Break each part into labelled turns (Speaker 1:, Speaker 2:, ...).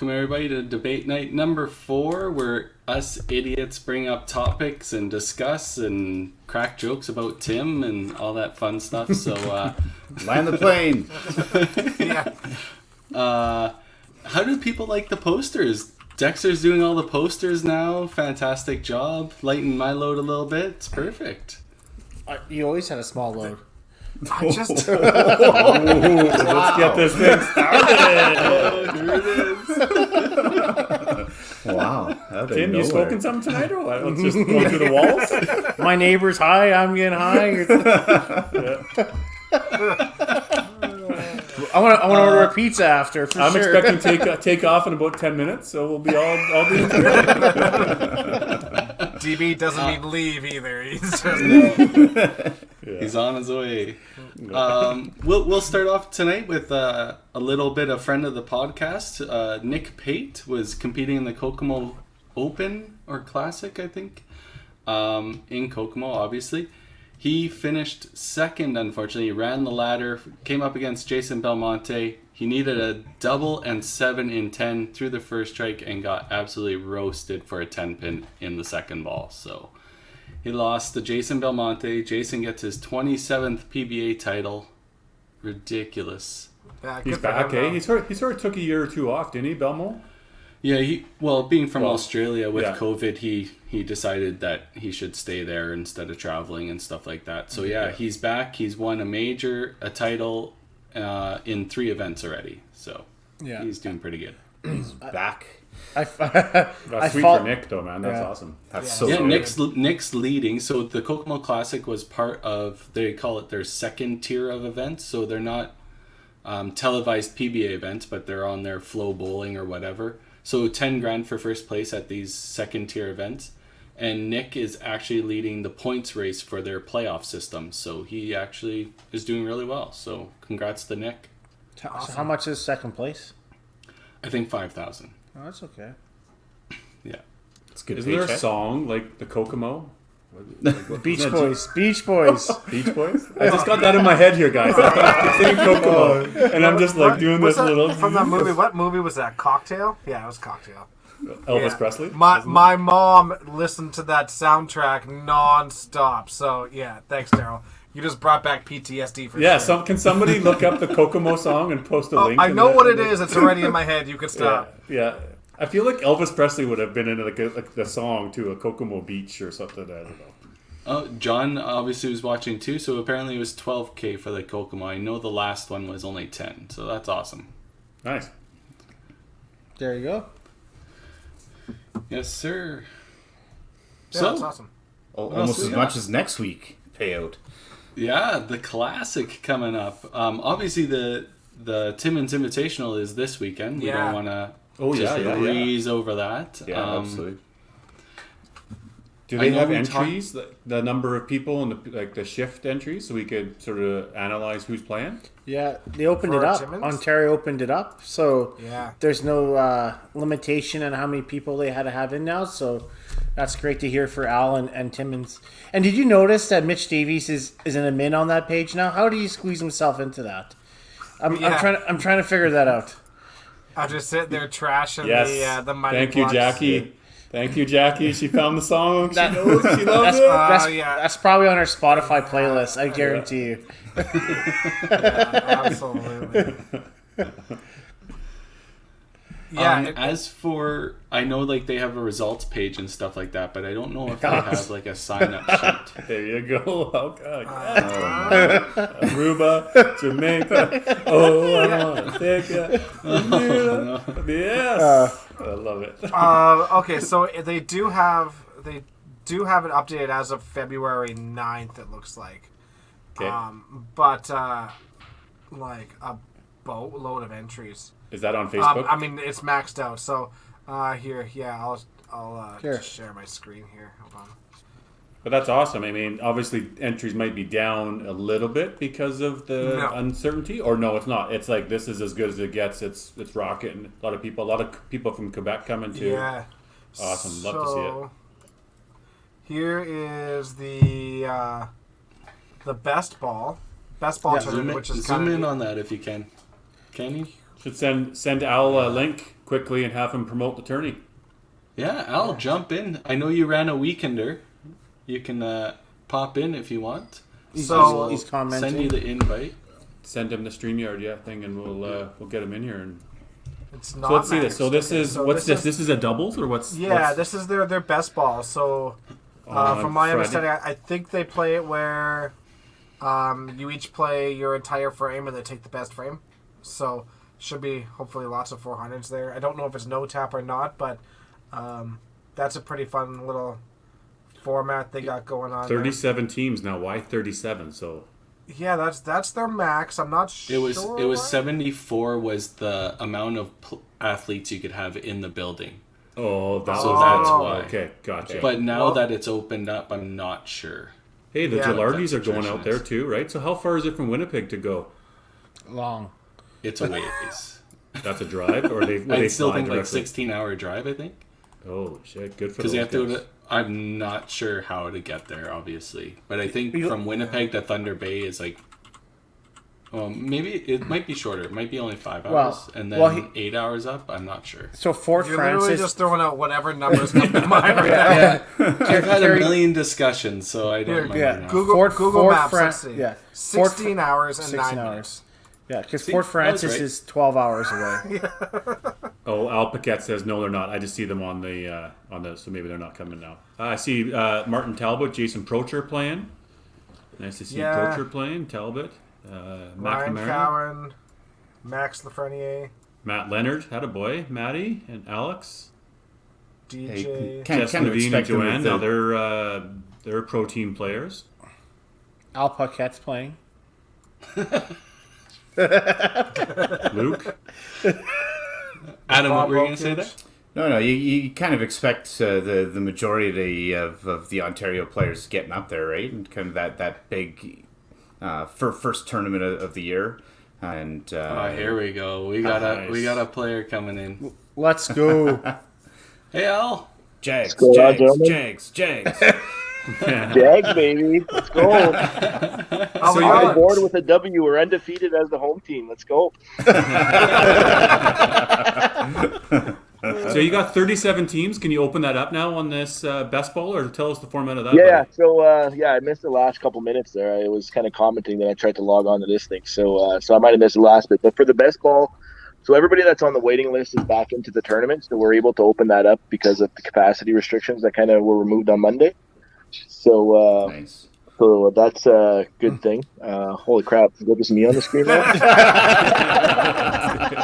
Speaker 1: welcome everybody to debate night number 4, where us idiots bring up topics and discuss and crack jokes about Tim and all that fun stuff. So,
Speaker 2: land the plane.
Speaker 1: How do people like the posters? Dexter's doing all the posters now. Fantastic job. Lighten my load a little bit. It's perfect.
Speaker 3: You always had a small load.
Speaker 4: I just...
Speaker 2: Let's get this thing started.
Speaker 1: Here it is.
Speaker 2: Wow.
Speaker 5: Tim, you smoking something tonight or what? Let's just go through the walls.
Speaker 3: My neighbor's high, I'm getting high. I want to order a pizza after, for
Speaker 5: I'm
Speaker 3: sure.
Speaker 5: expecting take off in about 10 minutes, so we'll be all doing together.
Speaker 4: DB doesn't mean leave either. He's just...
Speaker 1: He's on his way. We'll start off tonight with a little bit of friend of the podcast. Nick Pate was competing in the Kokomo Open or Classic, I think, in Kokomo, obviously. He finished second, unfortunately. He ran the ladder, came up against Jason Belmonte. He needed a double and 7 in 10 through the first strike and got absolutely roasted for a 10-pin in the second ball. So he lost to Jason Belmonte. Jason gets his 27th PBA title. Ridiculous.
Speaker 4: Yeah,
Speaker 5: He's back, eh? He sort of took a year or two off, didn't he, Belmo?
Speaker 1: Yeah, being from Australia with
Speaker 5: yeah.
Speaker 1: COVID, he decided that he should stay there instead of traveling and stuff like that. So yeah, he's back. He's won a major, a title in 3 events already. So he's doing pretty good.
Speaker 2: He's back.
Speaker 5: That's sweet for Nick, though, man. That's awesome.
Speaker 2: That's so
Speaker 1: Yeah,
Speaker 2: good.
Speaker 1: Nick's leading. So the Kokomo Classic was part of, they call it their second tier of events. So they're not televised PBA events, but they're on their Flow Bowling or whatever. So 10 grand for first place at these second tier events. And Nick is actually leading the points race for their playoff system. So he actually is doing really well. So congrats to Nick.
Speaker 3: So how much is second place?
Speaker 1: I think 5,000.
Speaker 3: Oh, that's okay.
Speaker 1: Yeah.
Speaker 2: It's good.
Speaker 5: Isn't there a
Speaker 2: paycheck.
Speaker 5: song like the Kokomo?
Speaker 3: Beach Boys. Beach Boys.
Speaker 5: Beach Boys? I just got that in my head here, guys. I'm saying Kokomo, and I'm just like doing this little...
Speaker 4: From that movie, what movie was that? Cocktail? Yeah, it was Cocktail.
Speaker 5: Elvis Presley?
Speaker 4: My mom listened to that soundtrack non-stop. So, yeah, thanks, Daryl. You just brought back PTSD for
Speaker 5: Yeah,
Speaker 4: sure.
Speaker 5: can somebody look up the Kokomo song and post a link?
Speaker 4: I know what it is. It's already in my head. You can stop.
Speaker 5: Yeah. I feel like Elvis Presley would have been in like the song to a Kokomo Beach or something. I don't know.
Speaker 1: Oh, John obviously was watching too, so apparently it was 12K for the Kokomo. I know the last one was only 10, so that's awesome.
Speaker 5: Nice.
Speaker 3: There you go.
Speaker 1: Yes, sir.
Speaker 4: Yeah,
Speaker 1: So,
Speaker 4: that's awesome.
Speaker 2: Almost as much as next week payout.
Speaker 1: yeah, the Classic coming up. Obviously, the Timmins Invitational is this weekend. We
Speaker 4: Yeah.
Speaker 1: don't want
Speaker 5: Oh,
Speaker 1: to
Speaker 5: yeah, yeah.
Speaker 1: breeze over that.
Speaker 2: Yeah, absolutely.
Speaker 5: Do
Speaker 1: I
Speaker 5: they
Speaker 1: know
Speaker 5: have
Speaker 1: we
Speaker 5: entries, the number of people and the shift entries, so we could sort of analyze who's playing?
Speaker 3: Yeah, they opened
Speaker 4: For
Speaker 3: it up.
Speaker 4: Timmins?
Speaker 3: Ontario opened it up, so
Speaker 4: Yeah.
Speaker 3: there's no limitation on how many people they had to have in now. So that's great to hear for Al and Timmins. And did you notice that Mitch Davies is in a min on that page now? How do you squeeze himself into that? I'm trying to figure that out.
Speaker 4: I'll just sit there trashing
Speaker 5: Yes.
Speaker 4: the Mighty
Speaker 5: Thank you,
Speaker 4: Blocks.
Speaker 5: Jackie. Thank you, Jackie. She found the song. She
Speaker 3: That-
Speaker 5: knows. She loves it.
Speaker 3: That's probably on our Spotify playlist. I guarantee you.
Speaker 4: Yeah, absolutely. Yeah,
Speaker 1: as for, I know like they have a results page and stuff like that, but I don't know if they have like a sign-up sheet.
Speaker 5: There you go. Oh, God. Aruba, Jamaica. Oh, I want to take it. Yes. I love it.
Speaker 4: okay, so they do have it updated as of February 9th, it looks like.
Speaker 5: Okay.
Speaker 4: But like a boatload of entries.
Speaker 5: Is that on Facebook?
Speaker 4: I mean, it's maxed out. So here, yeah, I'll
Speaker 3: Sure.
Speaker 4: just share my screen here. Hold on.
Speaker 5: But that's awesome. I mean, obviously entries might be down a little bit because of the uncertainty, or no, it's not. It's like this is as good as it gets. It's rocketing. A lot of people from Quebec coming too.
Speaker 4: Yeah.
Speaker 5: Awesome. Love to see it.
Speaker 4: Here is the best ball tournament, which is
Speaker 1: Zoom
Speaker 4: kind
Speaker 1: in
Speaker 4: of
Speaker 1: on that if you can. Can you?
Speaker 5: Should send Al a link quickly and have him promote the tourney.
Speaker 1: Yeah, I'll jump in. I know you ran a weekender. You can pop in if you want.
Speaker 4: So
Speaker 3: he's commenting.
Speaker 1: Send you the invite.
Speaker 5: Send him the StreamYard thing, and we'll get him in here. And
Speaker 4: it's not.
Speaker 5: so let's see
Speaker 4: Max.
Speaker 5: this. So this
Speaker 4: Okay,
Speaker 5: is
Speaker 4: so
Speaker 5: what's this? This is a doubles or what's?
Speaker 4: Yeah,
Speaker 5: what's
Speaker 4: this is their best ball. So
Speaker 5: on
Speaker 4: from my
Speaker 5: Friday?
Speaker 4: understanding, I think they play it where you each play your entire frame and they take the best frame. So should be hopefully lots of 400s there. I don't know if it's no tap or not, but that's a pretty fun little format they got going on.
Speaker 5: 37 teams now. Why 37? So
Speaker 4: Yeah, that's their max. I'm not sure.
Speaker 1: It was
Speaker 4: why.
Speaker 1: 74 was the amount of athletes you could have in the building.
Speaker 5: oh, that's
Speaker 1: why.
Speaker 5: Okay, gotcha.
Speaker 1: But now
Speaker 4: Well-
Speaker 1: that it's opened up, I'm not sure.
Speaker 5: hey, the
Speaker 4: Yeah,
Speaker 5: Gilardis are
Speaker 1: that's
Speaker 5: going out there
Speaker 1: traditionalist.
Speaker 5: too, right? So how far is it from Winnipeg to go?
Speaker 3: Long.
Speaker 1: It's a ways.
Speaker 5: That's a drive, or they?
Speaker 1: I still
Speaker 5: fly
Speaker 1: think like
Speaker 5: directly?
Speaker 1: 16-hour drive. I think
Speaker 5: Oh shit, good for
Speaker 1: because
Speaker 5: those
Speaker 1: you have to.
Speaker 5: guys.
Speaker 1: I'm not sure how to get there, obviously, but I think
Speaker 3: You-
Speaker 1: from Winnipeg to Thunder Bay is like. Well, maybe it might be shorter. It might be only 5 hours,
Speaker 3: Well-
Speaker 1: and then
Speaker 3: well,
Speaker 1: 8 hours up. I'm not sure.
Speaker 3: So Fort
Speaker 4: You're literally
Speaker 3: Francis.
Speaker 4: just throwing out whatever numbers come to mind right now.
Speaker 1: I've had a
Speaker 3: Carry-
Speaker 1: million discussions, so I don't
Speaker 4: Here,
Speaker 1: remember
Speaker 3: yeah,
Speaker 1: now.
Speaker 4: Google
Speaker 3: Fort
Speaker 4: Maps.
Speaker 3: Fran-
Speaker 4: Let's see.
Speaker 3: yeah.
Speaker 4: 16 hours and
Speaker 3: 16
Speaker 4: 9
Speaker 3: hours.
Speaker 4: minutes.
Speaker 3: Yeah, because
Speaker 1: See,
Speaker 3: Fort
Speaker 1: I was
Speaker 3: Francis
Speaker 1: right.
Speaker 3: is 12 hours away.
Speaker 5: Oh, Al Paquette says no, they're not. I just see them on the so maybe they're not coming now. I see Martin Talbot, Jason Procher playing. Nice to see
Speaker 4: Yeah.
Speaker 5: Procher playing. Talbot,
Speaker 4: Ryan
Speaker 5: McNamara,
Speaker 4: Cowan, Max Lafreniere,
Speaker 5: Matt Leonard, had a boy, Maddie and Alex,
Speaker 4: DJ.
Speaker 5: Jess
Speaker 2: kind of
Speaker 5: Levine and
Speaker 2: expect them
Speaker 5: Joanne.
Speaker 2: to-
Speaker 5: Now they're pro team players.
Speaker 3: Al Paquette's playing.
Speaker 5: Luke,
Speaker 1: Adam, what were you
Speaker 4: Bob
Speaker 1: going to say there?
Speaker 4: Volkage.
Speaker 2: No, you kind of expect the majority of the Ontario players getting up there, right? And kind of that big first tournament of the year. And
Speaker 1: Oh, here we go. We got a player coming in.
Speaker 3: Let's go.
Speaker 1: Hey, Al.
Speaker 2: Jags,
Speaker 6: go,
Speaker 2: Jags,
Speaker 6: gentlemen.
Speaker 2: Jags, Jags.
Speaker 6: Jags, baby. Let's go.
Speaker 4: Oh,
Speaker 6: I'm
Speaker 4: wow.
Speaker 6: on board with a W. We're undefeated as the home team. Let's go.
Speaker 5: so you got 37 teams. Can you open that up now on this best ball, or tell us the format of that?
Speaker 6: Yeah.
Speaker 5: buddy?
Speaker 6: So I missed the last couple minutes there. I was kind of commenting that I tried to log on to this thing, so I might have missed the last bit. But for the best ball, so everybody that's on the waiting list is back into the tournament. So we're able to open that up because of the capacity restrictions that kind of were removed on Monday. So
Speaker 2: Nice.
Speaker 6: so that's a good thing. Holy crap! Is that just me on the screen now?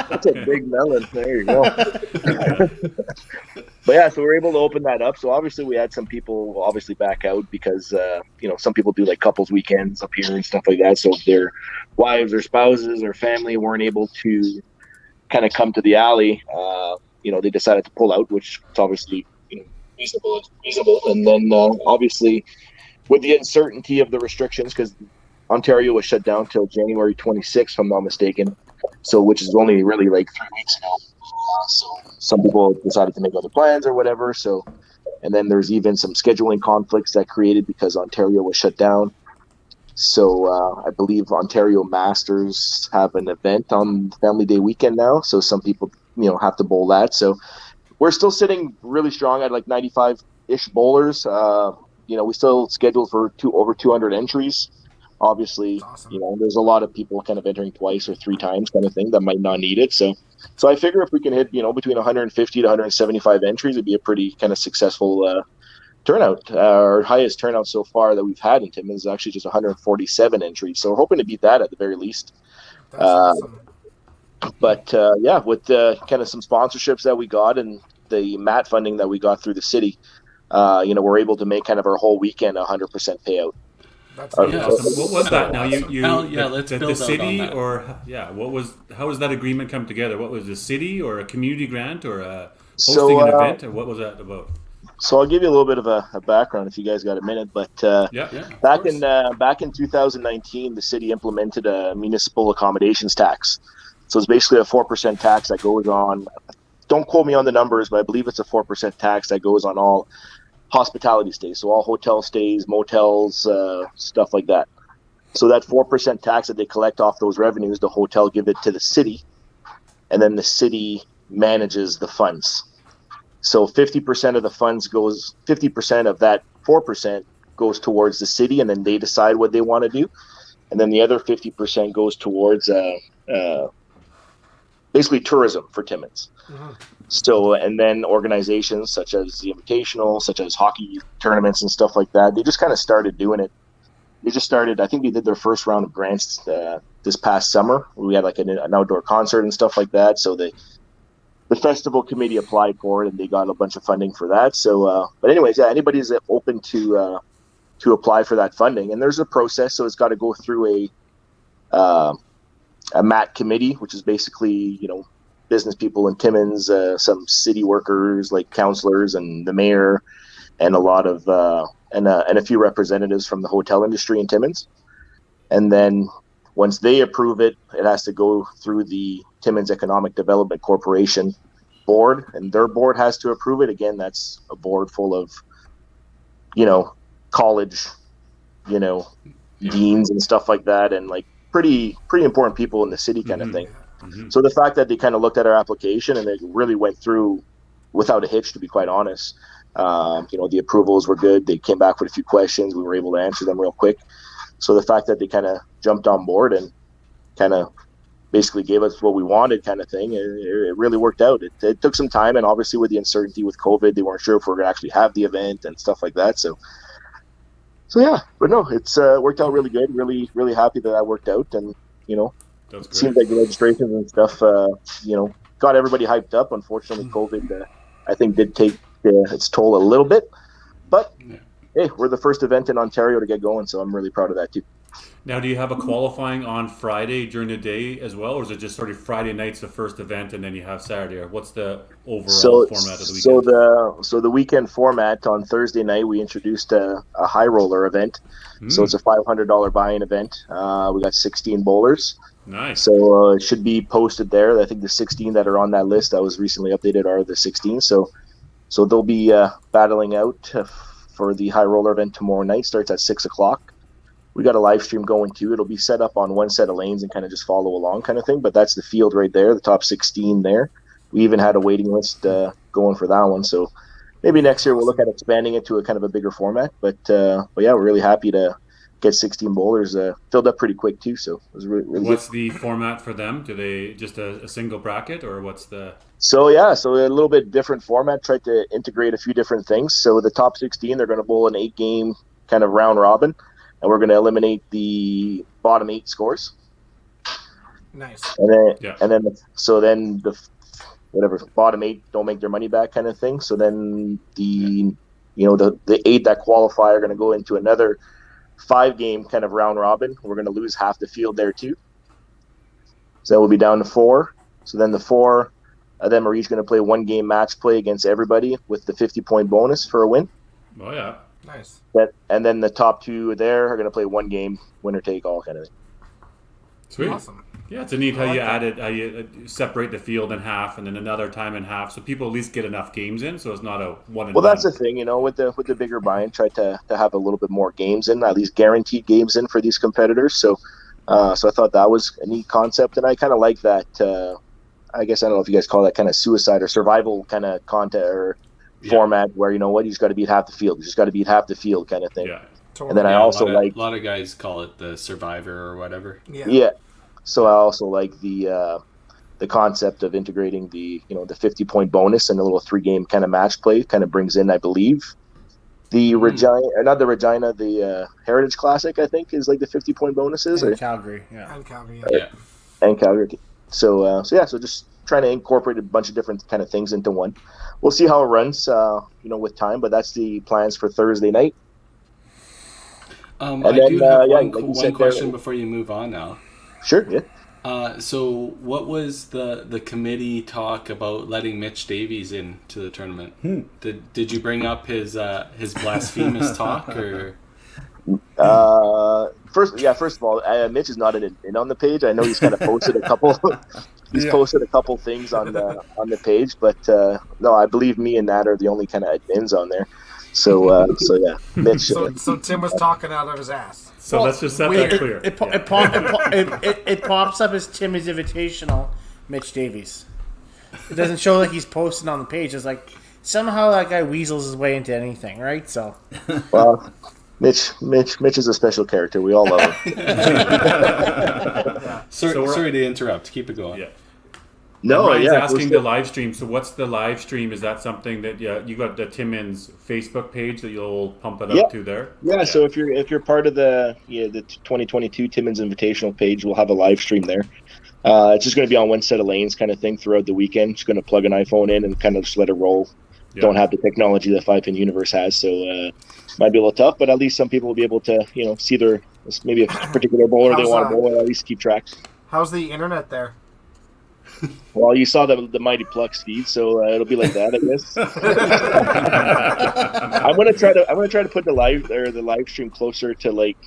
Speaker 6: That's a big melon. There you go. But yeah, so we're able to open that up. So obviously we had some people obviously back out because some people do like couples weekends up here and stuff like that. So if their wives or spouses or family weren't able to kind of come to the alley, they decided to pull out, which is obviously reasonable. And then obviously with the uncertainty of the restrictions, because Ontario was shut down till January 26th, if I'm not mistaken. So, which is only really like 3 weeks ago. So some people decided to make other plans or whatever. So, and then there's even some scheduling conflicts that created because Ontario was shut down. So I believe Ontario Masters have an event on Family Day weekend now. So some people, have to bowl that. So we're still sitting really strong at like 95-ish bowlers. We still scheduled for over 200 entries. Obviously,
Speaker 4: Awesome.
Speaker 6: There's a lot of people kind of entering twice or 3 times kind of thing that might not need it. So I figure if we can hit, between 150 to 175 entries, it'd be a pretty kind of successful turnout. Our highest turnout so far that we've had in Timmins is actually just 147 entries. So we're hoping to beat that at the very least.
Speaker 4: That's awesome.
Speaker 6: But with the kind of some sponsorships that we got and the mat funding that we got through the city, we're able to make kind of our whole weekend 100% payout.
Speaker 4: That's
Speaker 1: Yeah.
Speaker 5: Awesome. What was that? Now you
Speaker 1: Al, yeah, let's
Speaker 5: the
Speaker 1: build out
Speaker 5: city
Speaker 1: on that.
Speaker 5: how was that agreement come together? What was the city or a community grant or hosting
Speaker 6: So,
Speaker 5: an event, or what was that about?
Speaker 6: So I'll give you a little bit of a background if you guys got a minute. But
Speaker 5: Yeah.
Speaker 6: back in 2019, the city implemented a municipal accommodations tax. So it's basically a 4% tax that goes on. Don't quote me on the numbers, but I believe it's a 4% tax that goes on all hospitality stays, so all hotel stays, motels, stuff like that. So that 4% tax that they collect off those revenues, the hotel give it to the city, and then the city manages the funds. So 50% of the funds 50% of that 4% goes towards the city, and then they decide what they want to do. And then the other 50% goes towards basically tourism for Timmins. Mm-hmm. So, and then organizations such as the Invitational, such as hockey tournaments and stuff like that, they just kind of started doing it. I think they did their first round of grants this past summer. We had like an outdoor concert and stuff like that. So the festival committee applied for it, and they got a bunch of funding for that. So, but anyways, yeah, anybody's open to apply for that funding, and there's a process. So it's got to go through a MAT committee, which is basically, business people in Timmins, some city workers like councillors and the mayor, and a lot of and a few representatives from the hotel industry in Timmins. And then once they approve it, it has to go through the Timmins Economic Development Corporation board, and their board has to approve it. Again, that's a board full of, college, deans and stuff like that, and like pretty important people in the city kind of thing. Mm-hmm. So the fact that they kind of looked at our application and it really went through without a hitch, to be quite honest. The approvals were good. They came back with a few questions. We were able to answer them real quick. So the fact that they kind of jumped on board and kind of basically gave us what we wanted kind of thing, it really worked out. It took some time, and obviously with the uncertainty with COVID, they weren't sure if we were going to actually have the event and stuff like that. So yeah, but no, it's worked out really good. Really, really happy that worked out. And, it seems like the registrations and stuff, got everybody hyped up. Unfortunately, COVID, I think, did take its toll a little bit. But, hey, we're the first event in Ontario to get going, so I'm really proud of that, too.
Speaker 5: Now, do you have a qualifying on Friday during the day as well, or is it just sort of Friday night's the first event and then you have Saturday? Or what's the overall format of the weekend?
Speaker 6: So the weekend format, on Thursday night, we introduced a high roller event. So it's a $500 buy-in event. We got 16 bowlers.
Speaker 5: Nice.
Speaker 6: So it should be posted there. I think the 16 that are on that list that was recently updated are the 16. So they'll be battling out for the high roller event tomorrow night. Starts at 6:00. We got a live stream going too. It'll be set up on one set of lanes and kind of just follow along kind of thing. But that's the field right there, the top 16 there. We even had a waiting list going for that one. So maybe next year we'll look at expanding it to a kind of a bigger format. But yeah, we're really happy to get 16 bowlers filled up pretty quick too. So it was really
Speaker 5: what's
Speaker 6: good.
Speaker 5: The format for them? Do they just a single bracket, or what's the?
Speaker 6: So a little bit different format. Tried to integrate a few different things. So the top 16, they're going to bowl an 8-game kind of round robin. And we're going to eliminate the bottom 8 scores.
Speaker 4: Nice.
Speaker 6: And then the bottom 8 don't make their money back kind of thing. So then the 8 that qualify are going to go into another 5-game kind of round robin. We're going to lose half the field there too. So that will be down to 4. So then the 4 of them are each going to play 1-game match play against everybody with the 50-point bonus for a win.
Speaker 5: Oh yeah.
Speaker 4: Nice.
Speaker 6: And then the top 2 there are going to play 1 game, winner take all kind of thing.
Speaker 5: Sweet.
Speaker 4: Awesome.
Speaker 5: Yeah, it's a neat how you separate the field in half and then another time in half, so people at least get enough games in, so it's not a one and
Speaker 6: Well, that's the thing, with the bigger buy-in, try to have a little bit more games in, at least guaranteed games in for these competitors. So I thought that was a neat concept, and I kind of like that. I guess I don't know if you guys call that kind of suicide or survival kind of content or format where you just got to beat half the field. You just got to beat half the field kind of thing.
Speaker 5: Yeah.
Speaker 6: And then I also
Speaker 1: a lot of guys call it the survivor or whatever.
Speaker 6: Yeah. So I also like the concept of integrating the 50-point bonus and a little 3-game kind of match play. Kind of brings in, I believe, the Regina, or not the Regina, the Heritage Classic. I think is like the 50-point bonuses.
Speaker 3: And Calgary, yeah.
Speaker 4: And Calgary,
Speaker 6: and Calgary. So just trying to incorporate a bunch of different kind of things into one. We'll see how it runs, with time, but that's the plans for Thursday night.
Speaker 1: I do have one question before you move on now.
Speaker 6: Sure, yeah.
Speaker 1: So what was the committee talk about letting Mitch Davies into the tournament? Did you bring up his blasphemous talk or?
Speaker 6: First of all, Mitch is not in on the page. I know he's kind of posted a couple. He's posted a couple things on the page, but no, I believe me and Nat are the only kind of admins on there. So yeah, Mitch.
Speaker 4: So Tim was talking out of his ass.
Speaker 5: So let's just set that clear.
Speaker 3: It pops up as Tim is Invitational, Mitch Davies. it doesn't show like he's posting on the page. It's like somehow that guy weasels his way into anything, right? So,
Speaker 6: Well, Mitch is a special character. We all love him.
Speaker 1: Sorry to interrupt. Keep it going.
Speaker 5: Yeah.
Speaker 6: No,
Speaker 5: Ryan's
Speaker 6: yeah.
Speaker 5: asking the live stream. So what's the live stream? Is that something that you got the Timmins Facebook page that you'll pump it up to there?
Speaker 6: Yeah. So if you're part of the 2022 Timmins Invitational page, we'll have a live stream there. It's just going to be on one set of lanes, kind of thing, throughout the weekend. Just going to plug an iPhone in and kind of just let it roll. Yeah. Don't have the technology that 5-Pin Universe has, so might be a little tough. But at least some people will be able to, see their maybe a particular bowler they want to bowl, at least keep track.
Speaker 4: How's the internet there?
Speaker 6: Well, you saw the Mighty Plux feed, so it'll be like that, I guess. I'm gonna try to put the live stream closer to like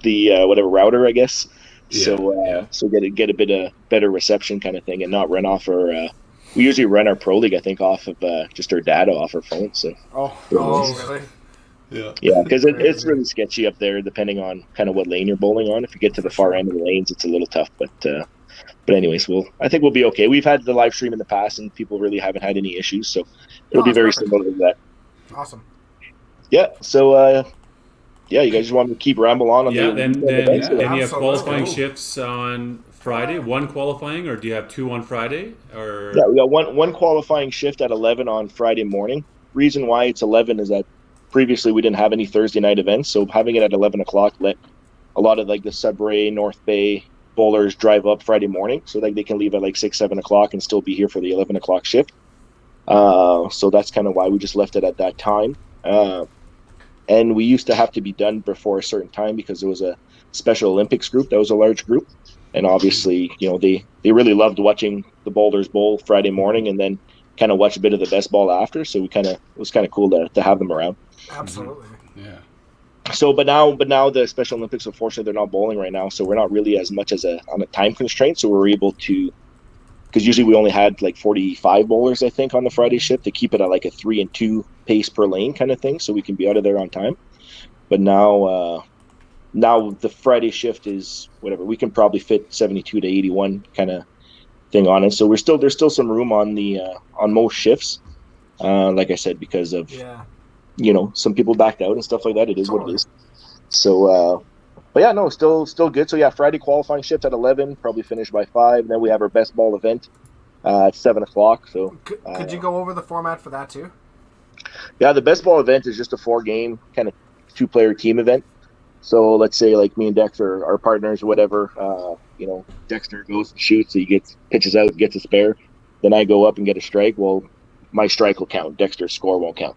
Speaker 6: the whatever router, I guess. Yeah. So get a bit of better reception kind of thing, and not run off our. We usually run our Pro League, I think, off of just our data off our phone. So.
Speaker 4: Oh, really?
Speaker 6: Yeah. Yeah, because it's really sketchy up there, depending on kind of what lane you're bowling on. If you get to the far end of the lanes, it's a little tough, But anyways, I think we'll be okay. We've had the live stream in the past, and people really haven't had any issues, so it'll be very similar to that.
Speaker 4: Awesome.
Speaker 6: Yeah. So, you guys just want me to keep ramble on?
Speaker 5: Then you have qualifying shifts on Friday. One qualifying, or do you have two on Friday? Or
Speaker 6: yeah, we got one qualifying shift at 11 on Friday morning. Reason why it's 11 is that previously we didn't have any Thursday night events, so having it at 11 o'clock let a lot of like the Sudbury, North Bay bowlers drive up Friday morning, so like they can leave at like 6-7 o'clock and still be here for the 11 o'clock shift. So that's kind of why we just left it at that time. And we used to have to be done before a certain time because there was a Special Olympics group that was a large group, and obviously they really loved watching the bowlers bowl Friday morning and then kind of watch a bit of the best ball after. So it was kind of cool to have them around.
Speaker 4: Absolutely.
Speaker 1: Yeah.
Speaker 6: So, but now the Special Olympics, unfortunately, they're not bowling right now, so we're not really as much as on a time constraint. So we're able to, because usually we only had like 45 bowlers, I think, on the Friday shift, to keep it at like a 3 and 2 pace per lane kind of thing, so we can be out of there on time. But now the Friday shift is whatever, we can probably fit 72 to 81 kind of thing on it. So there's still some room on the on most shifts, like I said, because of. Yeah. Some people backed out and stuff like that. It is what it is. So, but yeah, no, still good. So yeah, Friday qualifying shift at 11, probably finish by 5. Then we have our best ball event at 7 o'clock. So
Speaker 4: could you go over the format for that too?
Speaker 6: Yeah, the best ball event is just a 4-game kind of 2-player team event. So let's say like me and Dexter are partners or whatever. Dexter goes and shoots, so he pitches out, gets a spare. Then I go up and get a strike. Well, my strike will count. Dexter's score won't count.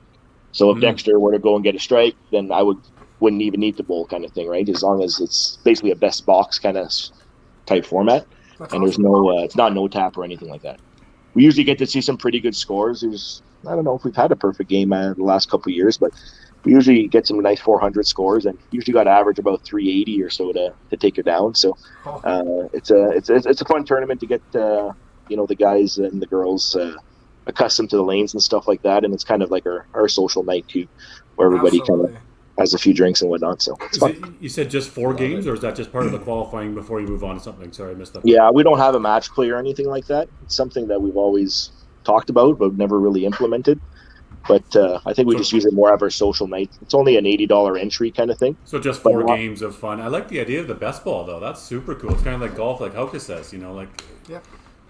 Speaker 6: So if Dexter were to go and get a strike, then I wouldn't even need to bowl kind of thing, right? As long as it's basically a best box kind of type format. That's and awesome. There's it's not no tap or anything like that. We usually get to see some pretty good scores. I don't know if we've had a perfect game the last couple of years, but we usually get some nice 400 scores, and usually got to average about 380 or so to take it down. So it's a fun tournament to get the guys and the girls accustomed to the lanes and stuff like that, and it's kind of like our social night too, where everybody kind of has a few drinks and whatnot. So it's fun.
Speaker 5: You said just 4 games, or is that just part of the qualifying before you move on to something? Sorry, I missed that.
Speaker 6: Yeah, we don't have a match play or anything like that. It's something that we've always talked about but never really implemented. But I think we just use it more of our social night. It's only an $80 entry kind of thing.
Speaker 5: So just 4 games of fun. I like the idea of the best ball though. That's super cool. It's kind of like golf, like Hauke says.
Speaker 4: Yep.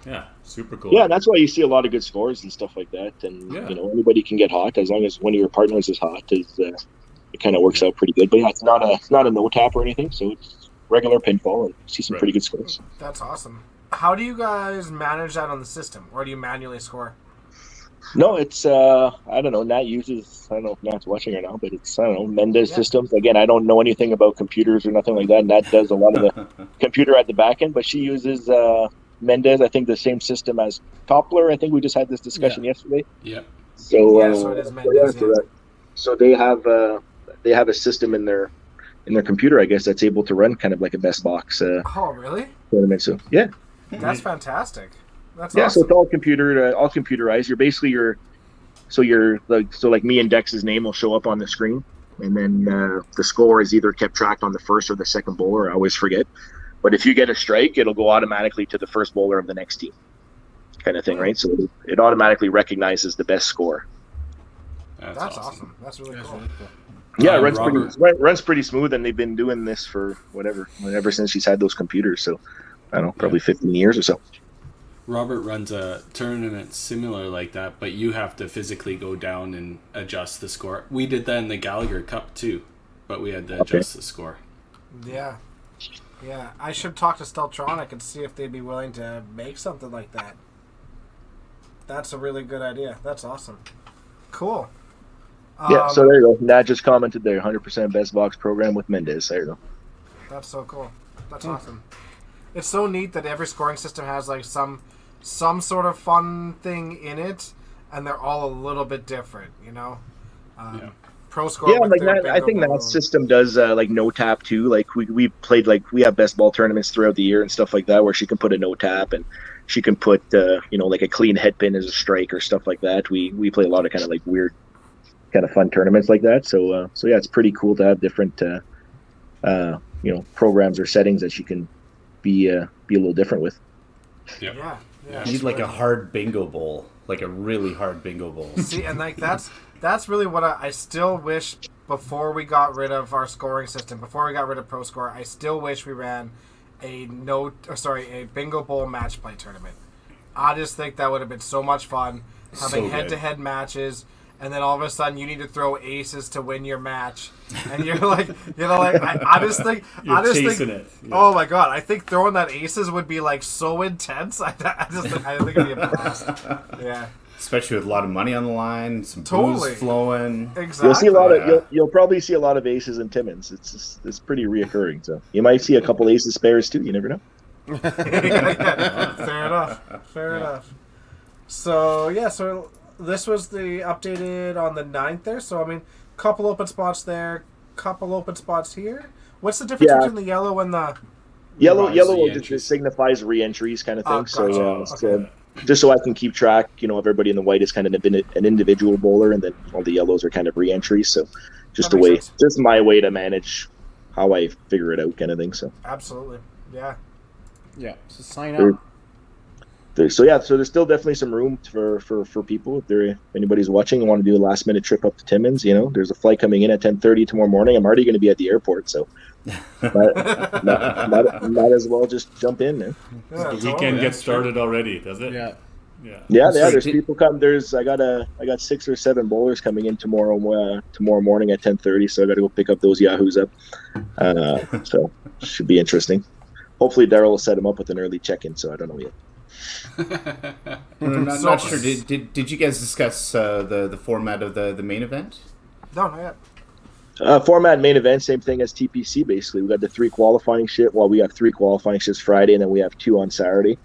Speaker 5: Yeah, super cool.
Speaker 6: Yeah, that's why you see a lot of good scores and stuff like that. And anybody can get hot as long as one of your partners is hot. It kind of works out pretty good. But yeah, it's not a no tap or anything. So it's regular pinfall, and see some pretty good scores.
Speaker 4: That's awesome. How do you guys manage that on the system, or do you manually score?
Speaker 6: No, it's I don't know. Nat uses, I don't know if Nat's watching right now, but it's, I don't know, Mendez systems. Again, I don't know anything about computers or nothing like that. Nat does a lot of the computer at the back end, but she uses Mendez, I think the same system as Toppler. I think we just had this discussion yesterday.
Speaker 1: Yeah.
Speaker 6: So
Speaker 4: so it is Mendez.
Speaker 6: So they have a system in their computer, I guess, that's able to run kind of like a best box.
Speaker 4: Oh, really?
Speaker 6: Tournament. So yeah.
Speaker 4: That's fantastic. That's
Speaker 6: awesome.
Speaker 4: So
Speaker 6: it's all computerized. You're basically like me and Dex's name will show up on the screen, and then the score is either kept tracked on the first or the second bowler. I always forget. But if you get a strike, it'll go automatically to the first bowler of the next team. kind of thing, right? So it automatically recognizes the best score.
Speaker 4: That's awesome. That's really cool.
Speaker 6: Yeah,
Speaker 1: Robert-
Speaker 6: runs pretty smooth, and they've been doing this for whenever since she's had those computers. So I don't know, probably 15 years or so.
Speaker 1: Robert runs a tournament similar like that, but you have to physically go down and adjust the score. We did that in the Gallagher Cup too, but we had to adjust the score.
Speaker 4: Yeah. Yeah, I should talk to Steltronic and see if they'd be willing to make something like that. That's a really good idea. That's awesome. Cool.
Speaker 6: Yeah, so there you go. Nat just commented there, 100% best box program with Mendez. There you go.
Speaker 4: That's so cool. That's awesome. It's so neat that every scoring system has like some sort of fun thing in it, and they're all a little bit different, you know? Pro Score.
Speaker 6: Yeah,
Speaker 4: with
Speaker 6: like
Speaker 4: their
Speaker 6: that, I think
Speaker 4: bingo
Speaker 6: that system does like no tap too. Like we played, like we have best ball tournaments throughout the year and stuff like that, where she can put a no tap and she can put like a clean head pin as a strike or stuff like that. We play a lot of kind of like weird, kind of fun tournaments like that. So yeah, it's pretty cool to have different programs or settings that she can be a little different with.
Speaker 1: Yep.
Speaker 4: Yeah.
Speaker 2: You need like a hard bingo bowl, like a really hard bingo bowl.
Speaker 4: See, and like that's really what I still wish before we got rid of our scoring system, before we got rid of Pro Score, I still wish we ran a bingo bowl match play tournament. I just think that would have been so much fun, having head-to-head matches, and then all of a sudden you need to throw aces to win your match, and you're like, I just think,
Speaker 5: chasing it. Yeah.
Speaker 4: Oh my god, I think throwing that aces would be like so intense. I think it'd be a blast. Yeah.
Speaker 2: Especially with a lot of money on the line, some
Speaker 4: Totally.
Speaker 2: booze flowing.
Speaker 4: Exactly.
Speaker 6: You'll see a lot of you'll probably see a lot of aces and Timmins. It's pretty reoccurring. So you might see a couple aces spares too. You never know.
Speaker 4: Fair enough. So this was the updated on the 9th there. So I mean, couple open spots there, couple open spots here. What's the difference between the yellow and the
Speaker 6: yellow? Yellow
Speaker 1: re-entries.
Speaker 6: just signifies re-entries kind of thing.
Speaker 4: Gotcha.
Speaker 6: So just so I can keep track, everybody in the white is kind of an individual bowler, and then all the yellows are kind of re-entries. So just just my way to manage how I figure it out, kind of thing. So
Speaker 4: absolutely, yeah.
Speaker 3: Yeah. So sign up.
Speaker 6: So there's still definitely some room for people if anybody's watching and want to do a last minute trip up to Timmins. There's a flight coming in at 10:30 tomorrow morning. I'm already going to be at the airport, so might as well just jump in, man.
Speaker 4: Yeah,
Speaker 5: The weekend gets started already, does it?
Speaker 3: Yeah.
Speaker 6: Yeah. There's people come. I got 6 or 7 bowlers coming in tomorrow morning at 10:30. So I got to go pick up those yahoos up. So should be interesting. Hopefully Daryl will set them up with an early check-in. So I don't know yet.
Speaker 2: I'm not sure. Did you guys discuss the format of the main event?
Speaker 4: No, not yet.
Speaker 6: Format main event, same thing as TPC. Basically, we got the 3 qualifying shifts. Well, we have 3 qualifying shifts Friday, and then we have 2 on Saturday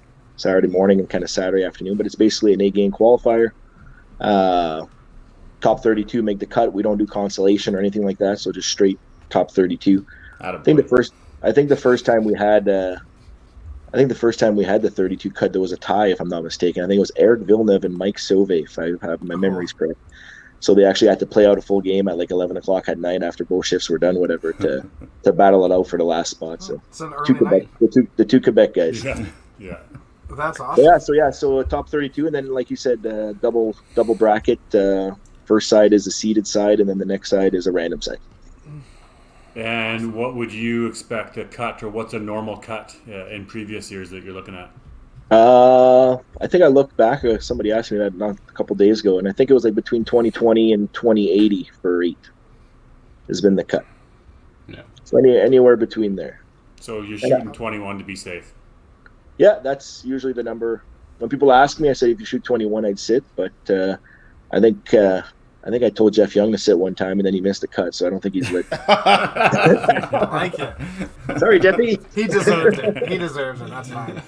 Speaker 6: morning and kind of Saturday afternoon. But it's basically an 8-game qualifier. Top 32 make the cut. We don't do consolation or anything like that. So just straight top 32. I think the first time we had the 32 cut, there was a tie, if I'm not mistaken. I think it was Eric Villeneuve and Mike Sauve, if I have my memories correct. So they actually had to play out a full game at like 11 o'clock at night after both shifts were done, whatever, to battle it out for the last spot. So
Speaker 4: It's an early night.
Speaker 6: the two Quebec guys.
Speaker 5: Yeah.
Speaker 4: That's awesome.
Speaker 6: So top 32, and then like you said, double bracket. First side is a seeded side, and then the next side is a random side.
Speaker 5: And what would you expect a cut, or what's a normal cut in previous years that you're looking at?
Speaker 6: I think I looked back. Somebody asked me that not a couple days ago, and I think it was like between 2020 and 2080 for 8 has been the cut.
Speaker 1: Yeah.
Speaker 6: So anywhere between there.
Speaker 5: So you're shooting 21 to be safe.
Speaker 6: Yeah, that's usually the number. When people ask me, I say if you shoot 21, I'd sit. But I think I told Jeff Young to sit one time, and then he missed a cut, so I don't think he's lit.
Speaker 4: I like it.
Speaker 6: Sorry, Jeffy.
Speaker 4: He deserved it. That's fine.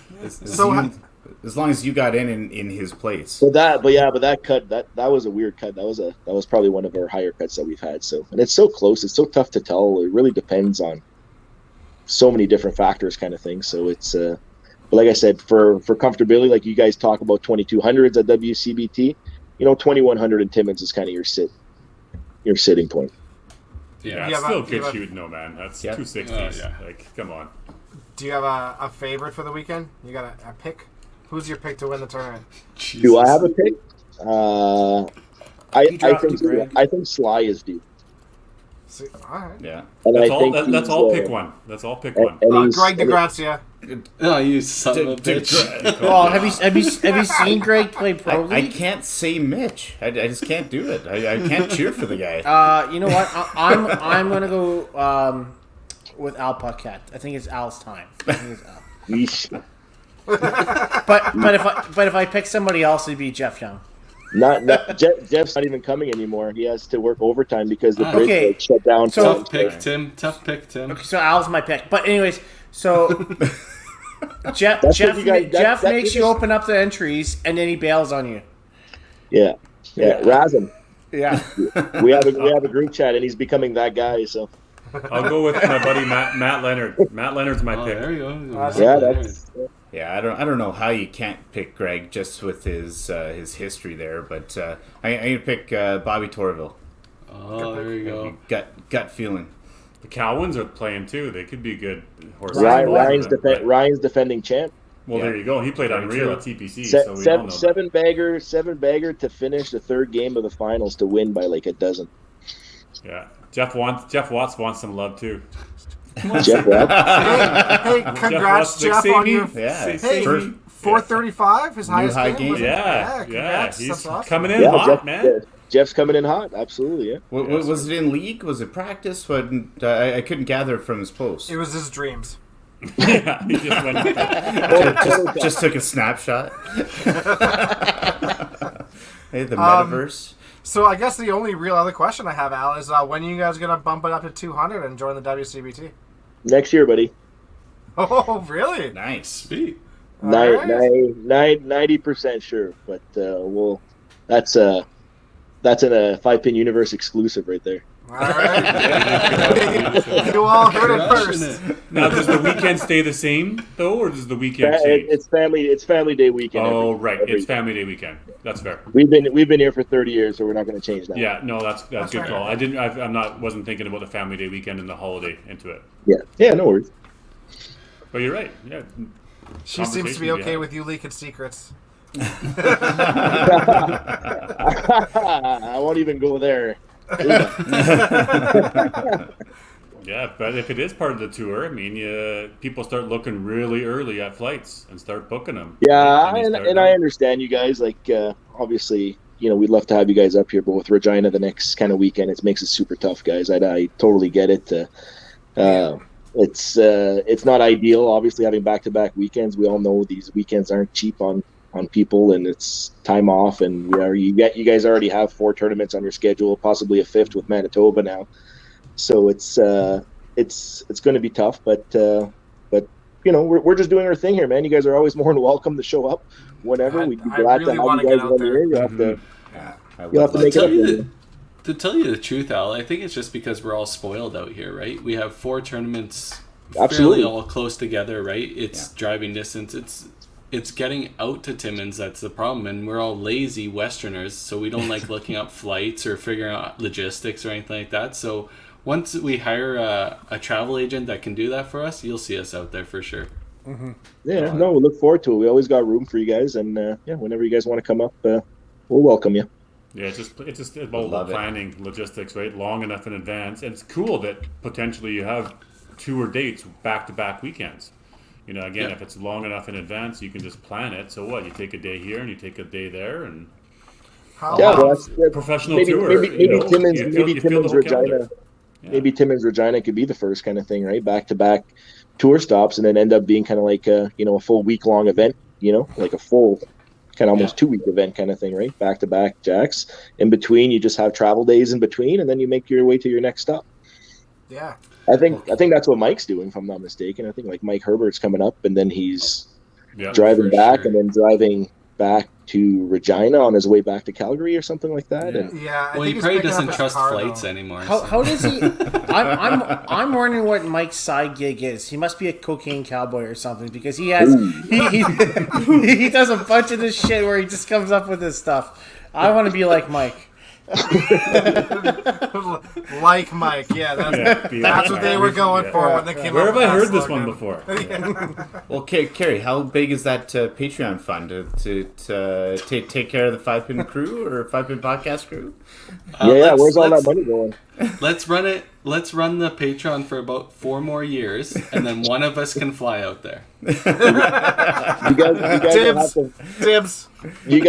Speaker 2: As long as you got in his place.
Speaker 6: But that cut that was a weird cut. That was probably one of our higher cuts that we've had. So, and it's so close. It's so tough to tell. It really depends on so many different factors, kind of thing. So it's. But like I said, for comfortability, like you guys talk about 2200s at WCBT. 2100 in Timmins is kind of your sitting point.
Speaker 5: Yeah,
Speaker 4: You
Speaker 5: it's
Speaker 4: have
Speaker 5: still
Speaker 4: a-
Speaker 5: good
Speaker 4: you have a-
Speaker 5: shooting, though, man. That's
Speaker 2: Yeah.
Speaker 5: 260s.
Speaker 1: Yeah.
Speaker 5: Like, come on.
Speaker 4: Do you have a favorite for the weekend? You got a pick? Who's your pick to win the tournament?
Speaker 6: Do I have a pick? I
Speaker 3: dropped it, Greg.
Speaker 6: think Sly is due.
Speaker 4: See, all right.
Speaker 5: Yeah.
Speaker 6: And
Speaker 5: Let's
Speaker 6: I
Speaker 5: all,
Speaker 6: think
Speaker 5: let's
Speaker 6: he's,
Speaker 5: all pick one. Let's all pick one.
Speaker 6: and he's-
Speaker 4: Greg DeGrazia.
Speaker 1: Oh, you son of a bitch.
Speaker 3: Oh, have you seen Greg play pro
Speaker 2: I
Speaker 3: league?
Speaker 2: can't say Mitch. I just can't do it. I can't cheer for the guy.
Speaker 3: You know what? I'm gonna go with Al Puckett. I think it's Al's time. I think it's Al.
Speaker 6: Yeesh.
Speaker 3: But if I pick somebody else, it'd be Jeff Young.
Speaker 6: Jeff's not even coming anymore. He has to work overtime because the bridge
Speaker 3: Okay.
Speaker 6: like, shut down.
Speaker 3: So-
Speaker 1: Tough pick, Tim. Tough pick, Tim.
Speaker 3: Okay, so Al's my pick. But anyways, so Jeff
Speaker 6: That's what you guys-
Speaker 3: Jeff
Speaker 6: that
Speaker 3: makes
Speaker 6: is-
Speaker 3: you open up the entries and then he bails on you.
Speaker 6: Yeah. Razum.
Speaker 3: Yeah.
Speaker 6: We have a group chat, and he's becoming that guy. So
Speaker 5: I'll go with my buddy Matt Leonard. Matt Leonard's my
Speaker 1: Oh,
Speaker 5: pick.
Speaker 1: there you go.
Speaker 6: yeah, that's
Speaker 2: Yeah, I don't know how you can't pick Greg just with his history there, but I'm gonna pick Bobby Torville.
Speaker 1: Oh, there you go.
Speaker 2: Gut feeling.
Speaker 5: The Cowans are playing too. They could be good horses.
Speaker 6: Ryan's
Speaker 5: Right.
Speaker 6: defending champ.
Speaker 5: Well,
Speaker 2: Yeah.
Speaker 5: there you go. He played
Speaker 2: Very
Speaker 5: unreal
Speaker 2: true.
Speaker 5: at TPC, so we all know
Speaker 6: Seven bagger to finish the third game of the finals to win by like a dozen.
Speaker 5: that. Yeah. Jeff Watts wants some love too.
Speaker 6: Jeff Watts.
Speaker 4: Hey, congrats, Jeff, on your
Speaker 2: Yeah,
Speaker 4: Hey,
Speaker 2: first
Speaker 4: 435, his highest
Speaker 2: high
Speaker 4: game.
Speaker 2: game.
Speaker 4: wasn't it?
Speaker 5: Yeah,
Speaker 4: congrats.
Speaker 5: he's
Speaker 4: That's awesome.
Speaker 5: coming in
Speaker 6: Yeah,
Speaker 5: hot, man.
Speaker 6: Jeff's coming in hot. Absolutely, yeah.
Speaker 2: Was it in league? Was it practice? What? I couldn't gather it from his post.
Speaker 4: It was his dreams.
Speaker 5: Yeah, he just went up there.
Speaker 2: Just took a snapshot. Hey, the metaverse.
Speaker 4: So I guess the only real other question I have, Al, is when are you guys going to bump it up to 200 and join the WCBT?
Speaker 6: Next year, buddy.
Speaker 4: Oh, really?
Speaker 2: Nice.
Speaker 1: Sweet.
Speaker 4: All right.
Speaker 6: 90% sure, but we'll. That's a 5-pin universe exclusive right there.
Speaker 4: All right. You all heard it
Speaker 1: Crushing
Speaker 4: first.
Speaker 1: it.
Speaker 5: Now, does the weekend stay the same though, or does the weekend change?
Speaker 6: It's family day weekend.
Speaker 5: Oh,
Speaker 6: every-
Speaker 5: right.
Speaker 6: every-
Speaker 5: It's Family Day weekend. That's fair.
Speaker 6: We've been here for 30 years, so we're not going to change that.
Speaker 5: Yeah, no, that's good
Speaker 4: right.
Speaker 5: call. Wasn't thinking about the Family Day weekend and the holiday into it.
Speaker 6: Yeah, no worries.
Speaker 5: But you're right. Yeah.
Speaker 4: She seems to be
Speaker 5: Conversation we
Speaker 4: okay
Speaker 5: had.
Speaker 4: with you leaking secrets.
Speaker 6: I won't even go there.
Speaker 5: Yeah, but if it is part of the tour, I mean, people start looking really early at flights and start booking them.
Speaker 6: Yeah,
Speaker 5: you
Speaker 6: and
Speaker 5: start
Speaker 6: I
Speaker 5: going.
Speaker 6: understand you guys. Like, obviously, we'd love to have you guys up here, but with Regina the next kind of weekend, it makes it super tough, guys. I totally get it. It's not ideal, obviously, having back-to-back weekends. We all know these weekends aren't cheap on people, and it's time off. And you guys already have 4 tournaments on your schedule, possibly a 5th with Manitoba now. So it's going to be tough, but we're just doing our thing here, man. You guys are always more than welcome to show up whenever. We'd be
Speaker 4: I
Speaker 6: glad
Speaker 4: really
Speaker 6: to have
Speaker 4: wanna
Speaker 6: you
Speaker 4: get
Speaker 6: guys
Speaker 4: out
Speaker 6: on
Speaker 4: there.
Speaker 6: here. You'll have to
Speaker 2: I
Speaker 6: make it up.
Speaker 1: To tell you the truth, Al, I think it's just because we're all spoiled out here, right? We have 4 tournaments
Speaker 6: Absolutely.
Speaker 1: fairly all close together, right? It's driving distance. It's getting out to Timmins that's the problem, and we're all lazy Westerners, so we don't like looking up flights or figuring out logistics or anything like that. So once we hire a travel agent that can do that for us, you'll see us out there for sure.
Speaker 6: Yeah, no, we look forward to it. We always got room for you guys, and whenever you guys want to come up, we'll welcome you.
Speaker 5: Yeah, it's just about
Speaker 2: Love it.
Speaker 5: planning logistics, right? Long enough in advance. And it's cool that potentially you have tour dates back-to-back weekends. Again,
Speaker 1: Yeah.
Speaker 5: if it's long enough in advance, you can just plan it. So what? You take a day here and you take a day there, and
Speaker 4: How
Speaker 6: Yeah,
Speaker 4: long?
Speaker 6: well, that's
Speaker 5: professional
Speaker 6: maybe
Speaker 5: tour.
Speaker 6: maybe Timmins,
Speaker 5: you fill the whole
Speaker 6: Regina.
Speaker 5: calendar. Yeah.
Speaker 6: Maybe Timmins Regina could be the first kind of thing, right? Back-to-back tour stops, and then end up being kind of like a full week-long event. Like a full kind of almost 2-week event kind of thing, right? Back-to-back jacks. In between, you just have travel days in between, and then you make your way to your next stop.
Speaker 4: Yeah.
Speaker 6: I think that's what Mike's doing, if I'm not mistaken. I think like Mike Herbert's coming up, and then he's
Speaker 5: Yeah,
Speaker 6: driving
Speaker 1: for
Speaker 6: back,
Speaker 1: sure.
Speaker 6: and then driving back to Regina on his way back to Calgary or something like that.
Speaker 5: Yeah.
Speaker 6: And
Speaker 4: Yeah. I
Speaker 1: Well,
Speaker 4: think
Speaker 1: he
Speaker 4: he's
Speaker 1: probably
Speaker 4: picking up
Speaker 1: doesn't
Speaker 4: his
Speaker 1: trust
Speaker 4: car,
Speaker 1: flights
Speaker 4: though.
Speaker 1: anymore.
Speaker 3: How does he? I'm wondering what Mike's side gig is. He must be a cocaine cowboy or something because he has he does a bunch of this shit where he just comes up with this stuff. I want to be like Mike.
Speaker 4: Like Mike, yeah, that's what they were going for when they came
Speaker 5: Where
Speaker 4: up
Speaker 5: have I
Speaker 4: with
Speaker 5: heard
Speaker 4: that
Speaker 5: this one
Speaker 4: slogan.
Speaker 5: before?
Speaker 2: Well, Carrie, how big is that Patreon fund to take care of the Five Pin crew or Five Pin podcast crew?
Speaker 6: Where's all that money going?
Speaker 1: Let's run it. Let's run the Patreon for about 4 more years, and then one of us can fly out there.
Speaker 6: You guys don't have to,
Speaker 4: Dibs.
Speaker 6: you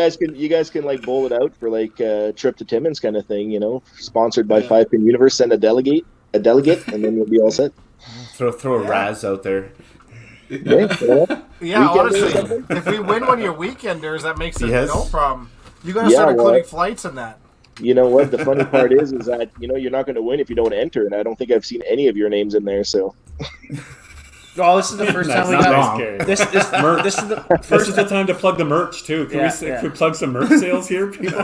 Speaker 6: guys can like bowl it out for like a trip to Timmins kind of thing, sponsored by Five Pin Universe. Send a delegate, and then you'll be all set.
Speaker 2: Throw a Raz out there.
Speaker 4: Yeah, honestly, if we win one of your weekenders, that makes it no problem. You gotta start including flights in that.
Speaker 6: You know what? The funny part is that you're not going to win if you don't enter, and I don't think I've seen any of your names in there. So,
Speaker 3: Oh, this is the first time we got this. This is the
Speaker 5: This
Speaker 3: first.
Speaker 5: is the time to plug the merch too. Can we plug some merch sales here, people?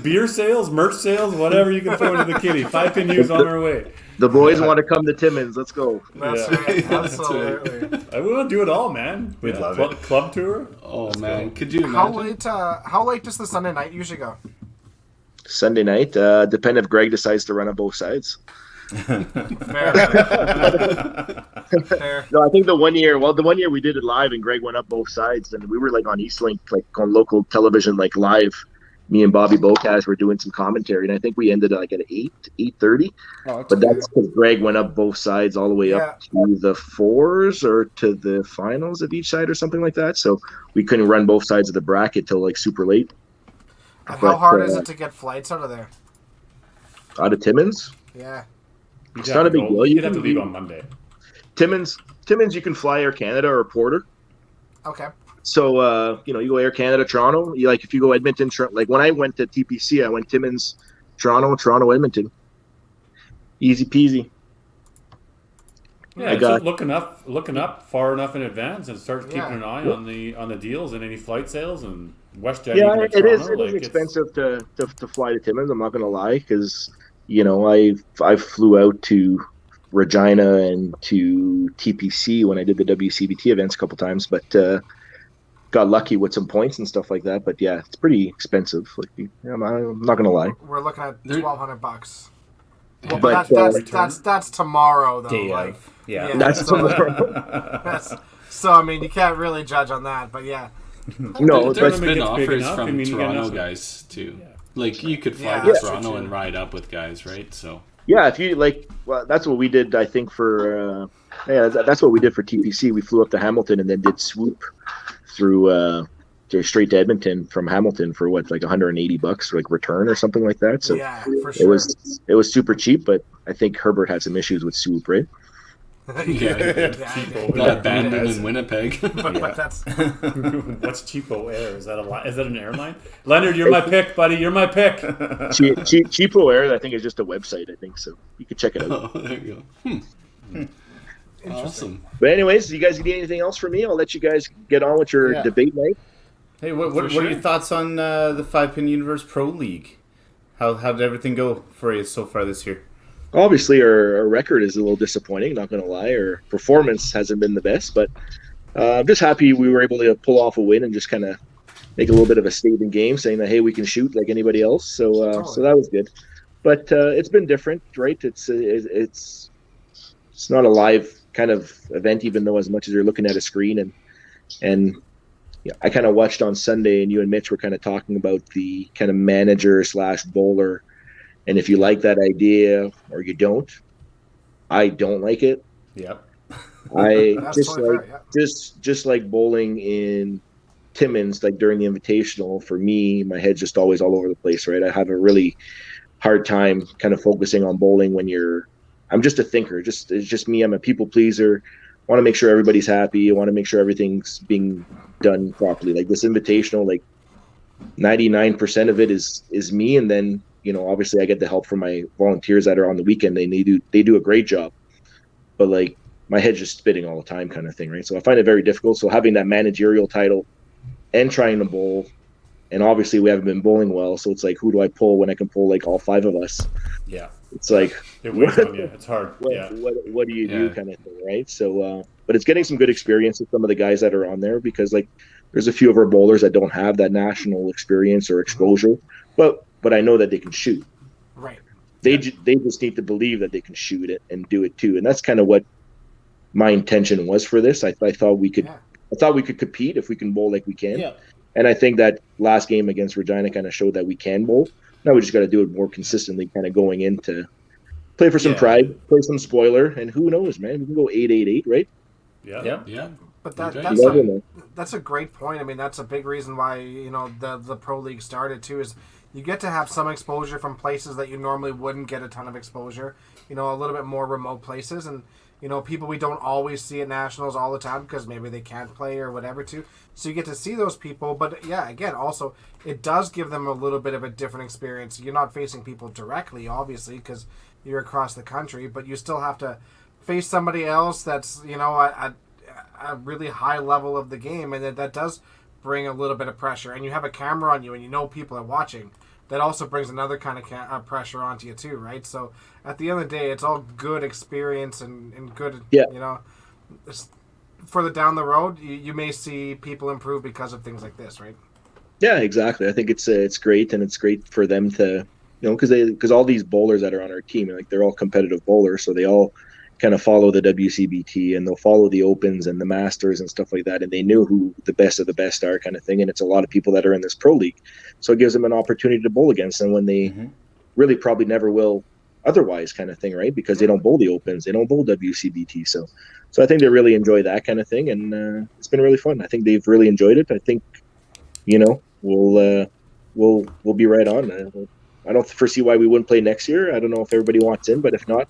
Speaker 5: beer sales, merch sales, whatever you can throw into the kitty. 5 Pin U's on our way.
Speaker 6: the boys want to come to Timmins. Let's go.
Speaker 4: That's right. Absolutely.
Speaker 5: I want to do it all, man.
Speaker 2: We'd love it.
Speaker 5: Club tour.
Speaker 1: Oh man, could you
Speaker 4: How
Speaker 1: imagine?
Speaker 4: late does the Sunday night usually go?
Speaker 6: Sunday night. Depend if Greg decides to run on both sides.
Speaker 4: Fair. Fair.
Speaker 6: No, I think the one year we did it live and Greg went up both sides, and we were like on Eastlink, like on local television, like live. Me and Bobby Bocas were doing some commentary, and I think we ended like at 8:30. But that's because Greg went up both sides all the way up to the fours or to the finals of each side or something like that. So we couldn't run both sides of the bracket till like super late.
Speaker 4: And how hard is it to get flights out of there?
Speaker 6: Out of Timmins?
Speaker 4: Yeah.
Speaker 6: It's not a big deal.
Speaker 5: You'd have to leave on Monday.
Speaker 6: Timmins, you can fly Air Canada or Porter.
Speaker 4: Okay.
Speaker 6: So, you go Air Canada, Toronto. If you go Edmonton, like when I went to TPC, I went Timmins, Toronto, Edmonton. Easy peasy.
Speaker 5: Yeah, just looking up far enough in advance and start keeping an eye on the deals and any flight sales and WestJet.
Speaker 6: Yeah, it is expensive to fly to Timmins. I'm not going to lie, because I flew out to Regina and to TPC when I did the WCBT events a couple times, but got lucky with some points and stuff like that. But yeah, it's pretty expensive. I'm not gonna lie.
Speaker 4: We're looking at $1,200. Well,
Speaker 6: but
Speaker 4: that's tomorrow though.
Speaker 2: Day
Speaker 4: like,
Speaker 2: of. Yeah.
Speaker 6: That's tomorrow.
Speaker 4: So I mean, you can't really judge on that, but yeah.
Speaker 6: No,
Speaker 1: there's
Speaker 6: but
Speaker 1: been
Speaker 5: gets big
Speaker 1: offers
Speaker 5: enough,
Speaker 1: from
Speaker 5: I mean, you get
Speaker 1: Toronto
Speaker 5: enough.
Speaker 1: guys too. Like you could fly
Speaker 4: Yeah,
Speaker 1: to
Speaker 4: that's
Speaker 1: Toronto
Speaker 4: true,
Speaker 1: and
Speaker 4: too.
Speaker 1: ride up with guys, right? So
Speaker 6: yeah, if you that's what we did. I think for that's what we did for TPC. We flew up to Hamilton and then did swoop through straight to Edmonton from Hamilton for like $180 like return or something like that. So
Speaker 4: Yeah, for sure.
Speaker 6: it was super cheap, but I think Herbert had some issues with swoop, right?
Speaker 1: yeah, got abandoned in Winnipeg.
Speaker 4: But that's
Speaker 5: What's Cheapo Air? Is that an airline? Leonard, you're my pick, buddy. You're my pick.
Speaker 6: Cheapo Air, I think, is just a website. I think so. You can check it out.
Speaker 1: Oh, there you go. Awesome.
Speaker 6: But anyways, you guys need anything else from me? I'll let you guys get on with your debate night.
Speaker 2: Hey, what are your thoughts on the 5 Pin Universe Pro League? How did everything go for you so far this year?
Speaker 6: Obviously, our record is a little disappointing, not going to lie. Our performance hasn't been the best, but I'm just happy we were able to pull off a win and just kind of make a little bit of a statement game, saying that, hey, we can shoot like anybody else. So so that was good. But it's been different, right? It's not a live kind of event, even though as much as you're looking at a screen. And yeah, I kind of watched on Sunday, and you and Mitch were kind of talking about the kind of manager / bowler. And if you like that idea or you don't, I don't like it.
Speaker 2: Yep.
Speaker 6: I
Speaker 4: That's
Speaker 6: just
Speaker 4: totally
Speaker 6: like
Speaker 4: fair, yeah.
Speaker 6: just like bowling in Timmins, like during the Invitational. For me, my head's just always all over the place, right? I have a really hard time kind of focusing on bowling when I'm just a thinker. It's just me. I'm a people pleaser. I want to make sure everybody's happy. I want to make sure everything's being done properly. Like this Invitational, like 99% of it is me, and then obviously I get the help from my volunteers that are on the weekend. They do a great job, but like my head's just spitting all the time, kind of thing, right? So I find it very difficult. So having that managerial title and trying to bowl, and obviously we haven't been bowling well, so it's like, who do I pull when I can pull like all 5 of us?
Speaker 5: Yeah.
Speaker 6: It's like,
Speaker 5: It weighs on you. It's hard.
Speaker 6: what do you do,
Speaker 1: Yeah.
Speaker 6: kind of thing, right? So, but it's getting some good experience with some of the guys that are on there, because like there's a few of our bowlers that don't have that national experience or exposure, but I know that they can shoot.
Speaker 4: Right.
Speaker 6: They just need to believe that they can shoot it and do it too, and that's kind of what my intention was for this. I thought we could compete if we can bowl like we can.
Speaker 3: Yeah.
Speaker 6: And I think that last game against Regina kind of showed that we can bowl. Now we just got to do it more consistently, kind of going into play for some pride, play some spoiler, and who knows, man? We can go 8-8-8, right?
Speaker 5: Yeah.
Speaker 4: But
Speaker 1: Okay.
Speaker 4: that's a great point. I mean, that's a big reason why the pro league started too. Is you get to have some exposure from places that you normally wouldn't get a ton of exposure. A little bit more remote places, and people we don't always see at nationals all the time because maybe they can't play or whatever too. So you get to see those people. But yeah, again, also it does give them a little bit of a different experience. You're not facing people directly, obviously, because you're across the country, but you still have to face somebody else that's at a really high level of the game, and that does bring a little bit of pressure. And you have a camera on you, and people are watching. That also brings another kind of pressure onto you too, right? So at the end of the day, it's all good experience and good, for the down the road, you may see people improve because of things like this, right?
Speaker 6: Yeah, exactly. I think it's great, and it's great for them to, because all these bowlers that are on our team, like they're all competitive bowlers, so they all kind of follow the WCBT and they'll follow the Opens and the Masters and stuff like that, and they know who the best of the best are, kind of thing. And it's a lot of people that are in this pro league, so it gives them an opportunity to bowl against them when they really probably never will otherwise, kind of thing, right? Because they don't bowl the Opens, they don't bowl WCBT, so I think they really enjoy that kind of thing, and it's been really fun. I think they've really enjoyed it. I think we'll be right on. I don't foresee why we wouldn't play next year. I don't know if everybody wants in, but if not,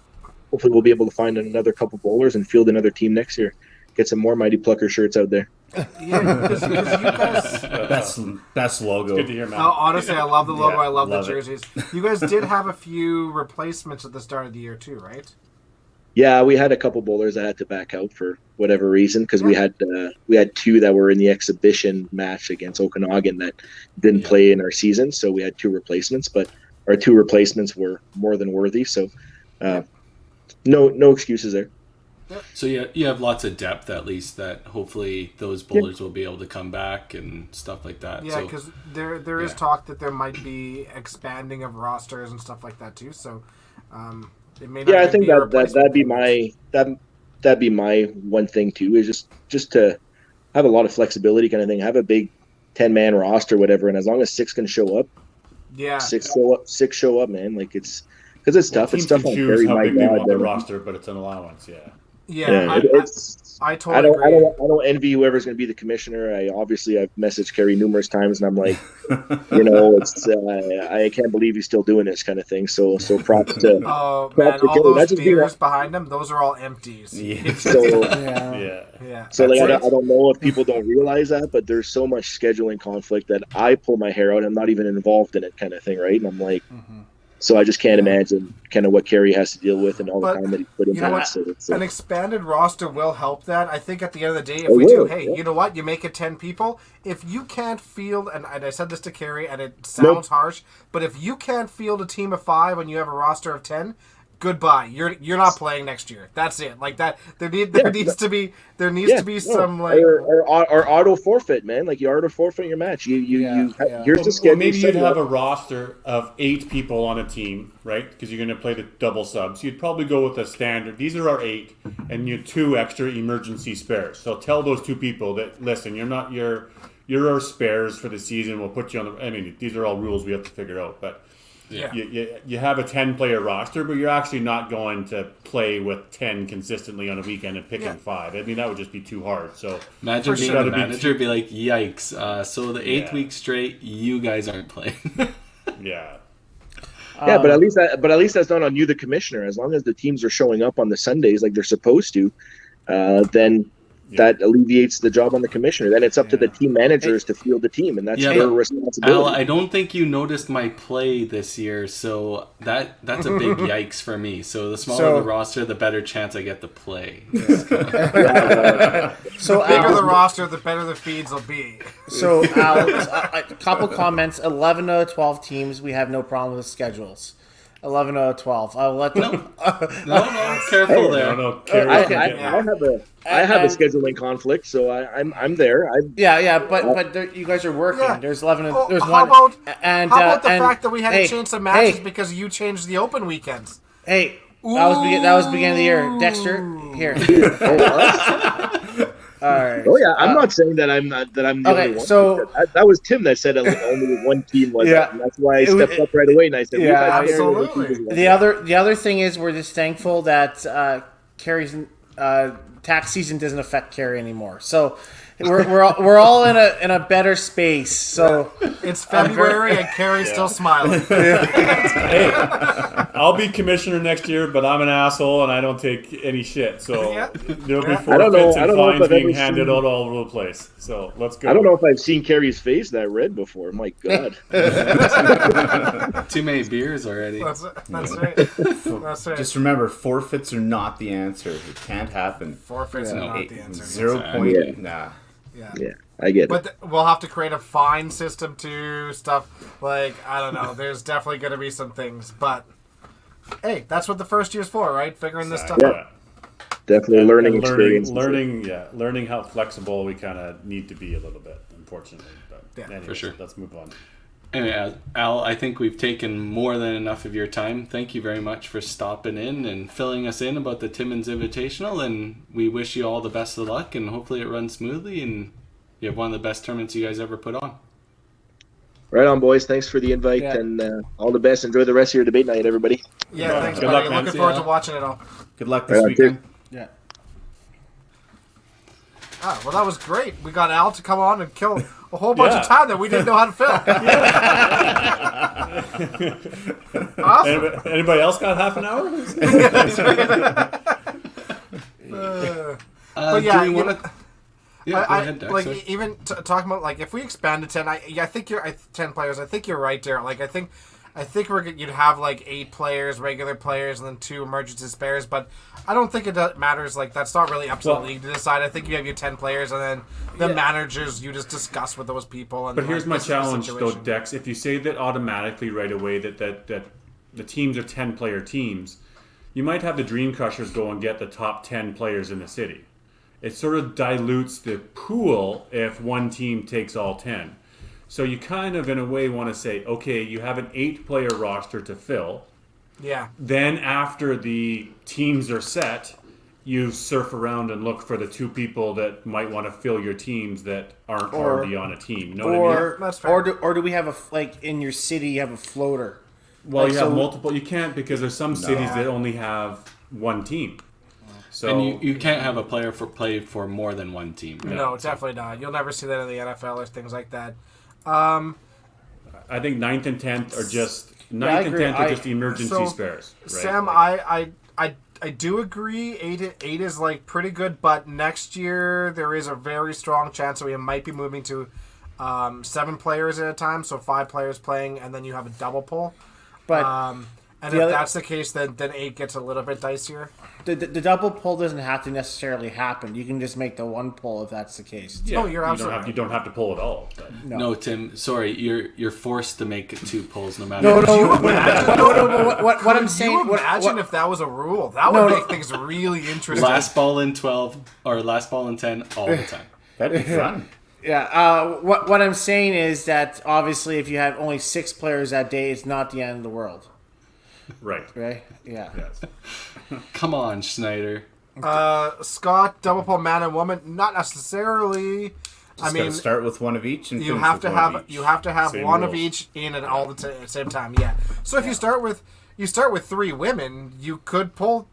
Speaker 6: hopefully we'll be able to find another couple bowlers and field another team next year. Get some more Mighty Plucker shirts out there.
Speaker 4: Yeah, because you guys...
Speaker 2: Best logo.
Speaker 5: It's good to hear, man.
Speaker 4: Honestly, I love the logo.
Speaker 5: Yeah,
Speaker 4: I love the
Speaker 5: love it.
Speaker 4: jerseys. You guys did have a few replacements at the start of the year too, right?
Speaker 6: Yeah, we had a couple bowlers that had to back out for whatever reason, because we had two that were in the exhibition match against Okanagan that didn't play in our season, so we had two replacements. But our two replacements were more than worthy, so no excuses there.
Speaker 1: So you have lots of depth, at least, that hopefully those bowlers will be able to come back and stuff like that.
Speaker 4: Yeah, because there is talk that there might be expanding of rosters and stuff like that too. So it may not.
Speaker 6: Yeah, I think that'd be my one thing too, is just to have a lot of flexibility, kind of thing. Have a big 10-man roster, whatever, and as long as 6 can show up, six show up, man. Like it's because it's tough. It's tough on
Speaker 5: choose
Speaker 6: Kerry.
Speaker 5: how
Speaker 6: My
Speaker 5: big they want
Speaker 6: God,
Speaker 5: the roster, but it's an allowance.
Speaker 4: Yeah, I totally
Speaker 6: I
Speaker 4: agree.
Speaker 6: don't envy whoever's going to be the commissioner. I've messaged Kerry numerous times, and I'm like, it's I can't believe he's still doing this kind of thing. So props to.
Speaker 4: Oh man, all those beers behind him, those are all empties.
Speaker 2: Yeah.
Speaker 6: So
Speaker 4: Yeah.
Speaker 6: So like, I don't know if people don't realize that, but there's so much scheduling conflict that I pull my hair out. I'm not even involved in it, kind of thing, right? And I'm like. So I just can't imagine kind of what Kerry has to deal with and all the time that he put into that. So
Speaker 4: an expanded roster will help that. I think at the end of the day, if you know what, you make it 10 people. If you can't field, and I said this to Kerry, and it sounds harsh, but if you can't field a team of 5 when you have a roster of 10, goodbye. You're not playing next year. That's it. Like that. There needs to be some like
Speaker 6: or auto forfeit, man. Like you auto forfeit your match. Here's the schedule.
Speaker 5: Or maybe you'd have a roster of 8 people on a team, right? Because you're going to play the double subs. You'd probably go with a standard. These are our 8, and you 2 extra emergency spares. So tell those 2 people that listen. You're our spares for the season. We'll put you on the. I mean, these are all rules we have to figure out, but.
Speaker 4: Yeah.
Speaker 5: You have a 10-player roster, but you're actually not going to play with 10 consistently on a weekend and picking 5. I mean, that would just be too hard. So
Speaker 1: imagine being the manager, be like, yikes. So the 8th week straight, you guys aren't playing.
Speaker 5: Yeah.
Speaker 6: Yeah, but at least that's not on you, the commissioner. As long as the teams are showing up on the Sundays like they're supposed to, then that alleviates the job on the commissioner. Then it's up to the team managers to field the team, and that's their responsibility.
Speaker 1: Al, I don't think you noticed my play this year, so that's a big yikes for me. So the smaller the roster, the better chance I get to play.
Speaker 4: So the bigger the roster, the better the feeds will be.
Speaker 3: So Al, a couple comments. 11 out of 12 teams, we have no problem with schedules. 11 out of 12. I'll let them.
Speaker 1: No, careful there.
Speaker 5: No, Carrie's
Speaker 3: Okay.
Speaker 5: gonna get-
Speaker 6: I have a
Speaker 3: And-
Speaker 6: scheduling conflict, so I'm there.
Speaker 3: Yeah, but you guys are working.
Speaker 4: Yeah.
Speaker 3: There's 11.
Speaker 4: Well,
Speaker 3: There's
Speaker 4: how
Speaker 3: one.
Speaker 4: about-
Speaker 3: and
Speaker 4: How about the
Speaker 3: and-
Speaker 4: fact that we had
Speaker 3: hey,
Speaker 4: to change some matches
Speaker 3: hey,
Speaker 4: because you changed the open weekends?
Speaker 3: Hey, that was beginning of the year. Dexter, here. All right.
Speaker 6: Oh yeah, I'm not saying that I'm the
Speaker 3: Okay,
Speaker 6: only one.
Speaker 3: so-
Speaker 6: That was Tim that said only one team was.
Speaker 3: Yeah.
Speaker 6: And that's why I
Speaker 3: It was-
Speaker 6: stepped up right away and I said,
Speaker 3: Yeah,
Speaker 6: "We've had
Speaker 4: absolutely.
Speaker 6: teams as well."
Speaker 3: The other thing is we're just thankful that Carrie's tax season doesn't affect Carrie anymore. So we're all in a better space. So
Speaker 4: It's February and Carrie's still smiling.
Speaker 5: Hey, I'll be commissioner next year, but I'm an asshole and I don't take any shit. So
Speaker 4: Yeah.
Speaker 5: there'll be
Speaker 4: Yeah.
Speaker 6: I don't know-
Speaker 5: forfeits
Speaker 6: I
Speaker 5: and
Speaker 6: don't know if
Speaker 5: fines
Speaker 6: I've
Speaker 5: being
Speaker 6: ever
Speaker 5: handed
Speaker 6: seen-
Speaker 5: out all over the place. So let's go.
Speaker 6: I don't know if I've seen Carrie's face that red before. My God.
Speaker 1: Too many beers already.
Speaker 4: That's right. That's right.
Speaker 2: Just remember, forfeits are not the answer. It can't happen.
Speaker 4: Forfeits are not the answer.
Speaker 2: 0
Speaker 1: Exactly.
Speaker 2: point. Nah.
Speaker 4: Yeah.
Speaker 6: Yeah, I get it.
Speaker 4: But we'll have to create a fine system to stuff like I don't know. There's definitely going to be some things, but hey, that's what the first year's for, right? Figuring this stuff out.
Speaker 6: Definitely
Speaker 5: And
Speaker 6: learning
Speaker 5: learning,
Speaker 6: experience.
Speaker 5: learning how flexible we kind of need to be a little bit, unfortunately. But
Speaker 4: Yeah,
Speaker 5: anyways,
Speaker 1: for sure.
Speaker 5: Let's move on.
Speaker 1: Anyway, Al, I think we've taken more than enough of your time. Thank you very much for stopping in and filling us in about the Timmins Invitational, and we wish you all the best of luck, and hopefully it runs smoothly, and you have one of the best tournaments you guys ever put on.
Speaker 6: Right on, boys. Thanks for the invite
Speaker 3: Yeah.
Speaker 6: and all the best. Enjoy the rest of your debate night, everybody.
Speaker 4: Yeah, thanks,
Speaker 5: Good
Speaker 4: buddy.
Speaker 5: luck, man.
Speaker 4: Looking
Speaker 1: See
Speaker 4: forward
Speaker 1: ya.
Speaker 4: to watching it all.
Speaker 2: Good luck this
Speaker 6: Right on,
Speaker 2: weekend.
Speaker 3: Yeah.
Speaker 4: Ah, well, that was great. We got Al to come on and kill a whole bunch
Speaker 5: Yeah.
Speaker 4: of time that we didn't know how to fill. Awesome.
Speaker 5: Anybody else got half an hour?
Speaker 4: But yeah,
Speaker 1: do we
Speaker 4: you
Speaker 1: want to... Yeah, go ahead, Dex.
Speaker 4: like
Speaker 1: Sorry.
Speaker 4: even talking about like if we expand to 10, I think you're 10 players. I think you're right there. Like I think you'd have like 8 players, regular players, and then 2 emergency spares. But I don't think it matters. Like that's not really up to
Speaker 5: Well-
Speaker 4: the league to decide. I think you have your 10 players, and then the managers you just discuss with those people. And
Speaker 5: But here's
Speaker 4: like,
Speaker 5: my
Speaker 4: this is the
Speaker 5: challenge, though,
Speaker 4: situation.
Speaker 5: Dex. If you say that automatically right away that the teams are 10-player teams, you might have the Dream Crushers go and get the top 10 players in the city. It sort of dilutes the pool if one team takes all 10. So you kind of, in a way, want to say, okay, you have an 8-player roster to fill.
Speaker 4: Yeah.
Speaker 5: Then after the teams are set, you surf around and look for the 2 people that might want to fill your teams that aren't already on a team. You know what I mean?
Speaker 3: Or
Speaker 4: That's fair.
Speaker 3: or do we have like in your city you have a floater?
Speaker 5: Well,
Speaker 3: Like,
Speaker 5: you have
Speaker 3: so-
Speaker 5: multiple. You can't because there's some cities that only have one team. So
Speaker 1: And you can't have a player play for more than one team. Right?
Speaker 4: No, definitely not. You'll never see that in the NFL or things like that.
Speaker 5: I think 9th and 10th are just
Speaker 3: I
Speaker 5: 9th and
Speaker 3: agree.
Speaker 5: 10th are just emergency
Speaker 4: So,
Speaker 5: spares. Right?
Speaker 4: Sam, I do agree. Eight is like pretty good, but next year there is a very strong chance that we might be moving to 7 players at a time, so 5 players playing, and then you have a double pull.
Speaker 3: But
Speaker 4: And
Speaker 3: the
Speaker 4: if
Speaker 3: other-
Speaker 4: that's the case, then 8 gets a little bit dicier.
Speaker 3: the double pull doesn't have to necessarily happen. You can just make the one pull if that's the case.
Speaker 5: Yeah,
Speaker 4: Oh, you're
Speaker 5: you
Speaker 4: absolutely
Speaker 5: don't have you don't have to pull at all. But.
Speaker 1: No, Tim. Sorry, you're forced to make 2 pulls no matter.
Speaker 3: No,
Speaker 1: what.
Speaker 3: no, no. What I'm
Speaker 4: Could
Speaker 3: saying.
Speaker 4: you
Speaker 3: what-
Speaker 4: imagine
Speaker 3: what-
Speaker 4: if that was a rule? That would
Speaker 3: No, no.
Speaker 4: make things really interesting.
Speaker 1: Last ball in 12 or last ball in 10 all the time.
Speaker 2: That'd be fun.
Speaker 3: Yeah. What I'm saying is that obviously if you have only 6 players that day, it's not the end of the world,
Speaker 5: Right.
Speaker 3: right? Yeah.
Speaker 5: Yes.
Speaker 1: Come on, Schneider.
Speaker 4: Scott, double pull man and woman, not necessarily.
Speaker 2: Just
Speaker 4: I mean,
Speaker 2: gotta start with one of each and
Speaker 4: you
Speaker 2: finish
Speaker 4: have
Speaker 2: with
Speaker 4: to
Speaker 2: one
Speaker 4: have
Speaker 2: of each.
Speaker 5: Same
Speaker 4: one of
Speaker 5: rules.
Speaker 4: each in at all the same time. Yeah. So if you start with 3 women, you could pull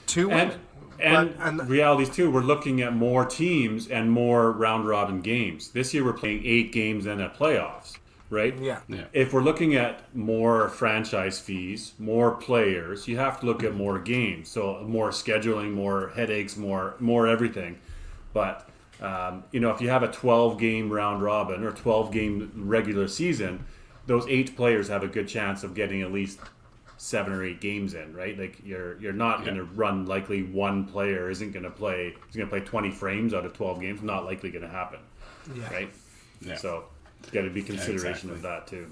Speaker 4: 2 women.
Speaker 5: And realities too, we're looking at more teams and more round robin games. This year we're playing 8 games and a playoffs, right?
Speaker 4: Yeah.
Speaker 1: Yeah.
Speaker 5: If we're looking at more franchise fees, more players, you have to look at more games. So more scheduling, more headaches, more everything. But if you have a 12-game round robin or 12-game regular season, those 8 players have a good chance of getting at least 7 or 8 games in, right? Like you're not going to run likely one player isn't going to play. He's going to play 20 frames out of 12 games. Not likely going to happen,
Speaker 4: Yeah.
Speaker 5: right?
Speaker 1: Yeah.
Speaker 5: So got to be consideration
Speaker 1: exactly.
Speaker 5: of that too.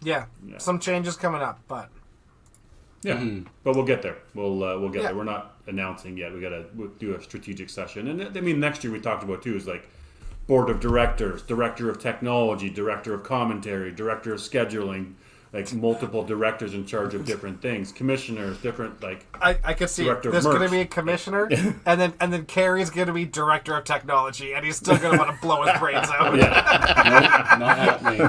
Speaker 4: Yeah, some changes coming up, but
Speaker 5: Yeah, but we'll get there. We'll get there. We're not announcing yet. We'll do a strategic session, and I mean next year we talked about too is like board of directors, director of technology, director of commentary, director of scheduling, like multiple directors in charge of different things, commissioners, different like.
Speaker 4: I could see there's going to be a commissioner, and then Carrie's going to be director of technology, and he's still going to want to blow his brains out.
Speaker 1: Nope, not happening.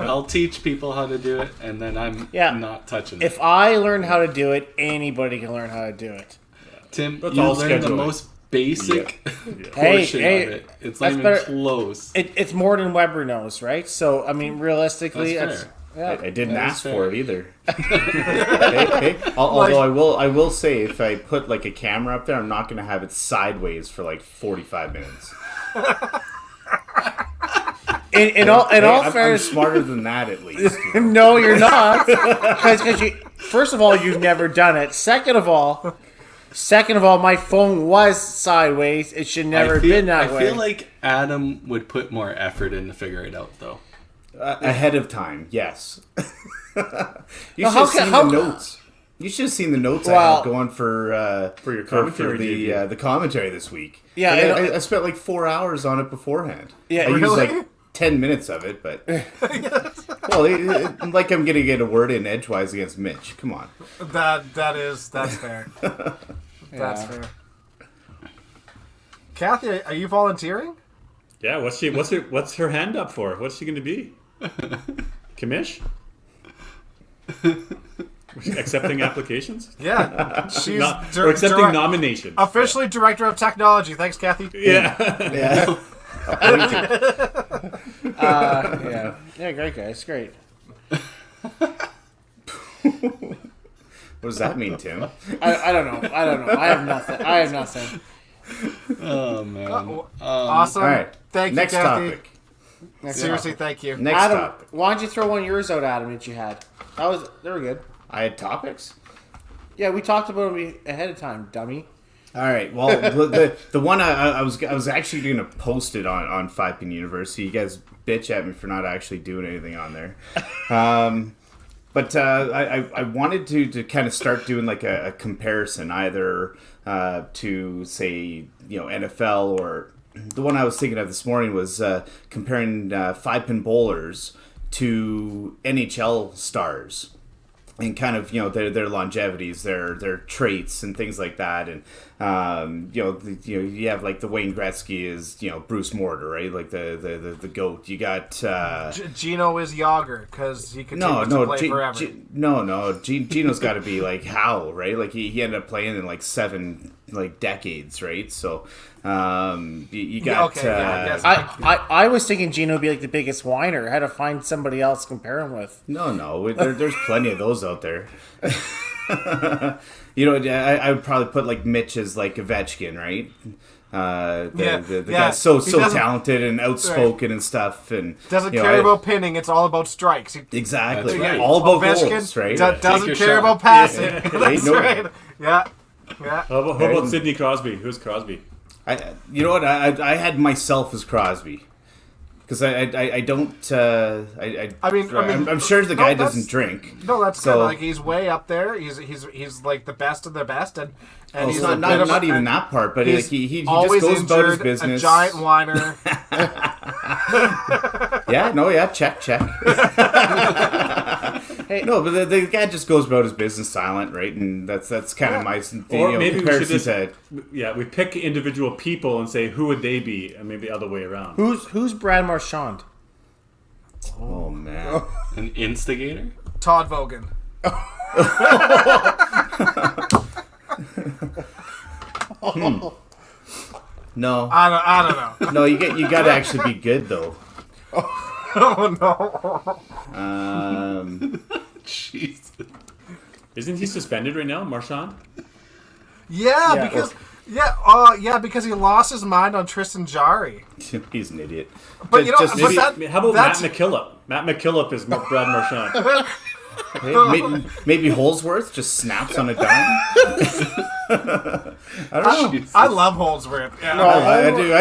Speaker 1: I'll teach people how to do it, and then I'm not touching it.
Speaker 3: If I learn how to do it, anybody can learn how to do it.
Speaker 1: Tim,
Speaker 5: That's
Speaker 1: you
Speaker 5: all
Speaker 1: learned the
Speaker 5: scheduling.
Speaker 1: most basic
Speaker 3: Hey,
Speaker 1: portion
Speaker 3: hey,
Speaker 1: of it. It's not
Speaker 3: that's
Speaker 1: even
Speaker 3: better.
Speaker 1: close.
Speaker 3: It's more than Weber knows, right? So I mean, realistically,
Speaker 1: That's fair.
Speaker 2: I didn't
Speaker 1: That is
Speaker 2: ask
Speaker 1: fair.
Speaker 2: for it either. Although I will say, if I put like a camera up there, I'm not going to have it sideways for like 45 minutes.
Speaker 3: in all
Speaker 2: I'm
Speaker 3: fairness,
Speaker 2: smarter than that at least. You know?
Speaker 3: no, you're not. Because you, first of all, you've never done it. Second of all, my phone was sideways. It should never have been that way.
Speaker 1: I feel like Adam would put more effort in to figure it out, though.
Speaker 2: Ahead of time, yes. You should
Speaker 3: Now,
Speaker 2: have seen the notes. You should have seen the notes I
Speaker 3: Well-
Speaker 2: had going for
Speaker 5: your commentary,
Speaker 2: the commentary this week.
Speaker 3: Yeah,
Speaker 2: I spent like 4 hours on it beforehand.
Speaker 3: Yeah,
Speaker 2: I used
Speaker 4: really?
Speaker 2: like 10 minutes of it, but well, like I'm gonna get a word in edgewise against Mitch. Come on.
Speaker 4: That's fair. That's fair. Kathy, are you volunteering?
Speaker 5: Yeah, what's her hand up for? What's she going to be? Commish? Accepting applications?
Speaker 4: Yeah, she's
Speaker 5: Or accepting nomination.
Speaker 4: officially director of technology. Thanks, Kathy.
Speaker 5: Yeah.
Speaker 3: Yeah, great guys, great.
Speaker 2: What does that mean, Tim?
Speaker 3: I don't know. I have nothing.
Speaker 1: Oh, man.
Speaker 4: Awesome.
Speaker 2: All right.
Speaker 4: Thank you,
Speaker 2: Next
Speaker 4: Kathy.
Speaker 2: topic.
Speaker 4: Seriously, thank you.
Speaker 2: Next
Speaker 3: Adam,
Speaker 2: topic.
Speaker 3: why don't you throw one of yours out, Adam, that you had? They were good.
Speaker 2: I had topics.
Speaker 3: Yeah, we talked about them ahead of time, dummy.
Speaker 2: All right. Well, the one I was actually going to post it on 5pin University. You guys bitch at me for not actually doing anything on there. But I wanted to kind of start doing like a comparison, either to say NFL, or the one I was thinking of this morning was comparing 5pin bowlers to NHL stars. And kind of their longevities, their traits and things like that, and you have like the Wayne Gretzky is Bruce Mortar, right? Like the goat. You got
Speaker 4: Gino is Yager because he continues to play forever.
Speaker 2: Gino's got to be like Howe, right? Like he ended up playing in like 7 decades, right? So you got.
Speaker 3: I was thinking Gino would be like the biggest whiner. I had to find somebody else to compare him with.
Speaker 2: No, there's plenty of those out there. I would probably put like Mitch as like Ovechkin, right? The guy's so talented and outspoken and stuff, and
Speaker 4: doesn't care about pinning. It's all about strikes.
Speaker 2: Exactly,
Speaker 1: Right.
Speaker 2: all about
Speaker 4: Ovechkin
Speaker 2: goals, right?
Speaker 4: doesn't
Speaker 1: your
Speaker 4: care
Speaker 1: shot.
Speaker 4: about passing.
Speaker 2: Yeah.
Speaker 4: That's
Speaker 2: No.
Speaker 4: right. Yeah.
Speaker 5: How about Sidney Crosby? Who's Crosby?
Speaker 2: You know what? I had myself as Crosby. Because I don't. I'm sure the guy doesn't drink.
Speaker 4: No, that's
Speaker 2: so,
Speaker 4: good. Like he's way up there. He's like the best of the best, and he's
Speaker 2: not even that part. But he just
Speaker 4: always
Speaker 2: goes about his
Speaker 4: injured,
Speaker 2: business.
Speaker 4: A giant whiner.
Speaker 2: Check. Hey, no, but the guy just goes about his business silent, right? And that's kind of my
Speaker 5: Or maybe we should
Speaker 2: comparison
Speaker 5: just we pick individual people and say who would they be, and maybe the other way around.
Speaker 3: Who's Brad Marchand?
Speaker 2: Oh man,
Speaker 1: An instigator?
Speaker 4: Todd Vogan.
Speaker 2: no,
Speaker 4: I don't know.
Speaker 2: no, you got to actually be good though.
Speaker 4: Oh no.
Speaker 1: Jesus.
Speaker 5: Isn't he suspended right now, Marchand?
Speaker 4: Yeah, because he lost his mind on Tristan Jarry.
Speaker 2: He's an idiot.
Speaker 4: But
Speaker 5: How about Matt McKillop? Matt McKillop is Brad Marchand.
Speaker 2: Maybe Holsworth just snaps on a dime. I don't know.
Speaker 4: I love Holdsworth. Yeah.
Speaker 3: No,
Speaker 2: I do.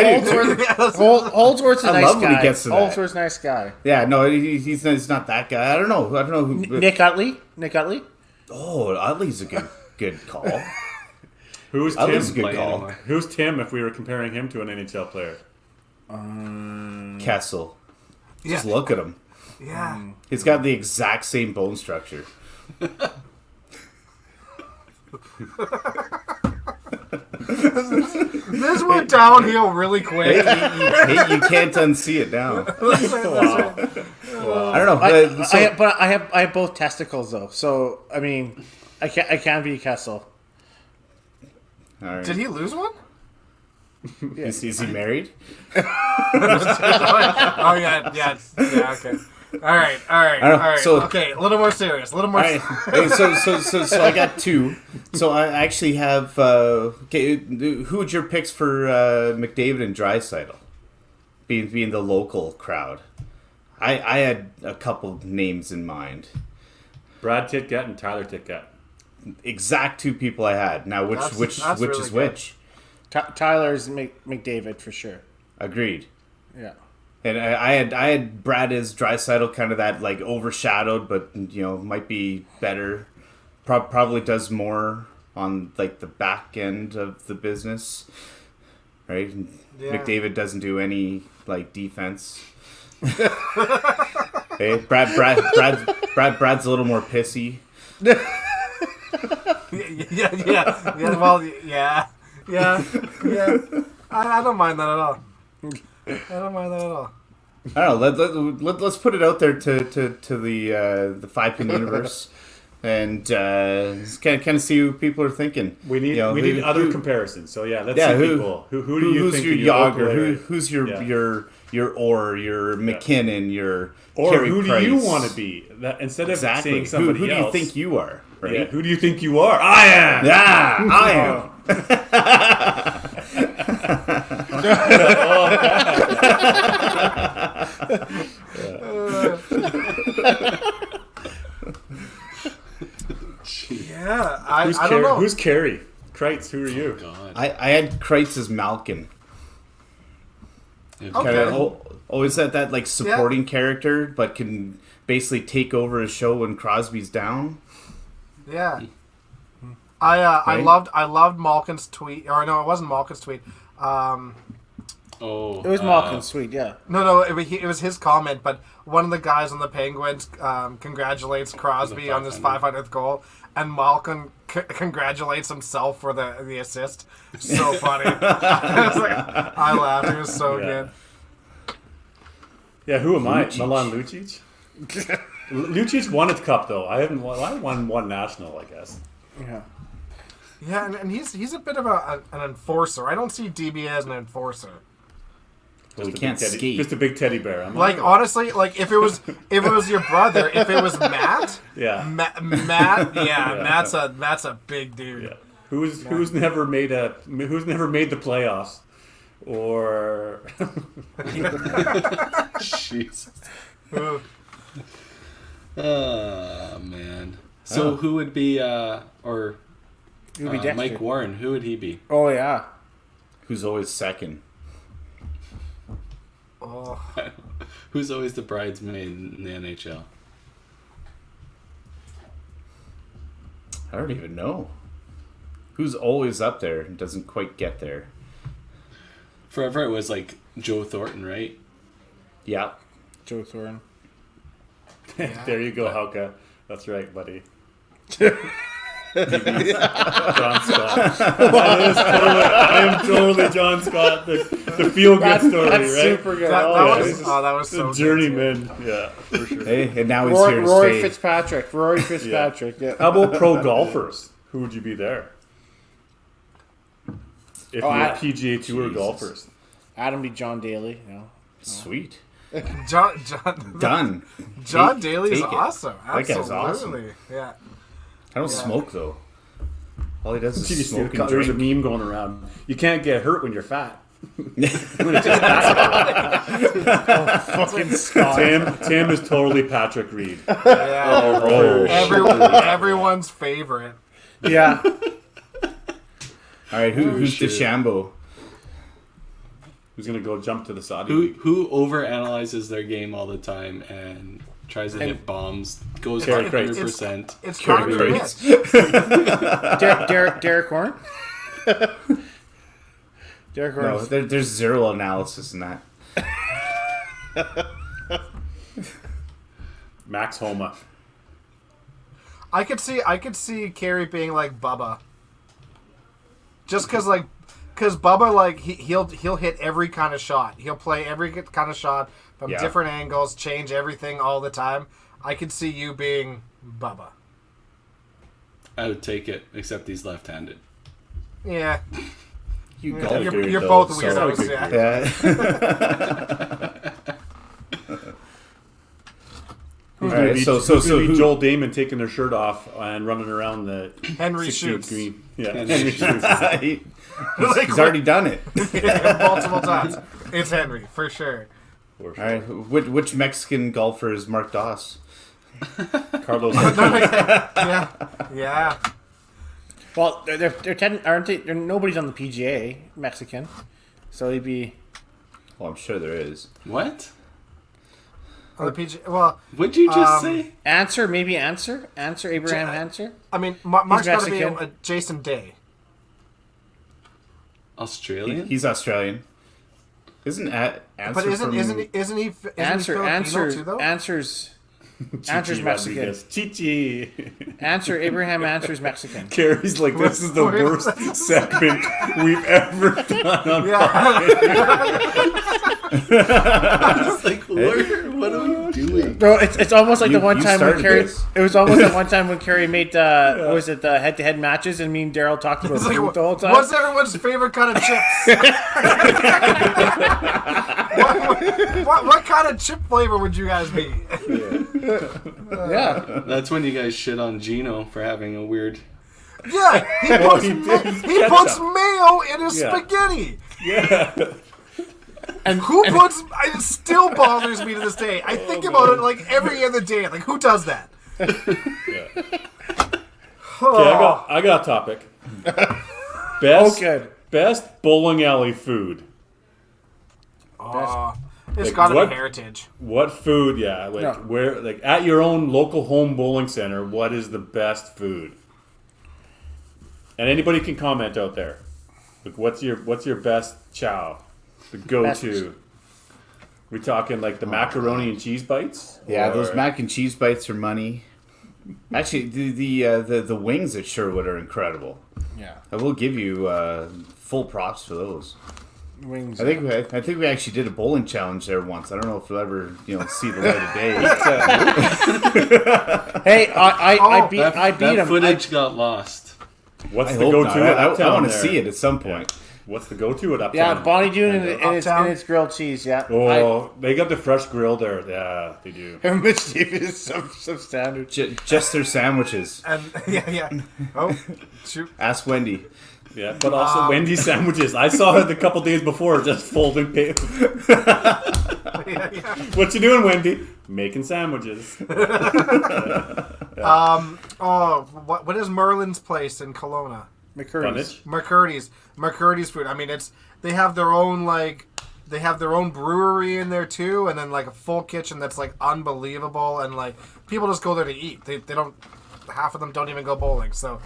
Speaker 3: Holdsworth's a
Speaker 2: I
Speaker 3: nice
Speaker 2: love
Speaker 3: guy.
Speaker 2: when he gets to that.
Speaker 3: Holdsworth's a nice guy.
Speaker 2: Yeah, no, he's not that guy. I don't know who.
Speaker 3: Nick Utley?
Speaker 2: Oh, Utley's a good call.
Speaker 5: Who's
Speaker 2: Utley's a
Speaker 5: Tim?
Speaker 2: good call.
Speaker 5: Who's Tim if we were comparing him to an NHL player?
Speaker 2: Kessel.
Speaker 4: Yeah.
Speaker 2: Just look at him.
Speaker 4: Yeah.
Speaker 2: He's got the exact same bone structure.
Speaker 4: This went downhill really quick.
Speaker 2: You can't unsee it now. I don't know.
Speaker 3: I have both testicles though, so I mean, I can't be Kessel.
Speaker 2: All right.
Speaker 4: Did he lose one?
Speaker 2: Is he married?
Speaker 4: Oh yeah. Okay. All right.
Speaker 2: So-
Speaker 4: Okay, a little more serious. A little more.
Speaker 2: All right. Hey, so I got two. So I actually have. Okay, who would your picks for McDavid and Draisaitl? Being the local crowd, I had a couple names in mind.
Speaker 5: Brad Titgat and Tyler Titgat.
Speaker 2: Exact two people I had. Now which
Speaker 4: That's
Speaker 2: which
Speaker 4: really
Speaker 2: is
Speaker 4: good.
Speaker 2: which?
Speaker 3: Tyler's McDavid for sure.
Speaker 2: Agreed.
Speaker 3: Yeah.
Speaker 2: And I had Brad as Draisaitl, kind of that like overshadowed, but might be better. Probably does more on like the back end of the business, right?
Speaker 4: Yeah.
Speaker 2: McDavid doesn't do any like defense. Hey, Brad's a little more pissy.
Speaker 4: Yeah. Well, yeah. I don't mind that at all.
Speaker 2: I don't know. Let's put it out there to the 5-pin universe, and kind of see what people are thinking.
Speaker 5: We need other comparisons. So let's see people. Who do you
Speaker 2: who's
Speaker 5: think
Speaker 2: your
Speaker 5: are your
Speaker 2: Yager?
Speaker 5: local area?
Speaker 2: Who's your Orr, your McKinnon, your
Speaker 5: Or
Speaker 2: Carey
Speaker 5: who
Speaker 2: Price?
Speaker 5: do you want to be? Instead of
Speaker 2: Exactly.
Speaker 5: saying somebody
Speaker 2: who do you
Speaker 5: else.
Speaker 2: think you are? Right?
Speaker 5: Yeah, who do you think you are? I am.
Speaker 2: Yeah, I am.
Speaker 4: Yeah, I don't
Speaker 5: Carey?
Speaker 4: know.
Speaker 5: Who's Carey? Kreitz, who are you?
Speaker 1: God.
Speaker 2: I had Kreitz as Malkin.
Speaker 4: Okay.
Speaker 2: Kind of is that like supporting character, but can basically take over a show when Crosby's down.
Speaker 4: Yeah. I loved Malkin's tweet. Or no, it wasn't Malkin's tweet.
Speaker 3: It was Malkin's tweet, yeah.
Speaker 4: No, it was his comment. But one of the guys on the Penguins congratulates Crosby on his 500th goal, and Malkin congratulates himself for the assist. So funny. I laughed. It was so good.
Speaker 5: Yeah, who am I?
Speaker 2: Lucic.
Speaker 5: Milan Lucic? Lucic won his cup though. I haven't won. I won one national, I guess.
Speaker 3: Yeah.
Speaker 4: Yeah, and he's a bit of an enforcer. I don't see DB as an enforcer.
Speaker 2: Well, he can't skate.
Speaker 5: Just a big teddy bear.
Speaker 4: Honestly, if it was your brother, if it was Matt,
Speaker 5: Yeah.
Speaker 4: Matt, that's a big dude.
Speaker 5: Yeah. Who's never made the playoffs, or
Speaker 1: Jesus.
Speaker 4: Ooh.
Speaker 1: Oh man. So who would be
Speaker 3: Who'd be Dexter?
Speaker 1: Mike Warren? Who would he be?
Speaker 3: Oh, yeah.
Speaker 2: Who's always second?
Speaker 4: Oh.
Speaker 1: Who's always the bridesmaid in the NHL?
Speaker 2: I don't even know. Who's always up there and doesn't quite get there?
Speaker 1: Forever it was like Joe Thornton, right?
Speaker 2: Yeah.
Speaker 3: Joe Thornton.
Speaker 5: there you go, Hauka. That's right, buddy. John Scott. I am totally John Scott. The feel good story,
Speaker 3: That's
Speaker 5: right?
Speaker 3: super good.
Speaker 4: That was
Speaker 5: The
Speaker 4: so
Speaker 5: journeyman. Yeah, for sure.
Speaker 2: Hey, and now he's here to
Speaker 3: Rory
Speaker 2: stay.
Speaker 3: Fitzpatrick. Rory Fitzpatrick. Yeah.
Speaker 5: How about pro golfers? Who would you be there? If you were PGA Tour
Speaker 2: Jesus.
Speaker 5: golfers.
Speaker 3: Adam be John Daly.
Speaker 2: Sweet.
Speaker 4: John
Speaker 2: Done.
Speaker 4: Daly is
Speaker 2: take it.
Speaker 4: awesome.
Speaker 2: That guy's
Speaker 4: Absolutely.
Speaker 2: awesome.
Speaker 4: Yeah.
Speaker 2: I don't smoke though. All he does is
Speaker 5: There's
Speaker 2: smoke and
Speaker 5: a
Speaker 2: drink.
Speaker 5: meme going around. You can't get hurt when you're fat.
Speaker 3: Fucking Scott.
Speaker 5: Tim is totally Patrick Reed.
Speaker 4: Yeah.
Speaker 5: Oh,
Speaker 4: Everyone's favorite.
Speaker 3: Yeah.
Speaker 2: All right, who's
Speaker 1: shit.
Speaker 2: DeChambeau?
Speaker 5: Who's gonna go jump to the Saudi
Speaker 1: Who
Speaker 5: league?
Speaker 1: who overanalyzes their game all the time and tries to hit bombs, goes
Speaker 5: Carey
Speaker 1: 100%.
Speaker 4: It's
Speaker 2: Carey
Speaker 4: Connor
Speaker 2: Price.
Speaker 4: Schmidt.
Speaker 3: Derek Horn? Derek Horn.
Speaker 2: No, there's zero analysis in that.
Speaker 5: Max Homa.
Speaker 4: I could see Carey being like Bubba. Just because Bubba, like, he'll hit every kind of shot. He'll play every kind of shot from different angles, change everything all the time. I could see you being Bubba.
Speaker 1: I would take it, except he's left-handed.
Speaker 4: Yeah.
Speaker 2: You
Speaker 4: Yeah,
Speaker 2: golf
Speaker 4: you're
Speaker 2: dude, though,
Speaker 4: both
Speaker 2: so-
Speaker 4: weirdos, yeah.
Speaker 2: All right, so who,
Speaker 5: Joel Damon taking their shirt off and running around the
Speaker 4: Henry
Speaker 5: 16th
Speaker 4: Shoots.
Speaker 5: green. Yeah, Henry Shoots.
Speaker 2: he's already done it.
Speaker 4: Multiple times. It's Henry, for sure.
Speaker 5: For
Speaker 2: All
Speaker 5: sure.
Speaker 2: right, which Mexican golfer is Mark Doss?
Speaker 5: Carlos.
Speaker 4: Yeah. Yeah.
Speaker 3: Well, aren't they? Nobody's on the PGA Mexican, so he'd be.
Speaker 2: Well, I'm sure there is.
Speaker 1: What?
Speaker 4: On the PG, well,
Speaker 1: What'd you just say?
Speaker 3: Answer Abraham Answer.
Speaker 4: I mean, Mark's got to be
Speaker 3: Mexican.
Speaker 4: a Jason Day.
Speaker 1: Australian?
Speaker 2: He's Australian. Isn't Answer
Speaker 4: But isn't
Speaker 2: from...
Speaker 4: he Filipino
Speaker 3: Answer
Speaker 4: too, though?
Speaker 3: Answers
Speaker 5: Chichi
Speaker 3: Mexican.
Speaker 5: Rodriguez. Chichi.
Speaker 3: Abraham Answers Mexican.
Speaker 5: Carrie's like, this is the worst segment we've ever done on
Speaker 1: It's like, what are we doing?
Speaker 3: Bro, it's almost like the one
Speaker 2: you
Speaker 3: time when
Speaker 2: started
Speaker 3: Carrie.
Speaker 2: this.
Speaker 3: It was almost the one time when Carrie made what was it, the head-to-head matches, and me and Daryl talked about
Speaker 4: It's like,
Speaker 3: food the whole time.
Speaker 4: what's everyone's favorite kind of chips? what kind of chip flavor would you guys be?
Speaker 3: Yeah,
Speaker 1: That's when you guys shit on Gino for having a weird...
Speaker 4: Yeah, he puts mayo in his
Speaker 5: Yeah.
Speaker 4: spaghetti.
Speaker 5: Yeah.
Speaker 3: and
Speaker 4: Who puts? It still bothers me to this day. I think about it like every other day. Like, who does that?
Speaker 5: Okay, I got a topic. Best,
Speaker 3: good.
Speaker 5: best bowling alley food.
Speaker 4: It's
Speaker 5: Like,
Speaker 4: got to
Speaker 5: what-
Speaker 4: be Heritage.
Speaker 5: What food? Yeah, like
Speaker 3: No.
Speaker 5: where, like at your own local home bowling center. What is the best food? And anybody can comment out there. Like, what's your best chow? The go-to. We talking like the macaroni and cheese bites?
Speaker 2: Yeah,
Speaker 5: Or-
Speaker 2: those mac and cheese bites are money. Actually, the wings at Sherwood are incredible.
Speaker 3: yeah,
Speaker 2: I will give you full props for those.
Speaker 3: wings.
Speaker 2: I think we actually did a bowling challenge there once. I don't know if we'll ever see the light of day.
Speaker 3: Hey, I beat
Speaker 1: That
Speaker 3: him.
Speaker 1: footage got lost.
Speaker 5: What's
Speaker 2: I
Speaker 5: the
Speaker 2: hope
Speaker 5: go-to
Speaker 2: not.
Speaker 5: at
Speaker 2: I
Speaker 5: Uptown?
Speaker 2: want to
Speaker 5: there?
Speaker 2: see it at some point.
Speaker 5: What's the go-to at Uptown?
Speaker 3: Yeah, Bonnie Doon and
Speaker 4: Uptown.
Speaker 3: its grilled cheese. Yeah.
Speaker 5: Oh, they got the fresh grill there. Yeah, they do.
Speaker 3: Mitch Davis some standard.
Speaker 2: Just their sandwiches.
Speaker 4: And yeah. Oh, shoot.
Speaker 2: Ask Wendy.
Speaker 5: Yeah, but also Wendy's sandwiches. I saw it a couple days before, just folding paper.
Speaker 4: Yeah.
Speaker 5: What you doing, Wendy? Making sandwiches.
Speaker 4: Oh, what is Merlin's place in Kelowna?
Speaker 3: McCurdy's.
Speaker 5: Dunnage?
Speaker 4: McCurdy's food. I mean, they have their own brewery in there too, and then like a full kitchen that's like unbelievable, and like people just go there to eat. They don't. Half of them don't even go bowling, so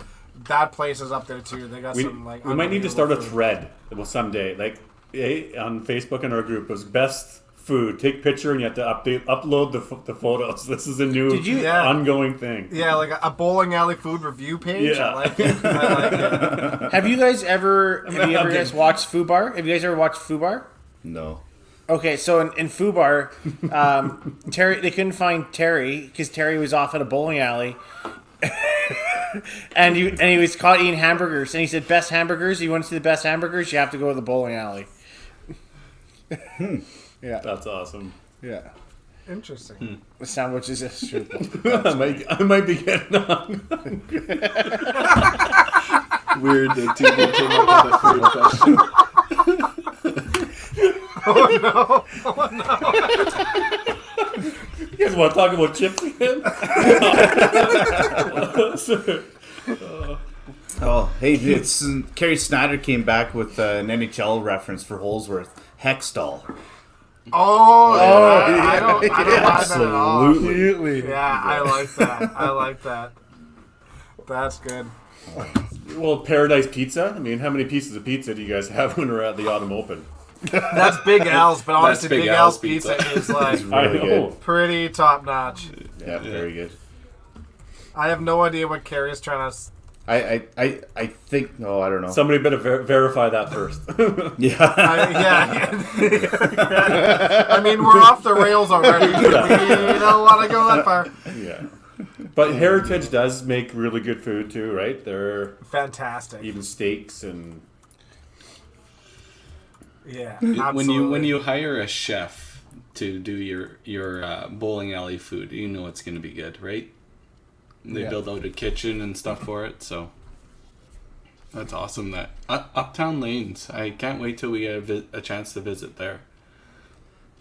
Speaker 4: that place is up there too. They got
Speaker 5: We
Speaker 4: some like.
Speaker 5: might need to start a
Speaker 4: unbelievable food.
Speaker 5: thread someday, like on Facebook in our group. It was best food. Take picture and you have to upload the photos. This is a new
Speaker 4: Yeah.
Speaker 5: ongoing thing.
Speaker 4: Yeah, like a bowling alley food review page.
Speaker 5: Yeah.
Speaker 4: I like it. I like it.
Speaker 3: Have you ever guys watched Fubar? Have you guys ever watched Fubar?
Speaker 2: No.
Speaker 3: Okay, so in Fubar, Terry, they couldn't find Terry because Terry was off at a bowling alley, and he was caught eating hamburgers. And he said, "Best hamburgers. You want to see the best hamburgers? You have to go to the bowling alley." Yeah,
Speaker 5: That's awesome.
Speaker 3: yeah.
Speaker 4: Interesting.
Speaker 3: The sandwiches is true.
Speaker 5: I might be getting on.
Speaker 1: Weird that two people came up with a food question.
Speaker 5: You guys want to talk about chips again?
Speaker 2: Oh, hey, it's Kerry Snyder came back with an NHL reference for Holsworth. Hextall.
Speaker 4: I don't like that at all.
Speaker 2: Absolutely.
Speaker 4: Yeah, I like that. I like that. That's good.
Speaker 5: Well, Paradise Pizza. I mean, how many pieces of pizza do you guys have when we're at the Autumn Open?
Speaker 4: That's Big Al's, but honestly,
Speaker 1: Big
Speaker 4: Big
Speaker 1: Al's
Speaker 4: Al's pizza is like
Speaker 5: I
Speaker 2: Really
Speaker 5: know.
Speaker 2: good.
Speaker 4: pretty top notch.
Speaker 2: Yeah, very good.
Speaker 4: I have no idea what Carrie's trying to.
Speaker 2: I think. Oh, I don't know.
Speaker 5: Somebody better verify that first.
Speaker 2: Yeah.
Speaker 4: I mean, we're off the rails already. We don't want to go that far.
Speaker 5: Yeah. But Heritage does make really good food too, right? They're
Speaker 4: Fantastic.
Speaker 5: even steaks and
Speaker 4: Yeah.
Speaker 1: When
Speaker 4: Absolutely.
Speaker 1: you hire a chef to do your bowling alley food, you know it's going to be good, right? They build out a kitchen and stuff for it, so that's awesome. That Uptown Lanes, I can't wait till we get a chance to visit there.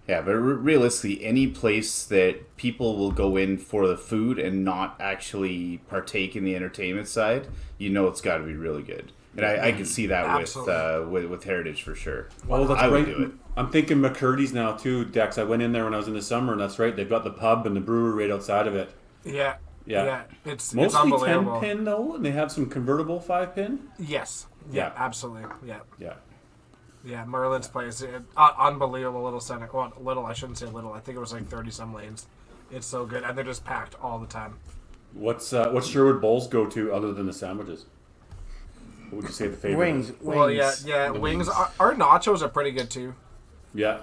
Speaker 2: Yeah, but realistically, any place that people will go in for the food and not actually partake in the entertainment side, you know it's got to be really good. And I can see that with Heritage for sure.
Speaker 5: well, that's
Speaker 2: I would
Speaker 5: right.
Speaker 2: do it.
Speaker 5: I'm thinking McCurdy's now too, Dex. I went in there when I was in the summer, and that's right. They've got the pub and the brewery right outside of it.
Speaker 4: Yeah.
Speaker 5: Yeah.
Speaker 4: Yeah. It's
Speaker 5: Mostly
Speaker 4: unbelievable.
Speaker 5: 10 pin though, and they have some convertible 5 pin.
Speaker 4: Yes. Yeah.
Speaker 5: Yeah.
Speaker 4: Absolutely. Yeah.
Speaker 5: Yeah.
Speaker 4: Yeah. Merlin's place, unbelievable little center. Well, little. I shouldn't say little. I think it was like 30-some lanes. It's so good, and they're just packed all the time.
Speaker 5: What's Sherwood Bowls go to other than the sandwiches? What would you say the favorite?
Speaker 3: Wings.
Speaker 5: is?
Speaker 4: Well, yeah. Wings. Our nachos are pretty good too.
Speaker 5: Yeah.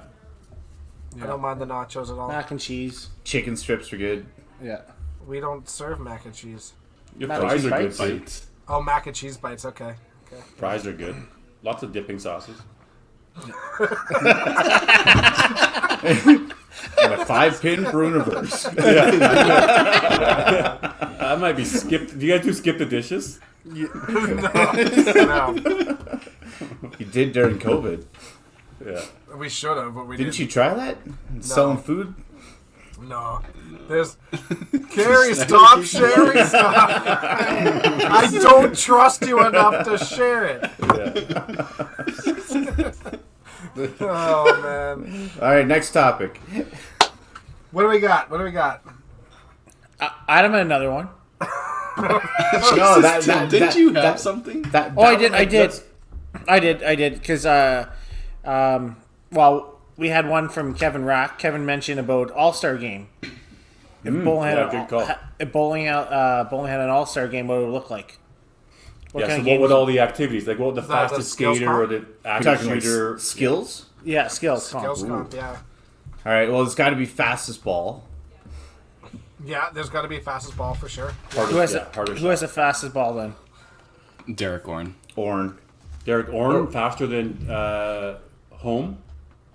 Speaker 4: I don't mind the nachos at all.
Speaker 3: Mac and cheese.
Speaker 2: Chicken strips are good.
Speaker 3: Yeah.
Speaker 4: We don't serve mac and cheese.
Speaker 5: Your
Speaker 3: Mac and
Speaker 5: fries
Speaker 3: cheese
Speaker 5: are good
Speaker 3: bites?
Speaker 5: too.
Speaker 1: Bites.
Speaker 4: Oh, mac and cheese bites. Okay.
Speaker 5: Fries are good. Lots of dipping sauces.
Speaker 2: And a 5-pin Brunoverse.
Speaker 5: I might be skipped. Do you guys do skip the dishes?
Speaker 4: No.
Speaker 2: You did during COVID.
Speaker 5: Yeah.
Speaker 4: We should have, but we
Speaker 2: Didn't
Speaker 4: didn't.
Speaker 2: you try that? Selling food?
Speaker 4: No. There's Carrie, stop sharing stuff. I don't trust you enough to share it. Oh man.
Speaker 2: All right, next topic.
Speaker 4: What do we got?
Speaker 3: Adam had another one.
Speaker 2: No,
Speaker 1: Didn't you have something?
Speaker 3: Oh, I did. Because, well, we had one from Kevin Rack. Kevin mentioned about All-Star Game. If bowling had
Speaker 5: good call.
Speaker 3: if bowling had an All-Star Game, what would it look like? What
Speaker 5: Yeah.
Speaker 3: kind
Speaker 5: So
Speaker 3: of
Speaker 5: what
Speaker 3: games?
Speaker 5: would all the activities like? What would the
Speaker 4: The
Speaker 5: fastest
Speaker 4: skills
Speaker 5: skater or
Speaker 4: comp?
Speaker 5: the
Speaker 2: You're
Speaker 5: active
Speaker 2: talking like
Speaker 5: shooter?
Speaker 2: skills?
Speaker 3: Yeah, skills.
Speaker 4: Skills comp, yeah.
Speaker 2: All right, well, it's got to be fastest ball.
Speaker 4: Yeah, there's got to be fastest ball for sure.
Speaker 3: Who has
Speaker 5: harder
Speaker 3: who has the fastest ball then?
Speaker 1: Derek Orn.
Speaker 2: Orn.
Speaker 5: Derek Orn faster than Home.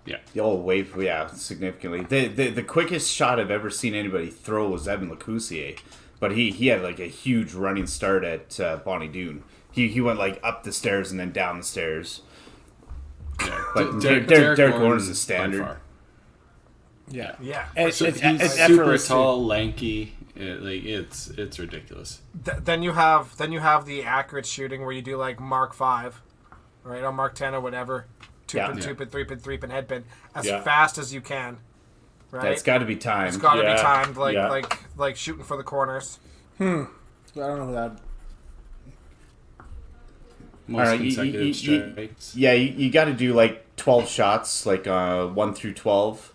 Speaker 1: Yeah.
Speaker 2: Oh, yeah, significantly. The quickest shot I've ever seen anybody throw was Evan Lacoussier, but he had like a huge running start at Bonnie Doon. He went like up the stairs and then down the stairs. But Derek Orn is the standard.
Speaker 1: by far.
Speaker 3: Yeah.
Speaker 4: Yeah.
Speaker 3: It's
Speaker 1: He's super
Speaker 3: effortless, too.
Speaker 1: tall, lanky. It's ridiculous.
Speaker 4: Then you have the accurate shooting where you do like Mark 5, right, or Mark 10 or whatever. Two
Speaker 2: Yeah.
Speaker 4: pin, 2 pin, 3 pin, 3 pin, head pin, as
Speaker 5: Yeah.
Speaker 4: fast as you can. Right.
Speaker 2: That's got to be timed.
Speaker 4: It's got to
Speaker 5: Yeah.
Speaker 4: be timed, like
Speaker 5: Yeah.
Speaker 4: like shooting for the corners.
Speaker 3: I don't know who that.
Speaker 1: Most
Speaker 2: All right,
Speaker 1: consecutive strikes.
Speaker 2: Yeah, you got to do like 12 shots, like 1 through 12,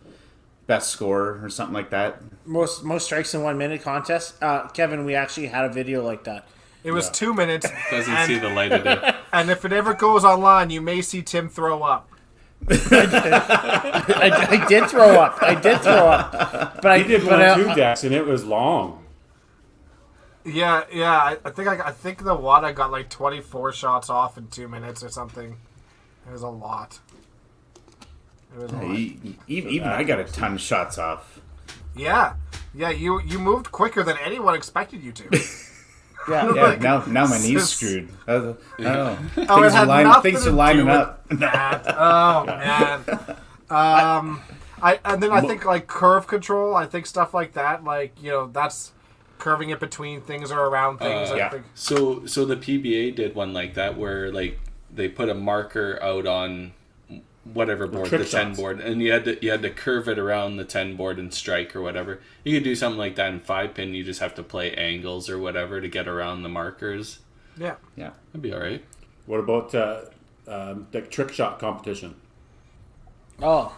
Speaker 2: best score or something like that.
Speaker 3: Most strikes in 1 minute contest. Kevin, we actually had a video like that.
Speaker 4: It was 2 minutes,
Speaker 1: Doesn't see the light of day.
Speaker 4: and if it ever goes online, you may see Tim throw up.
Speaker 3: I did throw up. But I
Speaker 5: He did
Speaker 3: but
Speaker 5: one too, Dex, and it was long.
Speaker 4: Yeah. I think the Wada got like 24 shots off in 2 minutes or something. It was a lot.
Speaker 2: Even I got a ton of shots off.
Speaker 4: Yeah. You moved quicker than anyone expected you to.
Speaker 3: yeah.
Speaker 2: Yeah,
Speaker 4: Like,
Speaker 2: now my knee's
Speaker 4: it's-
Speaker 2: screwed. I don't know.
Speaker 4: Oh, it had nothing
Speaker 2: Things
Speaker 4: to
Speaker 2: are lining
Speaker 4: do
Speaker 2: up.
Speaker 4: with that. Oh man, I think like curve control. I think stuff like that. Like that's curving it between things or around things. I think.
Speaker 1: So the PBA did one like that where like they put a marker out on whatever board, the 10 board, and you had to curve it around the 10 board and strike or whatever. You could do something like that in 5-pin. You just have to play angles or whatever to get around the markers.
Speaker 4: Yeah.
Speaker 1: That'd be all right.
Speaker 5: What about the trick shot competition?
Speaker 3: Oh,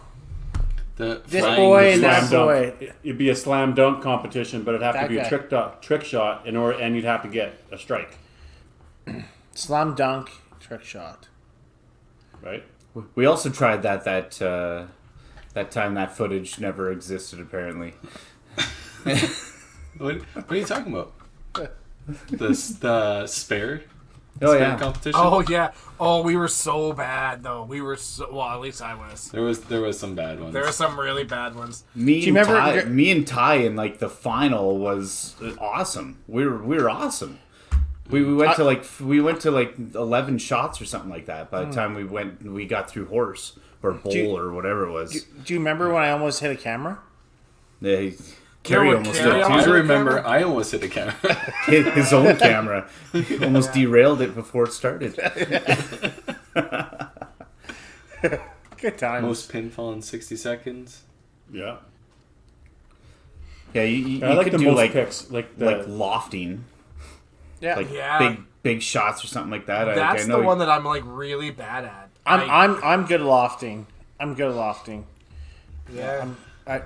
Speaker 1: The
Speaker 3: this
Speaker 1: flying
Speaker 3: boy and
Speaker 5: Slam
Speaker 3: that
Speaker 5: dunk.
Speaker 3: boy.
Speaker 5: It'd be a slam dunk competition, but it'd have to
Speaker 3: That
Speaker 5: be
Speaker 3: guy.
Speaker 5: a trick shot and you'd have to get a strike,
Speaker 3: Slam dunk, trick shot.
Speaker 5: right?
Speaker 2: We also tried that time that footage never existed apparently.
Speaker 1: What are you talking about? The spare?
Speaker 2: Oh
Speaker 1: Spare
Speaker 2: yeah.
Speaker 1: competition?
Speaker 4: Oh yeah. Oh, we were so bad though. We were so well. At least I was.
Speaker 1: There was some bad ones.
Speaker 4: There were some really bad ones.
Speaker 2: Me
Speaker 3: you
Speaker 2: and
Speaker 3: remember-
Speaker 2: Ty in like the final was awesome. We were awesome. We went to like 11 shots or something like that. By the time we got through horse or bowl or whatever it was.
Speaker 3: Do you remember when I almost hit a camera?
Speaker 2: Yeah, Kerry
Speaker 4: when
Speaker 2: almost
Speaker 4: Kerry
Speaker 2: did
Speaker 1: I
Speaker 4: almost-
Speaker 2: too.
Speaker 1: remember I almost hit a camera.
Speaker 2: His own camera. He almost derailed it before it started.
Speaker 3: Good times.
Speaker 1: Most pinfall in 60 seconds.
Speaker 5: Yeah.
Speaker 2: Yeah, you
Speaker 5: I like
Speaker 2: could
Speaker 5: the
Speaker 2: do
Speaker 5: most
Speaker 2: like
Speaker 5: picks, like
Speaker 2: lofting,
Speaker 3: Yeah.
Speaker 2: like
Speaker 4: Yeah.
Speaker 2: big shots or something like that.
Speaker 4: That's
Speaker 2: I know
Speaker 4: the one that I'm like really bad at.
Speaker 3: I'm good at lofting. I'm good at lofting.
Speaker 4: Yeah.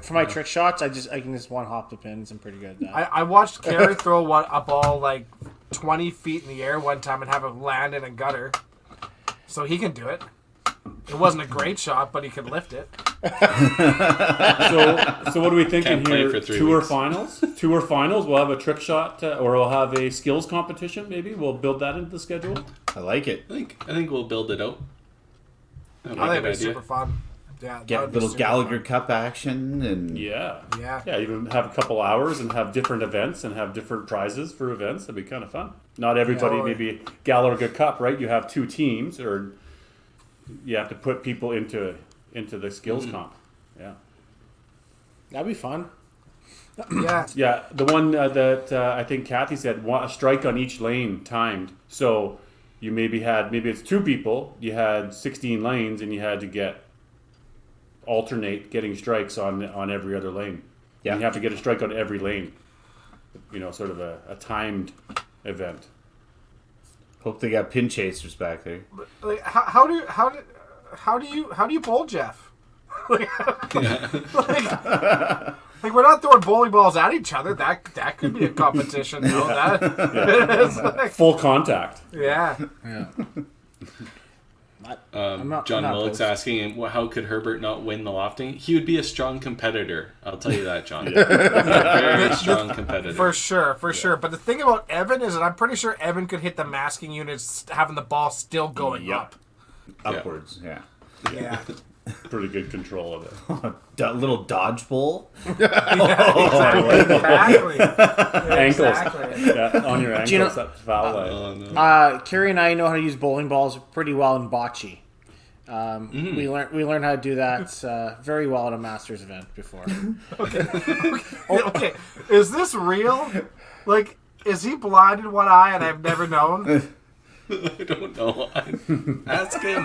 Speaker 3: For my trick shots, I can just one hop the pins. I'm pretty good at that.
Speaker 4: I watched Kerry throw a ball like 20 feet in the air one time and have it land in a gutter. So he can do it. It wasn't a great shot, but he could lift it.
Speaker 5: So what are we thinking
Speaker 1: Can't play
Speaker 5: here?
Speaker 1: for 3
Speaker 5: Tour
Speaker 1: weeks.
Speaker 5: finals. Tour finals. We'll have a trick shot, or we'll have a skills competition. Maybe we'll build that into the schedule.
Speaker 2: I like it.
Speaker 1: I think we'll build it out. That'd be
Speaker 4: I
Speaker 1: a
Speaker 4: think
Speaker 1: good
Speaker 4: it'd be
Speaker 1: idea.
Speaker 4: super fun. Yeah, that would
Speaker 2: Get
Speaker 4: be
Speaker 2: little
Speaker 4: super
Speaker 2: Gallagher
Speaker 4: fun.
Speaker 2: Cup action and
Speaker 5: Yeah.
Speaker 4: Yeah.
Speaker 5: Even have a couple hours and have different events and have different prizes for events. That'd be kind of fun. Not everybody,
Speaker 4: Yeah.
Speaker 5: maybe Gallagher Cup, right? You have 2 teams, or you have to put people into the skills comp. Yeah.
Speaker 3: That'd be fun.
Speaker 4: Yeah.
Speaker 5: Yeah, the one that I think Kathy said, a strike on each lane timed. So you maybe it's 2 people, you had 16 lanes, and you had to alternate getting strikes on every other lane.
Speaker 2: Yeah.
Speaker 5: And you have to get a strike on every lane. Sort of a timed event.
Speaker 2: hope they got pin chasers back there.
Speaker 4: Like, how do you bowl, Jeff? like, like, we're not throwing bowling balls at each other. That could be a competition. No, it's like,
Speaker 5: Full contact.
Speaker 4: yeah.
Speaker 3: not-
Speaker 1: John
Speaker 3: I'm not
Speaker 1: Willick's
Speaker 3: opposed.
Speaker 1: asking, how could Herbert not win the lofting? He would be a strong competitor. I'll tell you that, John. Very strong competitor.
Speaker 4: For sure. But the thing about Evan is that I'm pretty sure Evan could hit the masking units having the ball still going
Speaker 2: Yep.
Speaker 4: up.
Speaker 2: Upwards, yeah.
Speaker 4: Yeah.
Speaker 5: Pretty good control of it.
Speaker 2: Little dodgeball.
Speaker 4: Exactly.
Speaker 5: Ankles.
Speaker 4: Exactly.
Speaker 5: Yeah, on your ankles.
Speaker 3: you know-
Speaker 5: That's foul line.
Speaker 1: Oh, no.
Speaker 3: Carrie and I know how to use bowling balls pretty well in bocce. We learned how to do that very well at a Masters event before.
Speaker 4: Okay. Is this real? Like, is he blind in one eye and I've never known?
Speaker 1: I don't know. Ask him.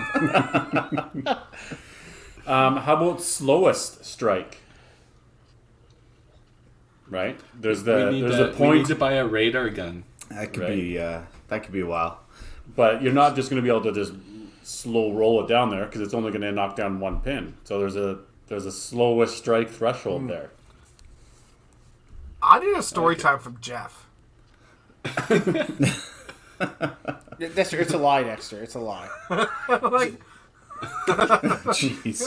Speaker 5: How about slowest strike? Right? There's
Speaker 1: We need
Speaker 5: a
Speaker 1: we
Speaker 5: point,
Speaker 1: need to buy a radar gun.
Speaker 2: That could
Speaker 5: Right.
Speaker 2: be a while.
Speaker 5: but you're not just going to be able to just slow roll it down there because it's only going to knock down 1 pin. So there's a slowest strike threshold there.
Speaker 4: I need a story time from Jeff.
Speaker 3: Dexter, it's a lie, Dexter. It's a lie.
Speaker 4: Like,
Speaker 2: Jeez.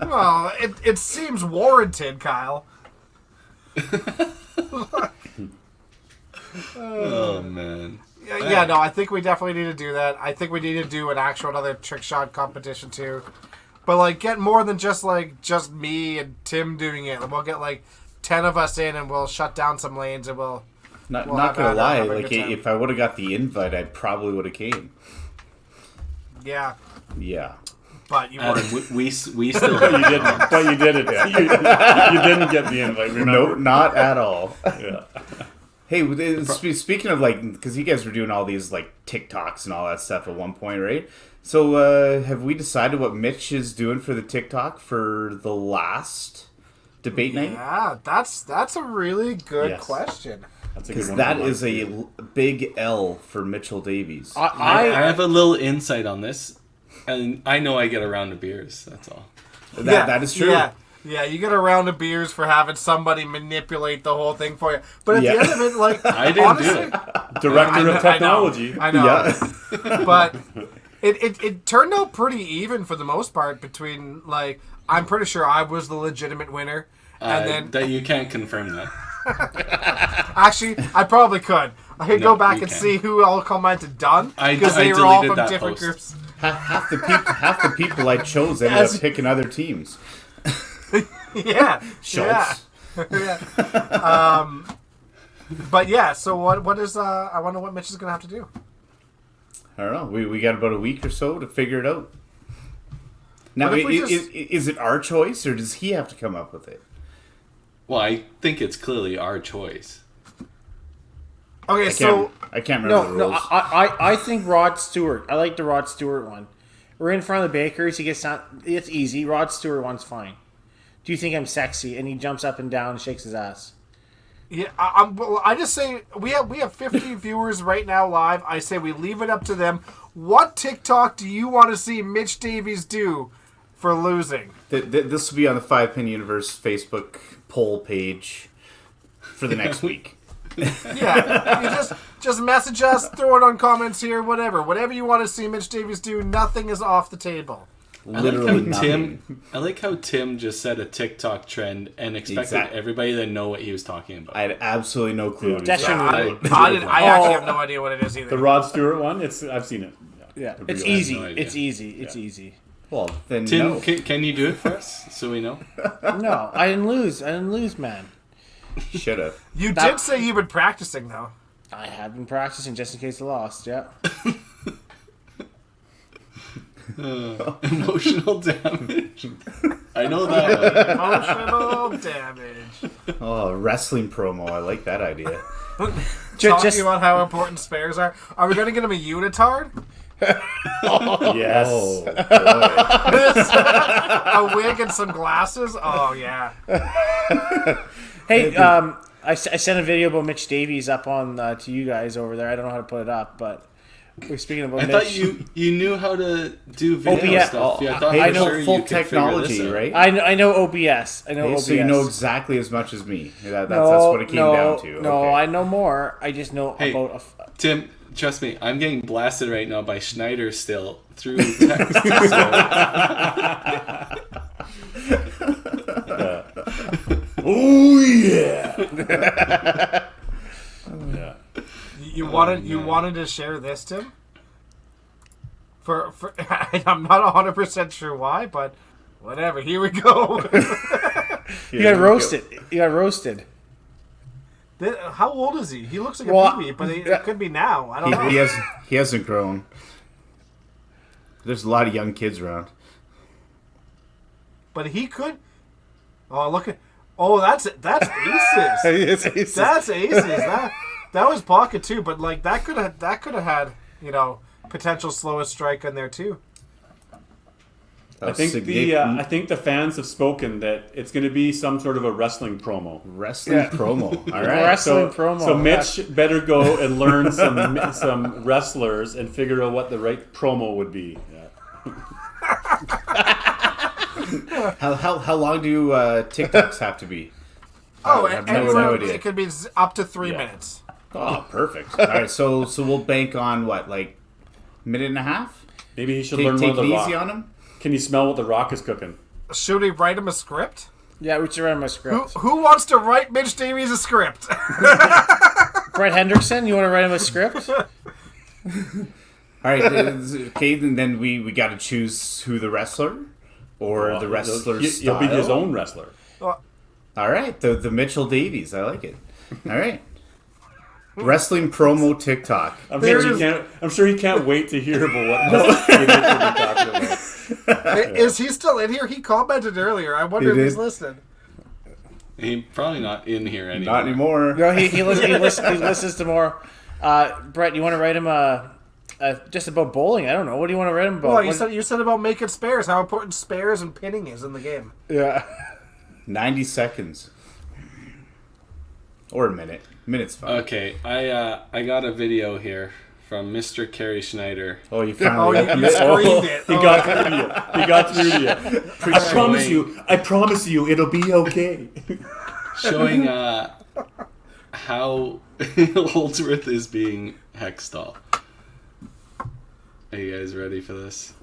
Speaker 4: well, it seems warranted, Kyle.
Speaker 1: Oh, man.
Speaker 4: Yeah, no, I think we definitely need to do that. I think we need to do another trick shot competition too. But like, get more than just me and Tim doing it. We'll get like 10 of us in, and we'll shut down some lanes, and we'll.
Speaker 2: Not
Speaker 4: We'll
Speaker 2: not
Speaker 4: have
Speaker 2: gonna
Speaker 4: that,
Speaker 2: lie,
Speaker 4: have a
Speaker 2: like
Speaker 4: good time.
Speaker 2: if I would have got the invite, I probably would have came.
Speaker 4: Yeah,
Speaker 2: Yeah.
Speaker 4: but you
Speaker 1: Adam,
Speaker 4: weren't.
Speaker 1: we still
Speaker 5: You didn't, but you did it. You didn't get the invite.
Speaker 2: No,
Speaker 5: Remember?
Speaker 2: not at all.
Speaker 5: Yeah.
Speaker 2: Hey, speaking of like, because you guys were doing all these like TikToks and all that stuff at one point, right? So have we decided what Mitch is doing for the TikTok for the last debate night?
Speaker 4: Yeah, that's a really good
Speaker 5: Yes.
Speaker 4: question.
Speaker 5: That's a good
Speaker 2: Because
Speaker 5: one.
Speaker 2: that
Speaker 5: to
Speaker 2: is
Speaker 5: like,
Speaker 2: a big L for Mitchell Davies.
Speaker 1: I have a little insight on this, and I know I get a round of beers. That's all.
Speaker 2: That is true.
Speaker 4: Yeah, you get a round of beers for having somebody manipulate the whole thing for you. But at the end of it, like,
Speaker 1: I didn't
Speaker 4: honestly,
Speaker 1: do it.
Speaker 5: Director of technology.
Speaker 4: I know.
Speaker 2: Yeah.
Speaker 4: But it turned out pretty even for the most part between, like, I'm pretty sure I was the legitimate winner. And then,
Speaker 1: That you can't confirm that.
Speaker 4: actually, I probably could. I could
Speaker 1: No,
Speaker 4: go back
Speaker 1: you
Speaker 4: and
Speaker 1: can't.
Speaker 4: see who all commented done.
Speaker 1: I
Speaker 4: Because they were all
Speaker 1: deleted
Speaker 4: from
Speaker 1: that
Speaker 4: different
Speaker 1: post.
Speaker 4: groups.
Speaker 2: Half the people I chose ended
Speaker 3: As-
Speaker 2: up picking other teams.
Speaker 4: Yeah.
Speaker 2: Schultz.
Speaker 4: Yeah. But yeah, so what is I wonder what Mitch is gonna have to do.
Speaker 2: I don't know. We got about a week or so to figure it out. Now,
Speaker 4: What if we
Speaker 2: is it our choice, or does he have to come up with it?
Speaker 1: Well, I think it's clearly our choice.
Speaker 4: Okay, so
Speaker 2: I can't remember the
Speaker 3: No,
Speaker 2: rules.
Speaker 3: I think Rod Stewart. I like the Rod Stewart one. We're in front of the Bakers. He gets not. It's easy. Rod Stewart one's fine. Do you think I'm sexy? And he jumps up and down and shakes his ass.
Speaker 4: yeah, I just say we have 50 viewers right now live. I say we leave it up to them. What TikTok do you want to see Mitch Davies do for losing?
Speaker 2: This will be on the 5 Pin Universe Facebook poll page for the next week.
Speaker 4: Yeah, you just message us, throw it on comments here, whatever you want to see Mitch Davies do. Nothing is off the table.
Speaker 2: Literally nothing.
Speaker 1: I like how Tim just said a TikTok trend and expected
Speaker 2: Exactly.
Speaker 1: everybody to know what he was talking about.
Speaker 2: I had absolutely no clue. What he
Speaker 3: That's
Speaker 2: was talking
Speaker 3: true.
Speaker 2: about.
Speaker 4: I actually have no idea what it is either.
Speaker 5: The Rod Stewart one. I've seen it.
Speaker 3: Yeah,
Speaker 5: The
Speaker 3: it's
Speaker 5: real-
Speaker 3: easy.
Speaker 1: no idea.
Speaker 3: It's easy. It's easy.
Speaker 2: Well, then
Speaker 1: Tim,
Speaker 2: no.
Speaker 1: can you do it for us so we know?
Speaker 3: No, I didn't lose. I didn't lose, man.
Speaker 2: Should have.
Speaker 4: You
Speaker 3: That-
Speaker 4: did say you've been practicing though.
Speaker 3: I have been practicing just in case I lost. Yeah.
Speaker 1: Emotional damage. I know that one.
Speaker 4: Emotional damage.
Speaker 2: Oh, wrestling promo. I like that idea.
Speaker 4: Talking about how important spares are. Are we going to get him a unitard?
Speaker 5: Yes.
Speaker 2: Oh, boy.
Speaker 4: A wig and some glasses? Oh, yeah.
Speaker 3: Hey, I sent a video about Mitch Davies up on to you guys over there. I don't know how to put it up, but we're speaking about
Speaker 1: I
Speaker 3: Mitch.
Speaker 1: thought you knew how to do video
Speaker 3: yeah.
Speaker 1: stuff. Yeah, I thought
Speaker 2: Hey,
Speaker 1: for
Speaker 2: no,
Speaker 1: sure you
Speaker 2: full
Speaker 1: could figure
Speaker 2: technology,
Speaker 1: this out.
Speaker 2: right?
Speaker 3: I know OBS. I know
Speaker 2: Hey,
Speaker 3: OBS.
Speaker 2: so you know exactly as much as me. That's
Speaker 3: No,
Speaker 2: what it came
Speaker 3: no,
Speaker 2: down to.
Speaker 3: No,
Speaker 2: Okay.
Speaker 3: I know more. I just know
Speaker 1: Hey.
Speaker 3: about.
Speaker 1: Tim, trust me, I'm getting blasted right now by Schneider still through text. So,
Speaker 2: Oh yeah.
Speaker 5: Yeah.
Speaker 4: You wanted to share this, Tim? For I'm not 100% sure why, but whatever. Here we go.
Speaker 3: You got roasted. You got roasted.
Speaker 4: How old is he? He looks like
Speaker 3: Well,
Speaker 4: a baby, but it could be now. I don't know.
Speaker 2: He hasn't grown. There's a lot of young kids around.
Speaker 4: But he could. Oh, look at. Oh, that's aces. That's aces. That was pocket too, but like that could have had potential slowest strike in there too.
Speaker 5: I think I think the fans have spoken that it's going to be some sort of a wrestling promo.
Speaker 2: Wrestling promo. All right.
Speaker 3: Wrestling promo.
Speaker 5: So Mitch better go and learn some wrestlers and figure out what the right promo would be.
Speaker 2: How long do TikToks have to be?
Speaker 4: Oh,
Speaker 2: I have
Speaker 4: and
Speaker 2: no idea.
Speaker 4: it could be up to 3 minutes.
Speaker 2: Oh, perfect. All right, so we'll bank on what, like minute and a half?
Speaker 5: Maybe he should
Speaker 2: Take
Speaker 5: learn
Speaker 2: it
Speaker 5: what the Rock.
Speaker 2: easy on him.
Speaker 5: Can you smell what the Rock is cooking?
Speaker 4: Should we write him a script?
Speaker 3: Yeah, which are on my script.
Speaker 4: Who wants to write Mitch Davies a script?
Speaker 3: Brett Hendrickson, you want to write him a script?
Speaker 2: All right, okay. Then we got to choose who the wrestler or the wrestler's
Speaker 5: He'll be his
Speaker 2: style?
Speaker 5: own wrestler.
Speaker 2: All right, the Mitchell Davies. I like it. All right. Wrestling promo TikTok.
Speaker 5: I'm sure he can't wait to hear about what Mitch will be talking about.
Speaker 4: Is he still in here? He commented earlier. I wonder
Speaker 2: He
Speaker 4: if he's
Speaker 2: did?
Speaker 4: listening.
Speaker 1: He's probably not in here anymore.
Speaker 2: Not anymore.
Speaker 3: No, he listens to more. Brett, you want to write him just about bowling? I don't know. What do you want to write him about?
Speaker 4: Well, you said about making spares, how important spares and pinning is in the game.
Speaker 3: Yeah.
Speaker 2: 90 seconds. Or a minute. Minute's fine.
Speaker 1: Okay, I got a video here from Mr. Kerry Schneider.
Speaker 2: Oh, you
Speaker 4: Oh,
Speaker 2: finally
Speaker 4: you screened it.
Speaker 5: He got through to you. He got through to you. I promise you, it'll be okay.
Speaker 1: Showing how Holdsworth is being Hextall. Are you guys ready for this?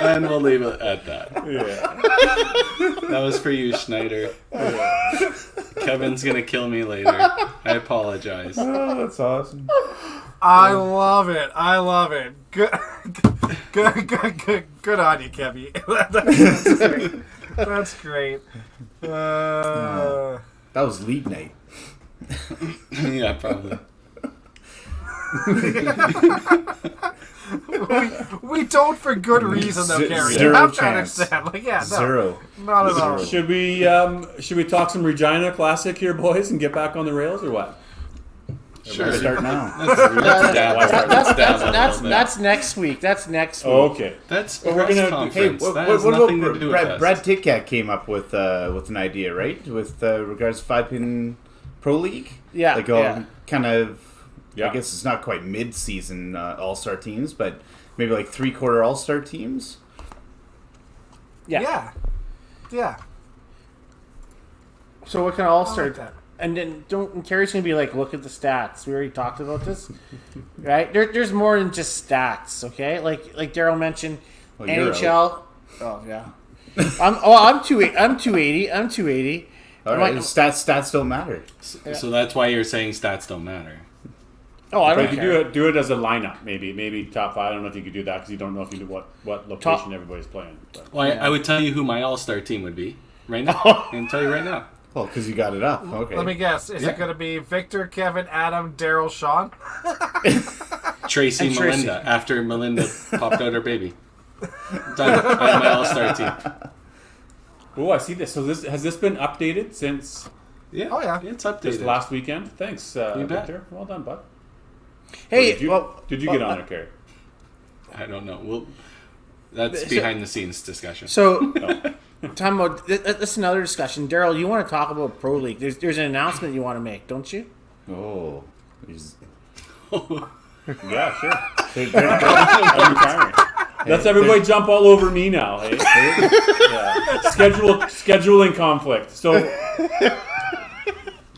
Speaker 1: And we'll leave it at that.
Speaker 5: Yeah.
Speaker 1: That was for you, Schneider. Kevin's gonna kill me later. I apologize.
Speaker 2: Oh, that's awesome.
Speaker 4: I love it. I love it. Good on you, Kevy. That's great. That's great.
Speaker 2: That was league night.
Speaker 1: Yeah, probably.
Speaker 4: we don't for good reason though, Kerry. You
Speaker 2: Zero
Speaker 4: have to
Speaker 2: chance.
Speaker 4: understand. Like, yeah, no,
Speaker 2: Zero.
Speaker 4: not at all.
Speaker 5: Should we talk some Regina Classic here, boys, and get back on the rails, or what?
Speaker 1: Sure.
Speaker 2: Start now.
Speaker 3: That's next week. That's next week.
Speaker 5: Oh, okay.
Speaker 1: That's
Speaker 5: Well, we're
Speaker 1: press
Speaker 5: gonna-
Speaker 1: conference.
Speaker 2: Hey,
Speaker 1: That has
Speaker 2: what
Speaker 1: nothing
Speaker 2: about
Speaker 1: to do with us.
Speaker 2: Brad Titkat came up with an idea, right? With regards to 5-pin Pro League?
Speaker 3: Yeah,
Speaker 2: Like
Speaker 3: yeah.
Speaker 2: kind of,
Speaker 5: Yeah.
Speaker 2: I guess it's not quite mid-season All-Star teams, but maybe like three-quarter All-Star teams?
Speaker 3: Yeah.
Speaker 4: Yeah.
Speaker 3: So what can all
Speaker 4: I like
Speaker 3: start?
Speaker 4: that.
Speaker 3: And then and Kerry's gonna be like, look at the stats. We already talked about this, right? There's more than just stats, okay? Like Daryl mentioned,
Speaker 2: Well, you're
Speaker 3: NHL. Oh yeah. I'm 280. I'm 280.
Speaker 2: All right, stats don't matter.
Speaker 1: So that's why you're saying stats don't matter.
Speaker 3: Oh, I
Speaker 5: But
Speaker 3: don't
Speaker 5: you
Speaker 3: care.
Speaker 5: do it as a lineup, maybe top 5. I don't know if you could do that because you don't know if you do what location everybody's playing. But.
Speaker 1: Well, I would tell you who my all-star team would be right now. I can tell you right now.
Speaker 2: Well, because you got it up. Okay.
Speaker 4: Let me guess. Is it going to be Victor, Kevin, Adam, Daryl, Sean?
Speaker 1: Tracy
Speaker 3: And
Speaker 1: Melinda,
Speaker 3: Tracy.
Speaker 1: after Melinda popped out her baby. Done. I have my all-star team.
Speaker 5: Oh, I see this. So has this been updated since
Speaker 1: Yeah.
Speaker 4: Oh, yeah.
Speaker 1: It's
Speaker 5: this
Speaker 1: updated.
Speaker 5: last weekend? Thanks,
Speaker 1: You bet.
Speaker 5: Victor. Well done, bud.
Speaker 3: Hey,
Speaker 5: Did you,
Speaker 3: well,
Speaker 5: did you get on it, Kerry?
Speaker 1: I don't know. That's behind-the-scenes discussion.
Speaker 3: so time about that's another discussion. Daryl, you want to talk about Pro League? There's an announcement you want to make, don't you?
Speaker 2: Oh. He's-
Speaker 5: Yeah, sure. I'm retiring. Let's everybody jump all over me now. Hey? Yeah. Scheduling conflict. So,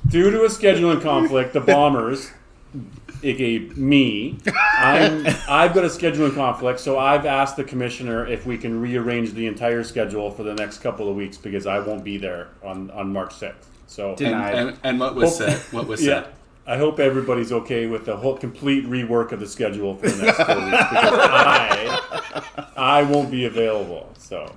Speaker 5: due to a scheduling conflict, the Bombers, aka me, I've got a scheduling conflict. So I've asked the commissioner if we can rearrange the entire schedule for the next couple of weeks because I won't be there on March 6th. So
Speaker 1: And what was said? What was
Speaker 5: yeah.
Speaker 1: said?
Speaker 5: I hope everybody's okay with the whole complete rework of the schedule for the next 4 weeks because I won't be available. So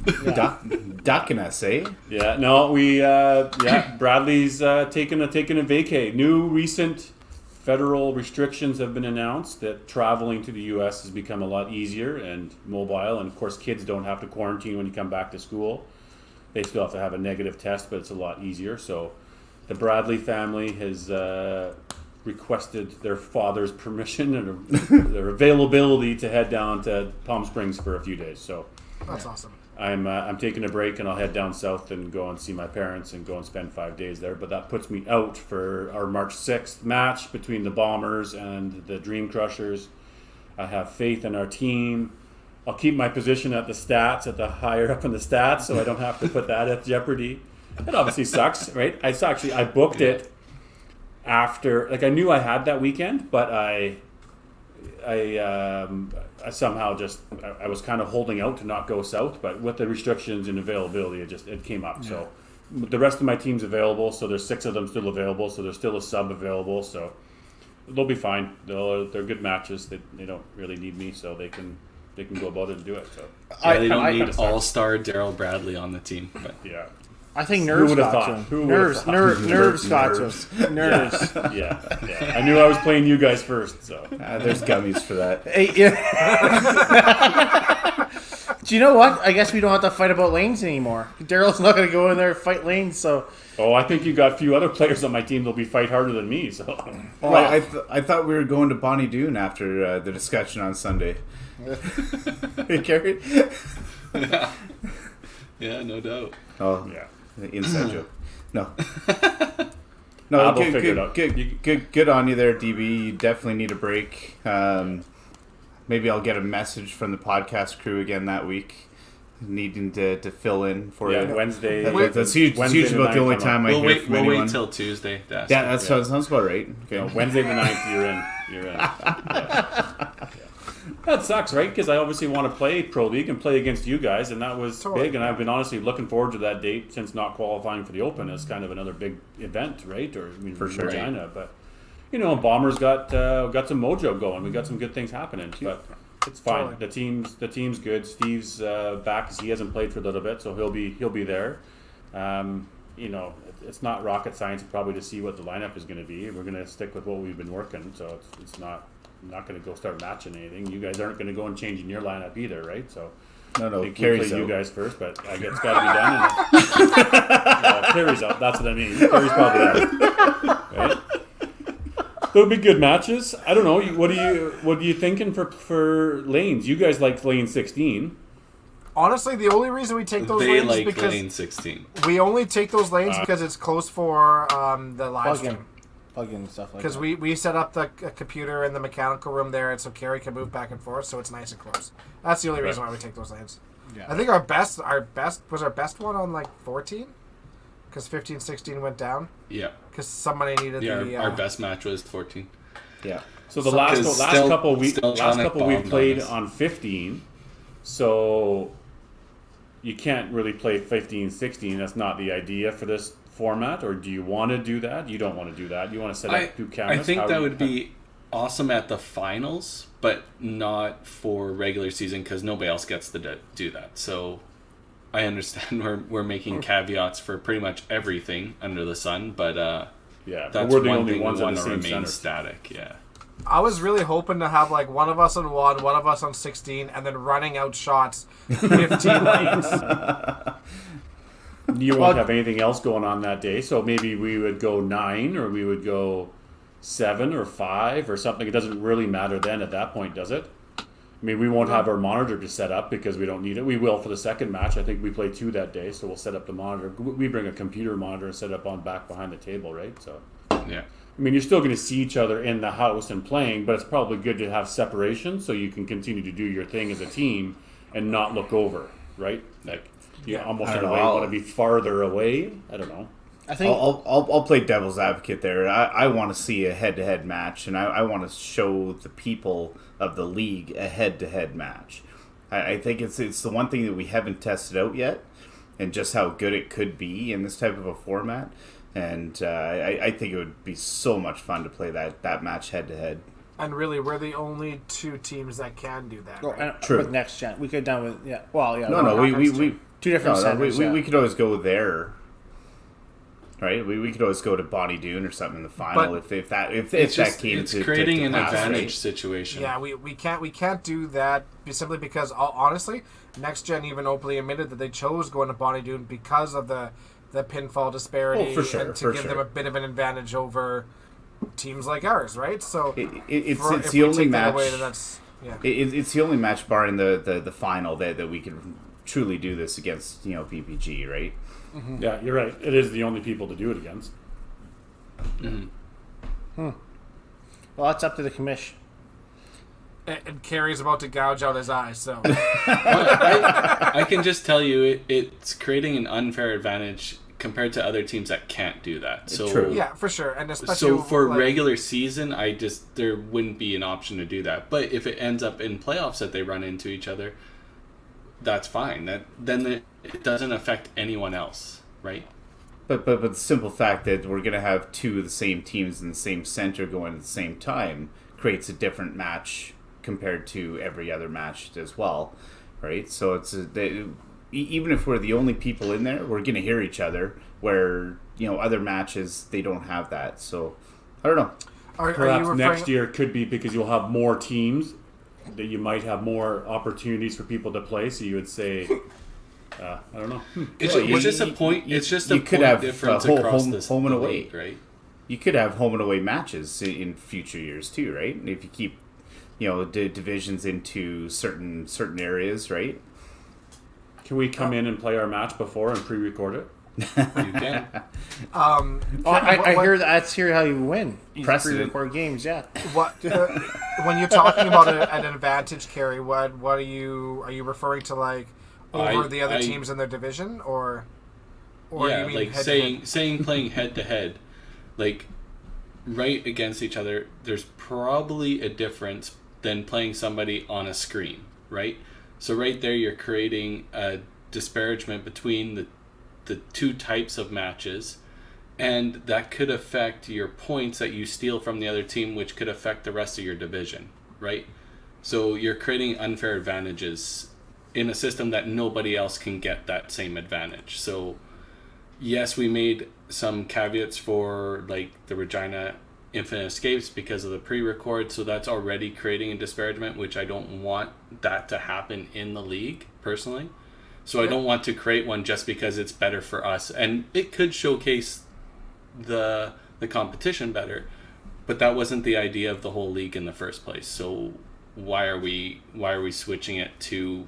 Speaker 2: ducking us, eh?
Speaker 5: yeah, no, we Bradley's taking a vacay. New recent federal restrictions have been announced that traveling to the U.S. has become a lot easier and mobile, and of course, kids don't have to quarantine when you come back to school. They still have to have a negative test, but it's a lot easier. So. The Bradley family has requested their father's permission and their availability to head down to Palm Springs for a few days. So
Speaker 4: That's awesome.
Speaker 5: I'm taking a break and I'll head down south and go and see my parents and go and spend 5 days there. But that puts me out for our March 6th match between the Bombers and the Dream Crushers. I have faith in our team. I'll keep my position at the stats, at the higher up in the stats, so I don't have to put that at jeopardy. It obviously sucks, right? I booked it after, like I knew I had that weekend, but I somehow just I was kind of holding out to not go south, but with the restrictions and availability, it came up. Yeah. So the rest of my team's available, so there's 6 of them still available, so there's still a sub available, so they'll be fine. They're good matches. They don't really need me, so they can go about it and do it. So
Speaker 1: Yeah, they don't need all-star Daryl Bradley on the team. But
Speaker 5: yeah.
Speaker 3: I think
Speaker 5: Who
Speaker 3: nerves
Speaker 5: would have
Speaker 3: got to
Speaker 5: thought?
Speaker 3: him.
Speaker 5: Who would have thought?
Speaker 3: Nerves got to him. Nerves.
Speaker 5: Yeah. I knew I was playing you guys first, so.
Speaker 2: There's gummies for that.
Speaker 3: Hey, yeah. Do you know what? I guess we don't have to fight about lanes anymore. Daryl's not going to go in there and fight lanes, so...
Speaker 5: Oh, I think you got a few other players on my team that'll be fight harder than me, so.
Speaker 2: Well, I thought we were going to Bonnie Doon after the discussion on Sunday. Hey, Carrie?
Speaker 1: Yeah, no doubt.
Speaker 2: Oh,
Speaker 5: Yeah.
Speaker 2: inside joke. No.
Speaker 5: We'll
Speaker 2: good,
Speaker 5: figure it
Speaker 2: good,
Speaker 5: out.
Speaker 2: good on you there, DB. You definitely need a break. Maybe I'll get a message from the podcast crew again that week, needing to fill in for
Speaker 5: Yeah,
Speaker 2: you.
Speaker 5: Wednesday.
Speaker 2: That's usually about the only time I
Speaker 1: We'll
Speaker 2: hear
Speaker 1: wait.
Speaker 2: from
Speaker 1: We'll
Speaker 2: anyone.
Speaker 1: wait till Tuesday. To ask
Speaker 2: Yeah,
Speaker 1: him.
Speaker 2: that sounds about right. Okay.
Speaker 5: No, Wednesday the 9th, you're in. You're in. Yeah. That sucks, right? Because I obviously want to play Pro League and play against you guys, and that was
Speaker 4: Totally.
Speaker 5: big. And I've been honestly looking forward to that date since not qualifying for the Open as kind of another big event, right? Or I mean,
Speaker 2: For sure.
Speaker 5: Regina, but Bombers got some mojo going. We got some good things happening, but it's fine.
Speaker 4: Totally.
Speaker 5: The team's good. Steve's back because he hasn't played for a little bit, so he'll be there. It's not rocket science probably to see what the lineup is going to be. We're going to stick with what we've been working, so it's not. I'm not going to go start matching anything. You guys aren't going to go and changing your lineup either, right? So
Speaker 2: No,
Speaker 5: I think we
Speaker 2: Carrie's
Speaker 5: play you
Speaker 2: out.
Speaker 5: guys first, but I guess it's got to be done. And Carrie's out. That's what I mean. Carrie's probably out. Right? There'll be good matches. I don't know. What are you thinking for lanes? You guys like lane 16.
Speaker 4: Honestly, the only reason we take those
Speaker 1: They
Speaker 4: lanes is
Speaker 1: like
Speaker 4: because
Speaker 1: lane 16.
Speaker 4: we only take those lanes because it's close for the live
Speaker 3: Plug-in.
Speaker 4: stream.
Speaker 3: Plug-in and stuff like
Speaker 4: Because
Speaker 3: that.
Speaker 4: we set up the computer in the mechanical room there, and so Carrie can move back and forth, so it's nice and close. That's the only reason why we take those lanes.
Speaker 3: Yeah.
Speaker 4: I think our best was our best one on like 14, because 15, 16 went down
Speaker 1: Yeah.
Speaker 4: because somebody needed
Speaker 1: Yeah.
Speaker 4: the.
Speaker 1: Our best match was 14.
Speaker 2: Yeah.
Speaker 5: So the
Speaker 4: So-
Speaker 5: last
Speaker 1: Because
Speaker 5: couple we
Speaker 1: still trying to
Speaker 5: we
Speaker 1: bomb
Speaker 5: played
Speaker 1: on us.
Speaker 5: on 15, so you can't really play 15, 16. That's not the idea for this format. Or do you want to do that? You don't want to do that. You want to set up two cameras.
Speaker 1: I think
Speaker 5: How
Speaker 1: that
Speaker 5: do you-
Speaker 1: would be awesome at the finals, but not for regular season because nobody else gets to do that. So I understand we're making caveats for pretty much everything under the sun, but
Speaker 5: Yeah, but
Speaker 1: that's
Speaker 5: we're the
Speaker 1: one
Speaker 5: only
Speaker 1: thing
Speaker 5: ones
Speaker 1: we
Speaker 5: on
Speaker 1: want
Speaker 5: the
Speaker 1: to
Speaker 5: same
Speaker 1: remain
Speaker 5: center.
Speaker 1: static. Yeah.
Speaker 4: I was really hoping to have like one of us on 1, one of us on 16, and then running out shots 15 lanes.
Speaker 5: You won't have anything else going on that day, so maybe we would go 9 or we would go 7 or 5 or something. It doesn't really matter then at that point, does it? I mean, we won't have our monitor to set up because we don't need it. We will for the second match. I think we play 2 that day, so we'll set up the monitor. We bring a computer monitor and set up on back behind the table, right? So,
Speaker 1: Yeah.
Speaker 5: I mean, you're still going to see each other in the house and playing, but it's probably good to have separation so you can continue to do your thing as a team and not look over, right? Like, you almost
Speaker 2: I
Speaker 5: in
Speaker 2: don't
Speaker 5: a way
Speaker 2: know.
Speaker 5: want to be farther away. I don't know.
Speaker 3: I think
Speaker 2: I'll play devil's advocate there. I want to see a head-to-head match, and I want to show the people of the league a head-to-head match. I think it's the one thing that we haven't tested out yet, and just how good it could be in this type of a format. And I think it would be so much fun to play that match head-to-head.
Speaker 4: And really, we're the only 2 teams that can do that. Right?
Speaker 2: True.
Speaker 3: with next gen, we could have done with yeah.
Speaker 2: No,
Speaker 4: not
Speaker 2: we
Speaker 4: next year.
Speaker 3: two different centers.
Speaker 2: we could always go there. Right, we could always go to Bonnie Doon or something in the final
Speaker 4: But
Speaker 2: if that
Speaker 1: It's
Speaker 2: that came
Speaker 1: it's
Speaker 2: to
Speaker 1: creating
Speaker 2: to
Speaker 1: an
Speaker 2: pass,
Speaker 1: advantage
Speaker 2: right?
Speaker 1: situation.
Speaker 4: Yeah, we can't do that simply because honestly, Next Gen even openly admitted that they chose going to Bonnie Doon because of the pinfall disparity
Speaker 2: Oh, for sure,
Speaker 4: and to
Speaker 2: for
Speaker 4: give
Speaker 2: sure.
Speaker 4: them a bit of an advantage over teams like ours, right? So
Speaker 2: It's
Speaker 4: if
Speaker 2: the
Speaker 4: we
Speaker 2: only
Speaker 4: take that
Speaker 2: match.
Speaker 4: away, then that's yeah.
Speaker 2: It's the only match barring the final that we can truly do this against PPG, right?
Speaker 5: Yeah, you're right. It is the only people to do it against.
Speaker 3: Well, that's up to the commission.
Speaker 4: And Carrie's about to gouge out his eyes, so
Speaker 1: I can just tell you it's creating an unfair advantage compared to other teams that can't do that. So
Speaker 2: True.
Speaker 4: yeah, for sure. And especially
Speaker 1: So for
Speaker 4: like,
Speaker 1: regular season, there wouldn't be an option to do that. But if it ends up in playoffs that they run into each other, that's fine. Then it doesn't affect anyone else, right?
Speaker 2: But the simple fact that we're gonna have 2 of the same teams in the same center going at the same time creates a different match compared to every other match as well, right? So it's even if we're the only people in there, we're gonna hear each other. Where other matches they don't have that. So I don't know.
Speaker 4: Are you
Speaker 5: Perhaps
Speaker 4: referring?
Speaker 5: next year could be because you'll have more teams that you might have more opportunities for people to play. So you would say, I don't know.
Speaker 1: It's just a point. It's just a
Speaker 2: you could
Speaker 1: point
Speaker 2: have
Speaker 1: difference
Speaker 2: whole
Speaker 1: across
Speaker 2: home and
Speaker 1: the
Speaker 2: away,
Speaker 1: league, right?
Speaker 2: You could have home and away matches in future years too, right? And if you keep divisions into certain areas, right?
Speaker 5: Can we come in and play our match before and pre-record it?
Speaker 1: You can.
Speaker 3: I hear that's how you win. You
Speaker 2: Precedent.
Speaker 3: pre-record games, yeah.
Speaker 4: What when you're talking about an advantage, Carrie? What are you referring to, like over the other teams in their division, or
Speaker 1: yeah,
Speaker 4: you mean
Speaker 1: like saying playing head to head, like right against each other. There's probably a difference than playing somebody on a screen, right? So right there, you're creating a disparagement between the two types of matches, and that could affect your points that you steal from the other team, which could affect the rest of your division, right? So you're creating unfair advantages in a system that nobody else can get that same advantage. So yes, we made some caveats for like the Regina Infinite Escapes because of the pre-record, so that's already creating a disparagement, which I don't want that to happen in the league personally. So I don't want to create one just because it's better for us, and it could showcase the competition better, but that wasn't the idea of the whole league in the first place. So why are we switching it to,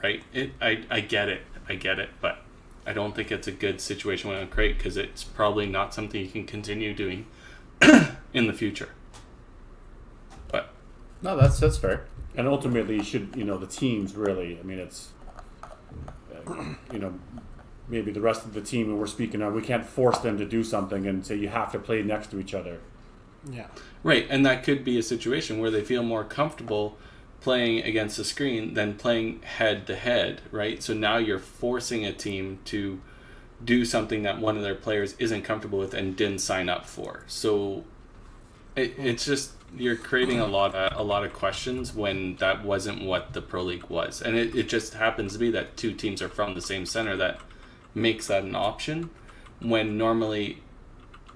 Speaker 1: right? I get it, but I don't think it's a good situation when I create, because it's probably not something you can continue doing in the future. But
Speaker 2: No, that's fair.
Speaker 5: And ultimately, you should the teams really. I mean, it's maybe the rest of the team, and we're speaking on, we can't force them to do something and say you have to play next to each other.
Speaker 3: Yeah.
Speaker 1: right, and that could be a situation where they feel more comfortable playing against the screen than playing head to head, right? So now you're forcing a team to do something that one of their players isn't comfortable with and didn't sign up for. So it's just, you're creating a lot of questions when that wasn't what the Pro League was. And it just happens to be that two teams are from the same center that makes that an option, when normally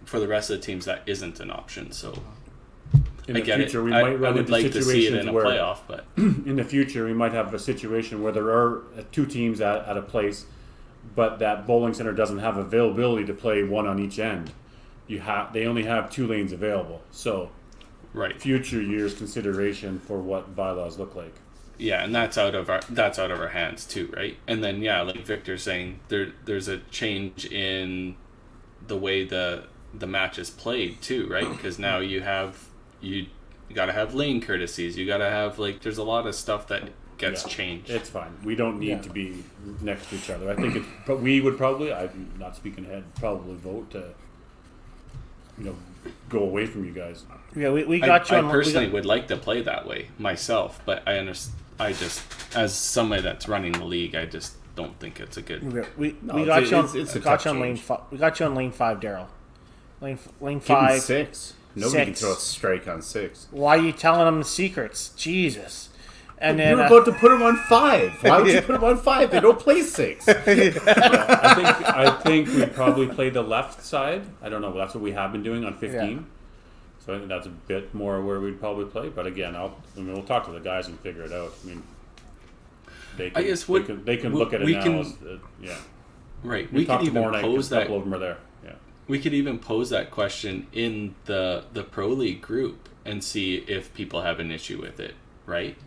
Speaker 1: for the rest of the teams that isn't an option. So
Speaker 5: In
Speaker 1: I
Speaker 5: the
Speaker 1: get
Speaker 5: future,
Speaker 1: it.
Speaker 5: we
Speaker 1: I
Speaker 5: might run
Speaker 1: would
Speaker 5: into
Speaker 1: like to see it
Speaker 5: situations
Speaker 1: in a
Speaker 5: where
Speaker 1: playoff, but
Speaker 5: in the future we might have a situation where there are two teams at a place, but that bowling center doesn't have availability to play one on each end. They only have 2 lanes available. So
Speaker 1: right.
Speaker 5: future years consideration for what bylaws look like.
Speaker 1: Yeah, and that's out of our hands too, right? And then like Victor's saying, there's a change in the way the match is played too, right? Because now you got to have lane courtesies. You got to have there's a lot of stuff that gets changed.
Speaker 5: It's fine. We don't need to be next to each other. I think but we would probably, I'm not speaking ahead, probably vote to go away from you guys.
Speaker 3: Yeah, we got you.
Speaker 1: I personally would like to play that way myself, but I just, as somebody that's running the league, I just don't think it's a good.
Speaker 3: We got you on.
Speaker 2: It's a
Speaker 3: got
Speaker 2: tough
Speaker 3: you on lane
Speaker 2: change.
Speaker 3: 5. We got you on lane 5, Daryl. Lane
Speaker 2: Give him
Speaker 3: 5.
Speaker 2: 6. Nobody can
Speaker 3: 6.
Speaker 2: throw a strike on 6.
Speaker 3: Why are you telling them the secrets? Jesus. And then
Speaker 2: You're about to put him on 5. Why would you put him on 5? They don't play 6.
Speaker 5: I think we probably play the left side. I don't know. That's what we have been doing on 15.
Speaker 3: Yeah.
Speaker 5: So I think that's a bit more where we'd probably play. But again, we'll talk to the guys and figure it out. I mean, they can look at it now. Yeah.
Speaker 1: Right.
Speaker 5: We
Speaker 1: We could even pose
Speaker 5: A
Speaker 1: that.
Speaker 5: couple of them are there. Yeah.
Speaker 1: We could even pose that question in the Pro League group and see if people have an issue with it, right?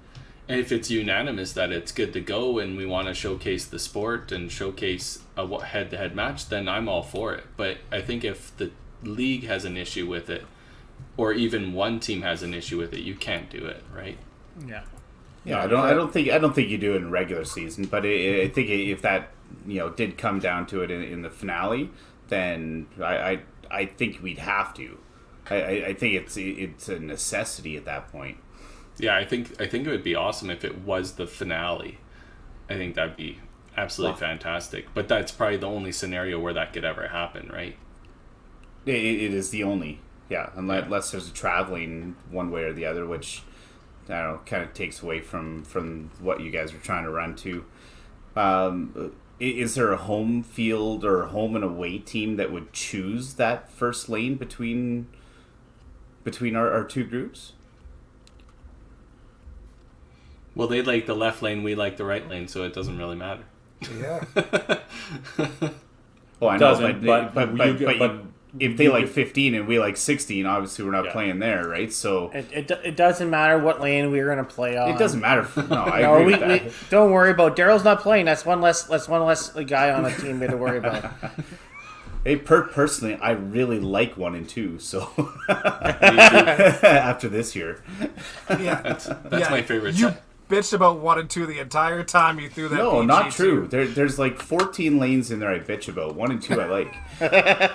Speaker 1: And if it's unanimous that it's good to go and we want to showcase the sport and showcase a head-to-head match, then I'm all for it. But I think if the league has an issue with it, or even one team has an issue with it, you can't do it, right?
Speaker 3: yeah.
Speaker 2: Yeah, I don't think you do it in regular season, but I think if that did come down to it in the finale, then I think we'd have to. I think it's a necessity at that point.
Speaker 1: Yeah, I think it would be awesome if it was the finale. I think that'd be absolutely fantastic. But that's probably the only scenario where that could ever happen, right?
Speaker 2: It is the only, unless there's a traveling one way or the other, which I don't know, kind of takes away from what you guys are trying to run to. Is there a home field or home and away team that would choose that first lane between our two groups?
Speaker 1: Well, they like the left lane, we like the right lane, so it doesn't really matter.
Speaker 4: Yeah.
Speaker 2: Well, I know,
Speaker 5: Doesn't,
Speaker 2: but if they like 15 and we like 16, obviously we're not playing there, right? So
Speaker 3: It doesn't matter what lane we're going to play on.
Speaker 2: it doesn't matter. No, I
Speaker 3: No,
Speaker 2: agree with that.
Speaker 3: don't worry about Daryl's not playing. That's one less guy on a team we have to worry about.
Speaker 2: Hey, personally, I really like 1 and 2. So after this year,
Speaker 4: Yeah.
Speaker 1: That's my favorite
Speaker 4: You
Speaker 1: set.
Speaker 4: bitched about 1 and 2 the entire time you threw that.
Speaker 2: no,
Speaker 4: PG
Speaker 2: not true.
Speaker 4: to.
Speaker 2: There's like 14 lanes in there I bitch about. 1 and 2 I like.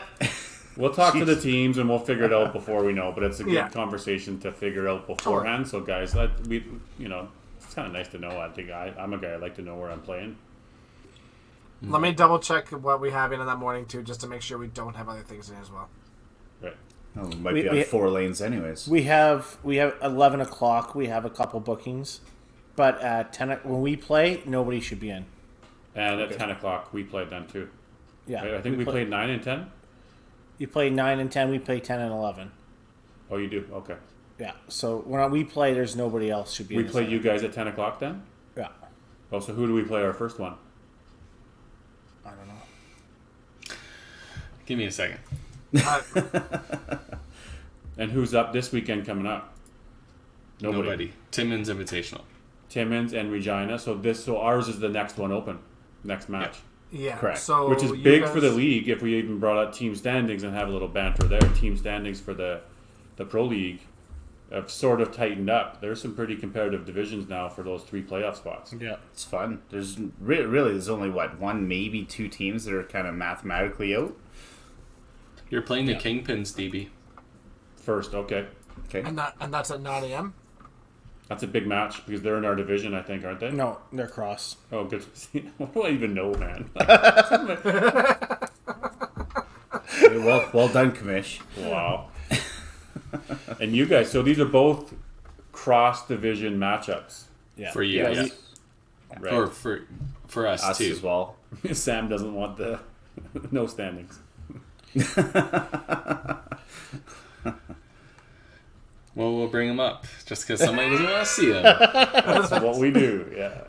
Speaker 5: We'll talk to the teams and we'll figure it out before we know. But it's a good
Speaker 4: Yeah.
Speaker 5: conversation to figure out beforehand. So guys, it's kind of nice to know. I think I'm a guy. I like to know where I'm playing.
Speaker 4: Let me double check what we have in that morning too, just to make sure we don't have other things in as well.
Speaker 5: Right.
Speaker 2: Oh, it might be on 4 lanes anyways.
Speaker 3: We have 11 o'clock. We have a couple bookings, but at 10 when we play, nobody should be in.
Speaker 5: And at 10 o'clock, we played then too.
Speaker 3: Yeah,
Speaker 5: Right? I think we played 9 and 10.
Speaker 3: You play 9 and 10. We play 10 and 11.
Speaker 5: Oh, you do? Okay.
Speaker 3: Yeah. So when we play, there's nobody else should be.
Speaker 5: We
Speaker 3: in the
Speaker 5: play
Speaker 3: center.
Speaker 5: you guys at 10 o'clock then?
Speaker 3: Yeah.
Speaker 5: Oh, so who do we play our first one?
Speaker 3: I don't know.
Speaker 1: Give me a second.
Speaker 5: And who's up this weekend coming up?
Speaker 1: Nobody. Timmins Invitational.
Speaker 5: Timmins and Regina. So ours is the next one open. Next match.
Speaker 4: Yeah,
Speaker 2: Correct.
Speaker 4: So
Speaker 5: Which is
Speaker 4: you
Speaker 5: big
Speaker 4: guys-
Speaker 5: for the league if we even brought out team standings and have a little banter there. Team standings for the Pro League have sort of tightened up. There's some pretty competitive divisions now for those 3 playoff spots.
Speaker 3: Yeah.
Speaker 2: It's fun. There's really there's only 1, maybe 2 teams that are kind of mathematically out.
Speaker 1: You're playing the Kingpins, DB.
Speaker 5: First, okay.
Speaker 2: Okay.
Speaker 4: And that's at 9 a.m.
Speaker 5: That's a big match because they're in our division, I think, aren't they?
Speaker 3: No, they're cross.
Speaker 5: Oh, good. What do I even know, man?
Speaker 2: Well done, Commish.
Speaker 5: Wow. And you guys, so these are both cross-division matchups,
Speaker 3: Yeah.
Speaker 1: For you,
Speaker 3: Yeah,
Speaker 1: yeah.
Speaker 5: right?
Speaker 1: Or for us,
Speaker 2: Us
Speaker 1: too.
Speaker 2: as well.
Speaker 5: Sam doesn't want the no standings.
Speaker 1: Well, we'll bring him up just because somebody doesn't want to see him.
Speaker 5: That's what we do, yeah.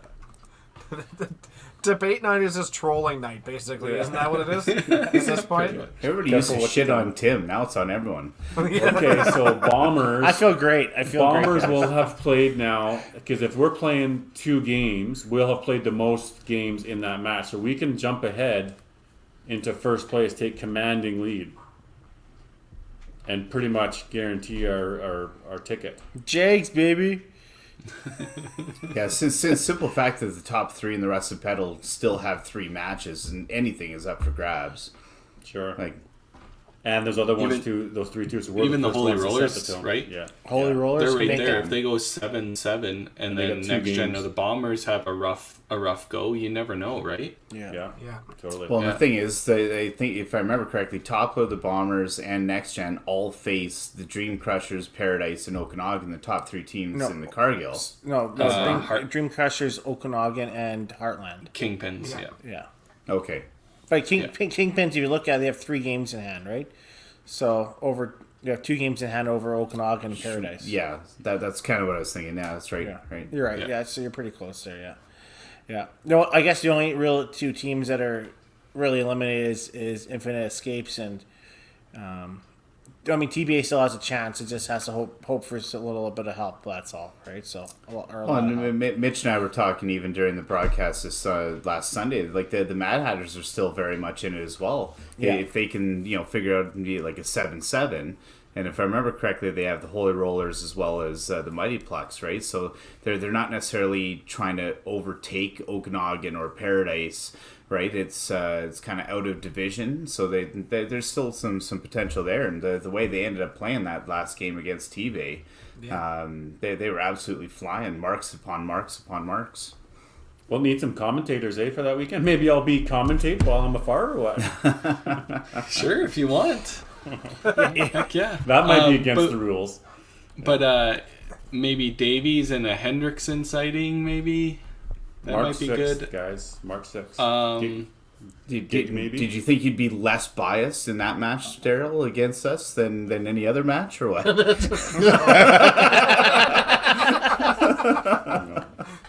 Speaker 4: Debate night is just trolling night, basically. Isn't that what it is at this point?
Speaker 2: Everybody used
Speaker 5: Careful
Speaker 2: to
Speaker 5: what
Speaker 2: shit
Speaker 5: you
Speaker 2: on Tim. Now it's on everyone.
Speaker 5: Okay, so Bombers.
Speaker 3: I feel great. I feel
Speaker 5: Bombers
Speaker 3: great.
Speaker 5: will have played now because if we're playing 2 games, we'll have played the most games in that match, so we can jump ahead into first place, take commanding lead, and pretty much guarantee our ticket.
Speaker 3: Jags, baby.
Speaker 2: Yeah, since simple fact that the top 3 in the rest of pedal still have 3 matches and anything is up for grabs.
Speaker 5: Sure.
Speaker 2: Like,
Speaker 5: And there's other ones
Speaker 1: Even-
Speaker 5: too. Those 3 too. So we're
Speaker 1: even the
Speaker 5: first
Speaker 1: Holy
Speaker 5: ones to set
Speaker 1: Rollers,
Speaker 5: the tone.
Speaker 1: right?
Speaker 5: Yeah.
Speaker 3: Holy
Speaker 5: Yeah.
Speaker 3: rollers.
Speaker 1: They're right
Speaker 3: make
Speaker 1: there.
Speaker 3: it-
Speaker 1: If they go 7-7, and
Speaker 5: they
Speaker 1: then
Speaker 5: got 2
Speaker 1: next gen
Speaker 5: games.
Speaker 1: of the Bombers have a rough go, you never know, right?
Speaker 3: Yeah.
Speaker 5: Yeah.
Speaker 4: Yeah.
Speaker 5: Totally.
Speaker 2: well,
Speaker 1: Yeah.
Speaker 2: the thing is, they think, if I remember correctly, top of the Bombers and Next Gen all face the Dream Crushers, Paradise, and Okanagan, the top 3 teams
Speaker 3: No.
Speaker 2: in the Cargill.
Speaker 3: No,
Speaker 1: Heart-
Speaker 3: Dream Crushers, Okanagan, and Heartland.
Speaker 1: Kingpins, yeah.
Speaker 3: Yeah.
Speaker 2: Okay.
Speaker 3: But Kingpins, if you look at it, they have 3 games in hand, right? So you have 2 games in hand over Okanagan and Paradise.
Speaker 2: Yeah, that's kind of what I was thinking. Yeah, that's right.
Speaker 3: Yeah.
Speaker 2: Right.
Speaker 3: You're right.
Speaker 1: Yeah.
Speaker 3: Yeah. So you're pretty close there. Yeah. Yeah. No, I guess the only real 2 teams that are really eliminated is Infinite Escapes and, TBA still has a chance. It just has to hope for a little bit of help. That's all, right? So, or a
Speaker 2: Well,
Speaker 3: lot of help.
Speaker 2: and Mitch and I were talking even during the broadcast this last Sunday. Like the Mad Hatters are still very much in it as well.
Speaker 3: Yeah.
Speaker 2: If they can, figure out maybe like a 7-7, and if I remember correctly, they have the Holy Rollers as well as the Mighty Plex, right? So they're not necessarily trying to overtake Okanagan or Paradise, right? It's kind of out of division, so there's still some potential there. And the way they ended up playing that last game against T-Bay, they were absolutely flying, marks upon marks upon marks.
Speaker 5: We'll need some commentators, for that weekend. Maybe I'll be commentate while I'm afar or what?
Speaker 1: Sure, if you want. Heck yeah.
Speaker 5: That might be against
Speaker 1: but,
Speaker 5: the rules.
Speaker 1: But maybe Davies and a Hendrickson sighting, maybe? That
Speaker 5: March
Speaker 1: might be
Speaker 5: 6th,
Speaker 1: good.
Speaker 5: guys. March 6th. Maybe?
Speaker 2: Did you think you'd be less biased in that match, Daryl, against us than any other match, or what?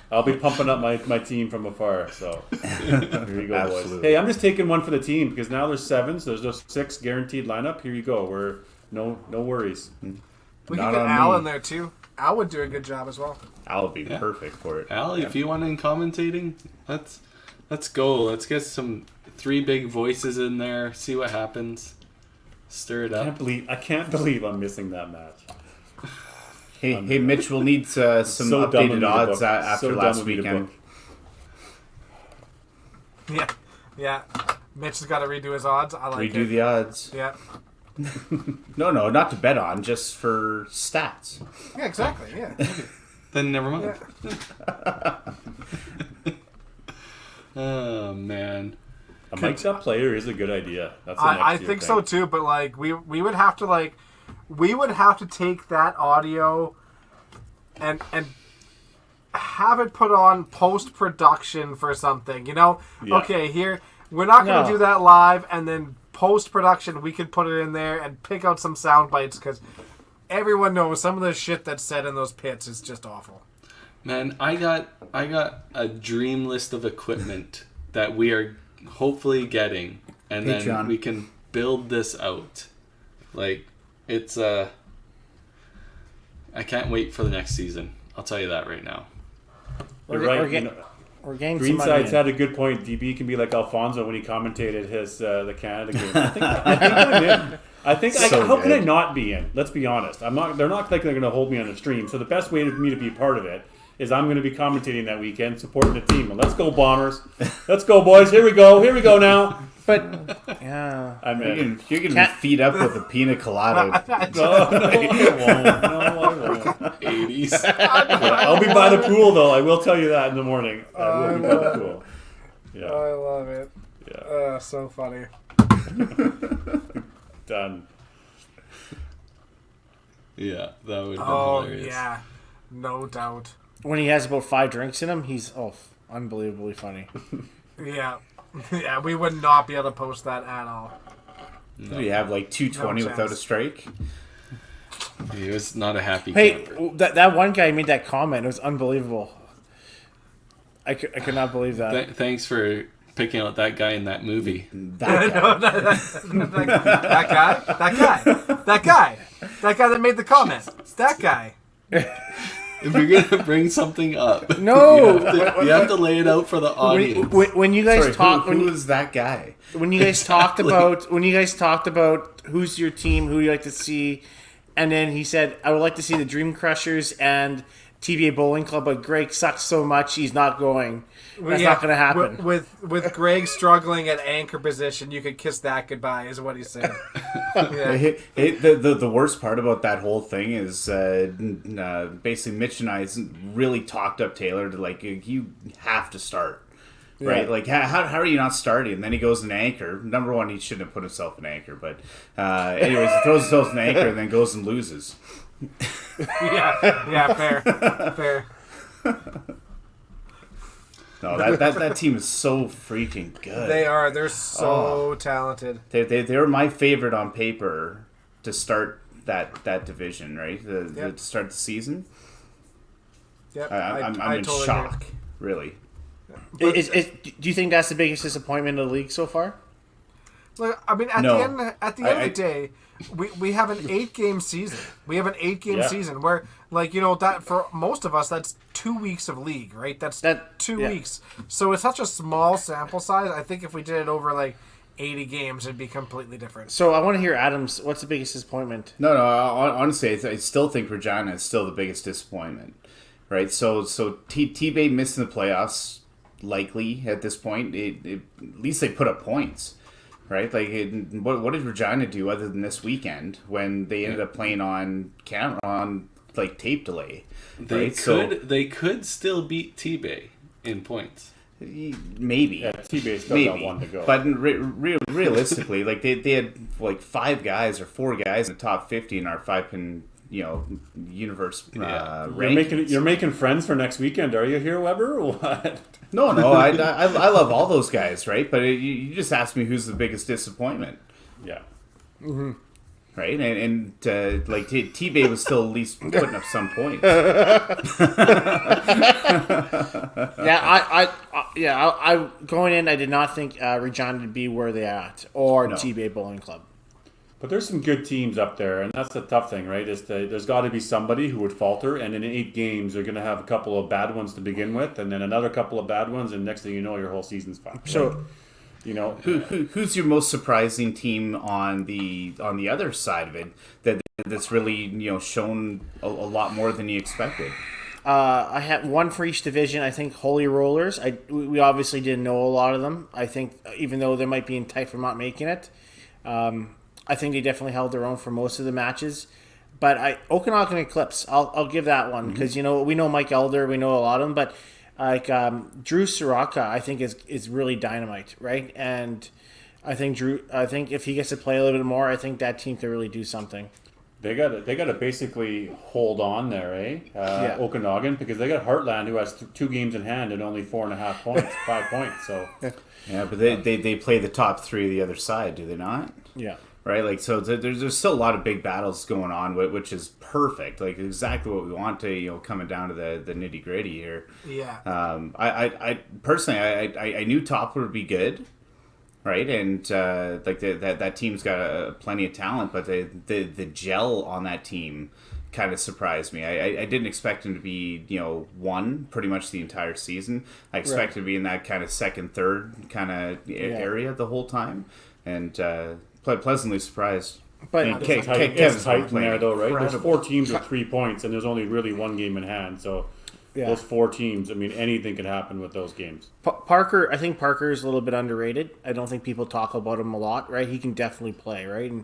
Speaker 5: I'll be pumping up my team from afar. So here you go, boys.
Speaker 2: Absolutely.
Speaker 5: Hey, I'm just taking one for the team because now there's 7, so there's just 6 guaranteed lineup. Here you go. We're no worries.
Speaker 4: We
Speaker 2: Not
Speaker 4: could get
Speaker 2: on
Speaker 4: Al
Speaker 2: me.
Speaker 4: in there too. Al would do a good job as well.
Speaker 2: I'll be perfect for it.
Speaker 1: Al, if you want in commentating, let's go. Let's get some 3 big voices in there. See what happens. Stir it up.
Speaker 5: I can't believe I'm missing that match.
Speaker 2: Hey, Mitch, we'll need some
Speaker 5: So dumb of me
Speaker 2: updated
Speaker 5: to
Speaker 2: odds
Speaker 5: book.
Speaker 2: after
Speaker 5: So dumb
Speaker 2: last
Speaker 5: of me to
Speaker 2: weekend.
Speaker 5: book.
Speaker 4: Yeah. Mitch has got to redo his odds. I like
Speaker 2: Redo
Speaker 4: it.
Speaker 2: the odds.
Speaker 4: Yeah.
Speaker 2: No, not to bet on, just for stats.
Speaker 4: Yeah, exactly. Yeah.
Speaker 1: Then never mind.
Speaker 4: Yeah.
Speaker 1: Oh man.
Speaker 5: A mic'd up player is a good idea. That's
Speaker 4: I think so too, but like we would have to take that audio and have it put on post production for something, you know?
Speaker 5: Yeah.
Speaker 4: Okay, here we're not going to
Speaker 3: No.
Speaker 4: do that live, and then post production we could put it in there and pick out some sound bites because everyone knows some of the shit that's said in those pits is just awful.
Speaker 1: Man, I got a dream list of equipment that we are hopefully getting, and then
Speaker 2: Patreon.
Speaker 1: we can build this out. Like, it's I can't wait for the next season. I'll tell you that right now.
Speaker 5: You're
Speaker 3: We're
Speaker 5: right.
Speaker 3: getting- We're getting some money
Speaker 5: Greenside's
Speaker 3: in.
Speaker 5: had a good point. DB can be like Alfonso when he commentated his the Canada game. I think I'm in.
Speaker 2: So
Speaker 5: how can I
Speaker 2: good.
Speaker 5: not be in? Let's be honest. I'm not. They're not like they're going to hold me on the stream. So the best way for me to be part of it is I'm going to be commentating that weekend, supporting the team. And let's go Bombers. Let's go boys. Here we go now.
Speaker 3: But yeah,
Speaker 5: I'm in.
Speaker 2: You're gonna
Speaker 3: Can't-
Speaker 2: be feed up with a pina colada.
Speaker 5: No, I won't.
Speaker 1: 80s.
Speaker 5: I'll be by the pool though. I will tell you that in the morning. I will be by the pool. Yeah,
Speaker 4: I love it.
Speaker 5: yeah.
Speaker 4: So funny.
Speaker 5: Done.
Speaker 1: Yeah, that would be
Speaker 4: Oh
Speaker 1: hilarious.
Speaker 4: yeah, no doubt.
Speaker 3: when he has about 5 drinks in him, he's unbelievably funny.
Speaker 4: Yeah, yeah. We would not be able to post that at all.
Speaker 2: Do you have like 220
Speaker 4: No
Speaker 2: without a
Speaker 4: chance.
Speaker 2: strike?
Speaker 1: He was not a happy
Speaker 3: Hey,
Speaker 1: camper.
Speaker 3: that one guy made that comment. It was unbelievable. I could not believe that.
Speaker 1: Thanks for picking out that guy in that movie.
Speaker 2: That guy.
Speaker 4: that guy that made the comment. That guy.
Speaker 1: If you're gonna bring something up,
Speaker 3: No,
Speaker 1: you have to lay it out for the audience.
Speaker 3: when you guys
Speaker 2: Sorry,
Speaker 3: talk,
Speaker 2: who is that guy?
Speaker 3: when you guys talked about who's your team, who you like to see, and then he said, "I would like to see the Dream Crushers and TVA Bowling Club," but Greg sucks so much he's not going. That's not going to happen.
Speaker 4: With Greg struggling at anchor position, you could kiss that goodbye, is what he said. Yeah.
Speaker 2: The worst part about that whole thing is basically Mitch and I really talked up Taylor to like, you have to start. Right,
Speaker 3: Yeah.
Speaker 2: like how are you not starting? And then he goes an anchor. Number one, he shouldn't have put himself in anchor, but anyways, he throws himself in anchor and then goes and loses.
Speaker 4: Yeah, fair.
Speaker 2: No, that team is so freaking good.
Speaker 4: They're so talented.
Speaker 2: They were my favorite on paper to start that division, right? To start the season.
Speaker 4: Yep,
Speaker 2: I'm in
Speaker 4: totally
Speaker 2: shock, really.
Speaker 4: But-
Speaker 3: Do you think that's the biggest disappointment of the league so far?
Speaker 4: Look, I mean, at
Speaker 2: No.
Speaker 4: the end of the day, we have an 8-game season. We have an 8-game
Speaker 5: Yeah.
Speaker 4: season where, like, you know, that for most of us, that's 2 weeks of league, right? That's
Speaker 3: That-
Speaker 4: 2
Speaker 3: yeah.
Speaker 4: weeks. So it's such a small sample size. I think if we did it over like 80 games, it'd be completely different.
Speaker 3: So I want to hear Adams. What's the biggest disappointment?
Speaker 2: No. Honestly, I still think Regina is still the biggest disappointment, right? So T-Bay missing the playoffs, likely at this point. At least they put up points, right? Like, what did Regina do other than this weekend when they ended up playing on camera on like tape delay?
Speaker 1: They
Speaker 2: right?
Speaker 1: they could still beat T-Bay in points.
Speaker 2: Maybe.
Speaker 5: Yeah, T-Bay still got one to go.
Speaker 2: But realistically, like they had like 5 guys or 4 guys in the top 50 in our 5-pin, universe
Speaker 1: Yeah.
Speaker 5: You're
Speaker 2: rankings.
Speaker 5: making friends for next weekend, are you here, Weber? Or what?
Speaker 2: No, I love all those guys, right? But you just asked me who's the biggest disappointment,
Speaker 5: Yeah.
Speaker 2: right? And like T-Bay was still at least putting up some points.
Speaker 3: I going in, I did not think Regina would be where they at or T-Bay Bowling Club.
Speaker 5: But there's some good teams up there, and that's the tough thing, right? Is that there's got to be somebody who would falter, and in 8 games, they're going to have a couple of bad ones to begin with, and then another couple of bad ones, and next thing you know, your whole season's fine.
Speaker 3: So,
Speaker 5: you know,
Speaker 2: who's your most surprising team on the other side of it that's really shown a lot more than you expected?
Speaker 3: I had one for each division. I think Holy Rollers. We obviously didn't know a lot of them. I think even though they might be in tight for not making it, I think they definitely held their own for most of the matches. But Okanagan Eclipse, I'll give that one because we know Mike Elder, we know a lot of them, but Drew Soraka, I think is really dynamite, right? And I think if he gets to play a little bit more, I think that team could really do something.
Speaker 5: They got to basically hold on there, Okanagan, because they got Heartland, who has 2 games in hand and only 4.5 points, 5 points. So
Speaker 2: yeah, but they play the top 3 of the other side, do they not?
Speaker 3: Yeah.
Speaker 2: Right, like so. There's still a lot of big battles going on, which is perfect. Like exactly what we want to, coming down to the nitty gritty here.
Speaker 4: Yeah.
Speaker 2: I personally, I knew Top would be good, right? And like that team's got plenty of talent, but the gel on that team kind of surprised me. I didn't expect him to be one pretty much the entire season. I expected to be in that kind of second, third kind of area the whole time, and pleasantly surprised.
Speaker 3: But
Speaker 5: it's tight in there, though, right? There's 4 teams with 3 points, and there's only really 1 game in hand. So those 4 teams, I mean, anything can happen with those games.
Speaker 3: Parker, I think Parker is a little bit underrated. I don't think people talk about him a lot, right? He can definitely play, right? And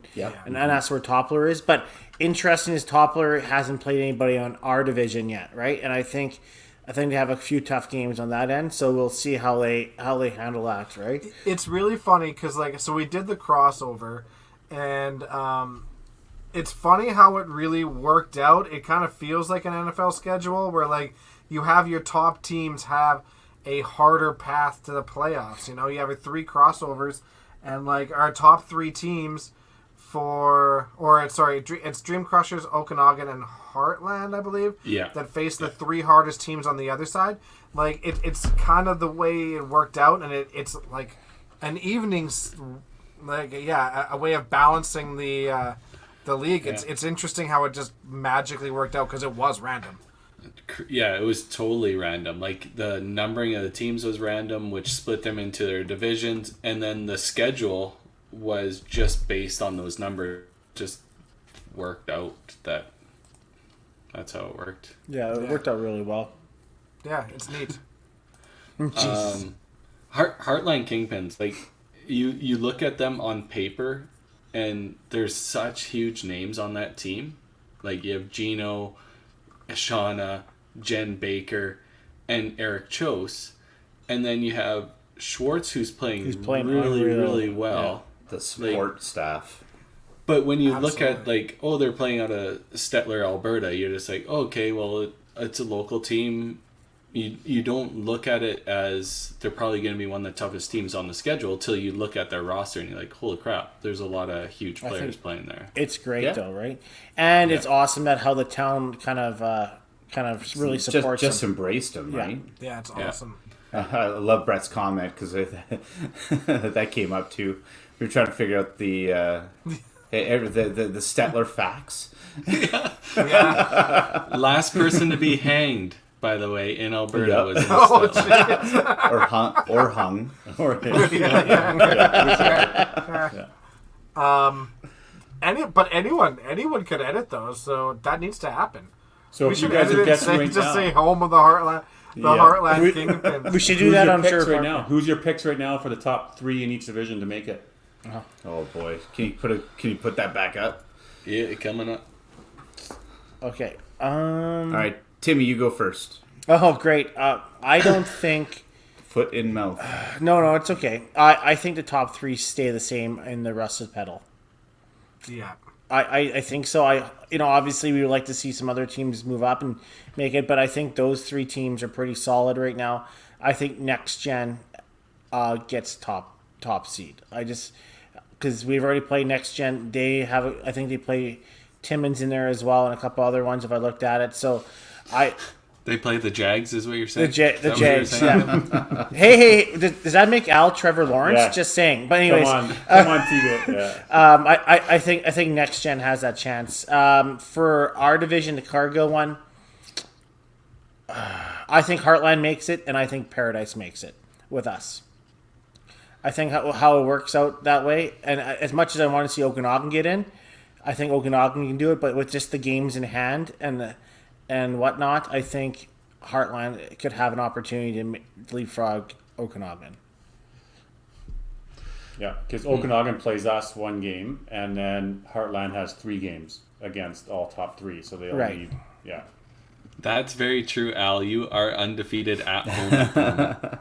Speaker 3: that's where Toppler is. But interesting is Toppler hasn't played anybody on our division yet, right? And I think they have a few tough games on that end, so we'll see how they handle that, right?
Speaker 4: It's really funny because so we did the crossover, and it's funny how it really worked out. It kind of feels like an NFL schedule where you have your top teams have a harder path to the playoffs. You have 3 crossovers, and our top 3 teams it's Dream Crushers, Okanagan, and Heartland, I believe.
Speaker 1: Yeah.
Speaker 4: That face the 3 hardest teams on the other side. It's kind of the way it worked out, and it's like an evening's a way of balancing the league.
Speaker 1: Yeah.
Speaker 4: It's interesting how it just magically worked out because it was random.
Speaker 1: Yeah, it was totally random. Like the numbering of the teams was random, which split them into their divisions, and then the schedule was just based on those numbers. Just worked out that's how it worked.
Speaker 3: Yeah, it worked out really well.
Speaker 4: Yeah, it's neat.
Speaker 1: Heartland Kingpins, like you look at them on paper, and there's such huge names on that team. Like you have Gino, Shauna, Jen Baker, and Eric Chose, and then you have Schwartz, who's playing really well.
Speaker 3: Yeah.
Speaker 2: The support staff.
Speaker 1: But when you look at they're playing out of Stettler, Alberta, you're just like, okay, well, it's a local team. You don't look at it as they're probably going to be one of the toughest teams on the schedule till you look at their roster and you're like, holy crap, there's a lot of huge players playing there.
Speaker 3: It's great though, right? And it's awesome that how the town kind of really supports
Speaker 2: just
Speaker 3: them.
Speaker 2: embraced them, right?
Speaker 4: Yeah, it's awesome.
Speaker 2: I love Brett's comment because that came up too. We were trying to figure out the Stettler facts.
Speaker 4: Yeah.
Speaker 1: Last person to be hanged, by the way, in Alberta was
Speaker 2: or hung.
Speaker 4: Anyone could edit those, so that needs to happen.
Speaker 5: So
Speaker 4: we
Speaker 5: if you
Speaker 4: should
Speaker 5: guys
Speaker 4: edit
Speaker 5: are
Speaker 4: it
Speaker 5: guessing
Speaker 4: and
Speaker 5: right
Speaker 4: just
Speaker 5: now,
Speaker 4: say home of the Heartland. Heartland Kingpins.
Speaker 3: We should do
Speaker 5: who's
Speaker 3: that
Speaker 5: your
Speaker 3: on
Speaker 5: picks
Speaker 3: sure
Speaker 5: right now? Who's your picks right now for the top 3 in each division to make it?
Speaker 2: Oh boy, can you put that back up?
Speaker 1: Yeah, coming up.
Speaker 3: Okay.
Speaker 2: All right, Timmy, you go first.
Speaker 3: Oh, great. I don't think.
Speaker 2: Foot in mouth.
Speaker 3: No, it's okay. I think the top 3 stay the same in the rusted pedal.
Speaker 4: Yeah.
Speaker 3: I think so. Obviously we would like to see some other teams move up and make it, but I think those 3 teams are pretty solid right now. I think Next Gen gets top seed. Because we've already played Next Gen. I think they play Timmins in there as well, and a couple other ones if I looked at it. So
Speaker 1: They play the Jags, is what you're saying?
Speaker 3: The Jags, yeah. hey, does that make Al Trevor Lawrence?
Speaker 5: Yeah.
Speaker 3: Just saying. But anyways,
Speaker 5: Come on, Tiga. Yeah.
Speaker 3: I think Next Gen has that chance. For our division, the Cargill one, I think Heartland makes it, and I think Paradise makes it with us. I think how it works out that way, and as much as I want to see Okanagan get in, I think Okanagan can do it, but with just the games in hand and whatnot, I think Heartland could have an opportunity to leapfrog Okanagan.
Speaker 5: Yeah, because Okanagan plays us one game, and then Heartland has 3 games against all top 3, so they only need, yeah.
Speaker 1: That's very true, Al. You are undefeated at home.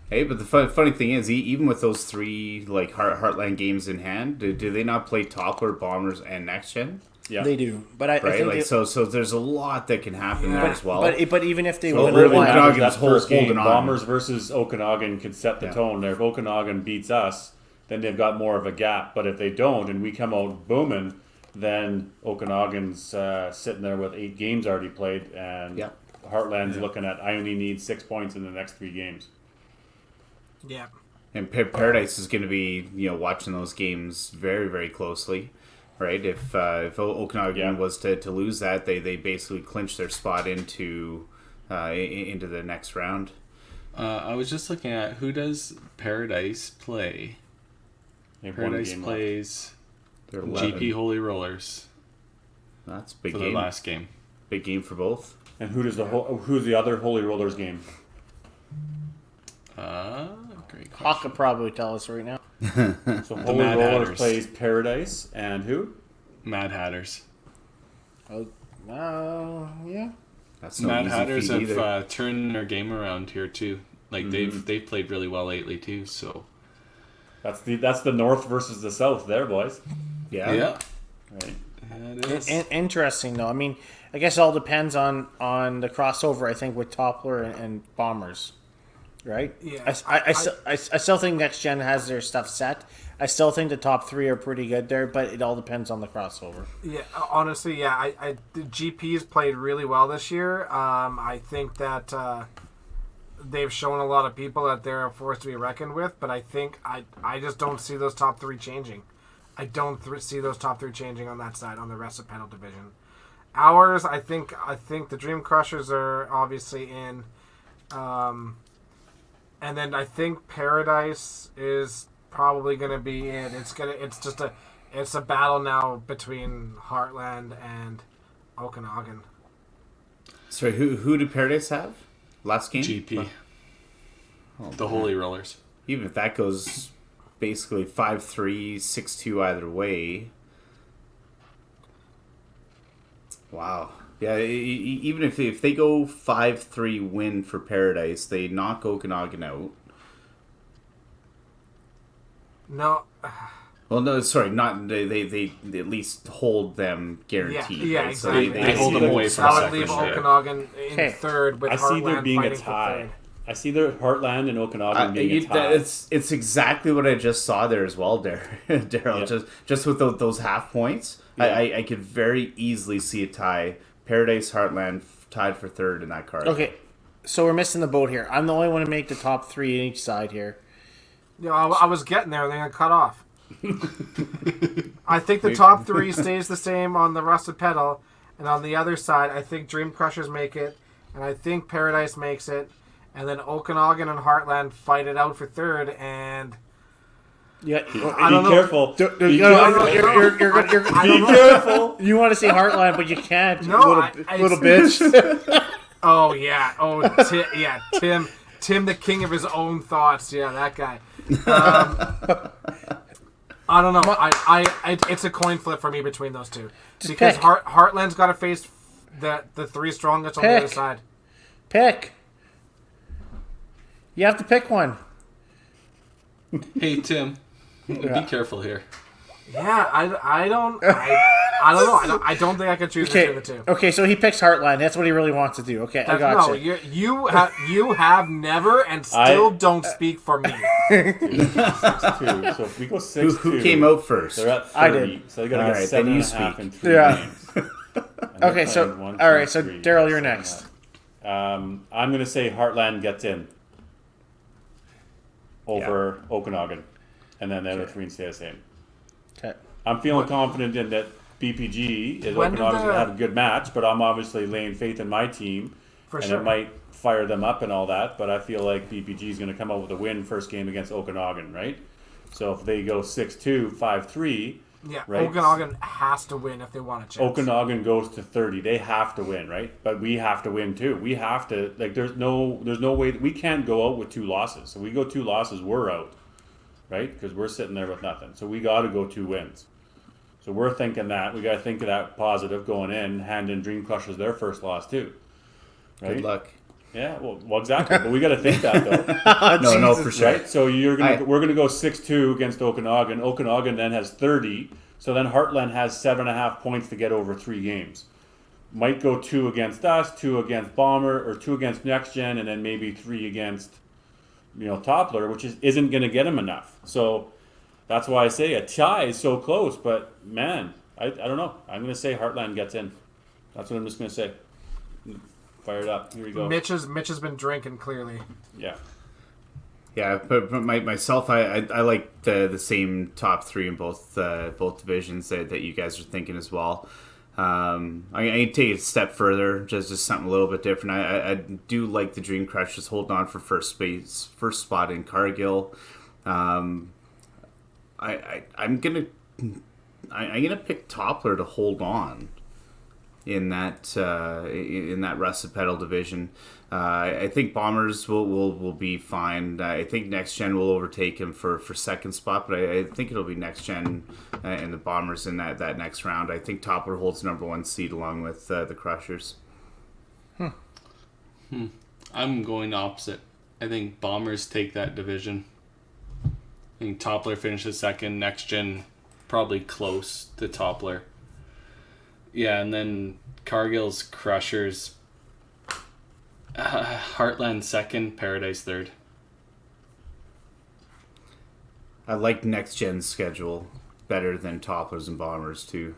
Speaker 2: Hey, but the funny thing is, even with those 3 like Heartland games in hand, do they not play Toppler, Bombers, and Next Gen?
Speaker 5: Yeah,
Speaker 3: They do, but I think
Speaker 2: Like so there's a lot that can happen there as well.
Speaker 3: But even if they
Speaker 2: So
Speaker 3: win
Speaker 2: really
Speaker 3: one,
Speaker 2: Okanagan's
Speaker 5: that first game,
Speaker 2: holding on.
Speaker 5: Bombers versus Okanagan could set the
Speaker 2: Yeah.
Speaker 5: tone there. If Okanagan beats us, then they've got more of a gap. But if they don't, and we come out booming, then Okanagan's sitting there with 8 games already played, and
Speaker 2: Yep.
Speaker 5: Heartland's looking at, I only need 6 points in the next 3 games.
Speaker 4: Yeah.
Speaker 2: And Paradise is going to be, watching those games very, very closely, right? If Okanagan was to lose that, they basically clinch their spot into the next round.
Speaker 1: I was just looking at who does Paradise play.
Speaker 5: They've won a
Speaker 1: Paradise
Speaker 5: game
Speaker 1: plays
Speaker 2: They're 11.
Speaker 1: GP Holy Rollers
Speaker 2: That's a big
Speaker 1: for
Speaker 2: game.
Speaker 1: the last game.
Speaker 2: Big game for both.
Speaker 5: left. And who's the other Holy Rollers game?
Speaker 1: Great question.
Speaker 3: Hawk could probably tell us right now.
Speaker 5: So Holy
Speaker 1: Mad
Speaker 5: Rollers
Speaker 1: Hatters.
Speaker 5: plays Paradise, and who?
Speaker 1: Mad Hatters.
Speaker 3: Yeah.
Speaker 2: That's no
Speaker 1: Mad
Speaker 2: easy
Speaker 1: Hatters
Speaker 2: feat either.
Speaker 1: have turned their game around here too. Like they've played really well lately too. So
Speaker 5: That's the North versus the South there, boys.
Speaker 2: Yeah.
Speaker 1: yeah,
Speaker 5: Right.
Speaker 1: it is.
Speaker 3: Interesting though. I mean, I guess it all depends on the crossover. I think with Toppler and Bombers, right?
Speaker 4: Yeah.
Speaker 3: I still think Next Gen has their stuff set. I still think the top 3 are pretty good there, but it all depends on the crossover.
Speaker 4: Yeah, honestly, yeah. The GP's played really well this year. I think that they've shown a lot of people that they're a force to be reckoned with, but I think I just don't see those top 3 changing. I don't see those top 3 changing on that side, on the rest of Pedal Division. Ours, I think the Dream Crushers are obviously in, and then I think Paradise is probably going to be in. It's a battle now between Heartland and Okanagan.
Speaker 2: Sorry, who did Paradise have? Last game?
Speaker 1: GP.
Speaker 2: Oh,
Speaker 1: The
Speaker 2: man.
Speaker 1: Holy Rollers.
Speaker 2: Even if that goes basically 5-3, 6-2 either way. Wow. Yeah, even if they go 5-3 win for Paradise, they knock Okanagan out.
Speaker 4: No,
Speaker 2: Well, no, sorry, not they at least hold them guaranteed.
Speaker 4: Yeah,
Speaker 2: right?
Speaker 4: exactly.
Speaker 2: So
Speaker 1: They hold them away from
Speaker 4: I
Speaker 1: second.
Speaker 4: would leave
Speaker 1: for sure.
Speaker 4: Okanagan in
Speaker 3: Okay.
Speaker 4: third with
Speaker 5: I see
Speaker 4: Heartland
Speaker 5: there being a
Speaker 4: fighting for
Speaker 5: tie.
Speaker 4: third.
Speaker 5: I see the Heartland and Okanagan being a tie.
Speaker 2: It's exactly what I just saw there as well, Daryl.
Speaker 5: Yeah.
Speaker 2: Just with those half points,
Speaker 5: Yeah.
Speaker 2: I could very easily see a tie. Paradise Heartland tied for third in that card.
Speaker 3: Okay, so we're missing the boat here. I'm the only one to make the top 3 in each side here.
Speaker 4: I was getting there, and then I cut off. I think the top 3 stays the same on the Rusted Pedal, and on the other side, I think Dream Crushers make it, and I think Paradise makes it, and then Okanagan and Heartland fight it out for third, and
Speaker 3: Yeah,
Speaker 4: I don't
Speaker 5: Be
Speaker 4: know.
Speaker 5: careful.
Speaker 3: You're,
Speaker 5: Be
Speaker 3: you're,
Speaker 5: careful.
Speaker 3: you want to say Heartland, but you can't.
Speaker 4: No,
Speaker 3: little bitch.
Speaker 4: Oh yeah, Tim, the king of his own thoughts. Yeah, that guy. I don't know. It's a coin flip for me between those two because
Speaker 3: pick.
Speaker 4: Heartland's got to face the 3 strongest on the other
Speaker 3: Pick.
Speaker 4: side.
Speaker 3: Pick. You have to pick one.
Speaker 1: Hey Tim, be careful here.
Speaker 4: Yeah, I don't. I don't know. I don't think I could choose between the two.
Speaker 3: Okay, so he picks Heartland. That's what he really wants to do. Okay, I got
Speaker 4: No,
Speaker 3: you.
Speaker 4: you have never and still don't speak for me.
Speaker 5: 6-2. So if we go 6-2,
Speaker 2: Who came out first?
Speaker 5: they're at 30.
Speaker 3: I did.
Speaker 5: So they got to
Speaker 2: All
Speaker 5: get
Speaker 2: right,
Speaker 5: 7
Speaker 2: then
Speaker 5: and
Speaker 2: you
Speaker 5: a half
Speaker 2: speak.
Speaker 5: in 3
Speaker 3: Yeah.
Speaker 5: games. And
Speaker 3: Okay,
Speaker 5: they're
Speaker 3: so
Speaker 5: playing 1,
Speaker 3: all right,
Speaker 5: 2,
Speaker 3: so
Speaker 5: 3,
Speaker 3: Daryl, you're
Speaker 5: 7
Speaker 3: next.
Speaker 5: I'm going to say Heartland gets in over Okanagan, and then the other 3 stay the same.
Speaker 3: Okay.
Speaker 5: I'm feeling confident in that BPG is
Speaker 4: When did
Speaker 5: Okanagan's going
Speaker 4: the-
Speaker 5: to have a good match, but I'm obviously laying faith in my team,
Speaker 4: For
Speaker 5: and
Speaker 4: sure.
Speaker 5: it might fire them up and all that, but I feel like BPG is going to come out with a win first game against Okanagan, right? So if they go 6-2, 5-3,
Speaker 4: Yeah,
Speaker 5: right?
Speaker 4: Okanagan has to win if they want a chance.
Speaker 5: Okanagan goes to 30. They have to win, right? But we have to win too. We have to, like, there's no way we can't go out with 2 losses. So we go 2 losses, we're out, right? Because we're sitting there with nothing. So we got to go 2 wins. So we're thinking that we got to think of that positive going in. Hand in Dream Crushers their first loss too, right?
Speaker 2: Good luck.
Speaker 5: Yeah, well, exactly. But we got to think that though.
Speaker 2: No, for sure.
Speaker 5: Right, so we're gonna go 6-2 against Okanagan. Okanagan then has 30, so then Heartland has 7.5 points to get over 3 games. Might go 2 against us, 2 against Bomber, or 2 against Next Gen, and then maybe 3 against Toppler, which isn't gonna get him enough. So that's why I say a tie is so close. But man, I don't know. I'm gonna say Heartland gets in. That's what I'm just gonna say. Fire it up. Here we go.
Speaker 4: Mitch has been drinking clearly.
Speaker 5: Yeah.
Speaker 2: Yeah, but myself, I like the same top 3 in both divisions that you guys are thinking as well. I take it a step further, just something a little bit different. I do like the Dream Crushers holding on for first spot in Cargill. I'm gonna pick Toppler to hold on in that Russet Pedal division. I think Bombers will be fine. I think Next Gen will overtake him for second spot, but I think it'll be Next Gen and the Bombers in that next round. I think Toppler holds number 1 seed along with the Crushers.
Speaker 1: I'm going opposite. I think Bombers take that division. I think Toppler finishes second. Next Gen probably close to Toppler. Yeah, and then Cargill's Crushers. Heartland second, Paradise third.
Speaker 2: I like Next Gen's schedule better than Toppler's and Bombers too.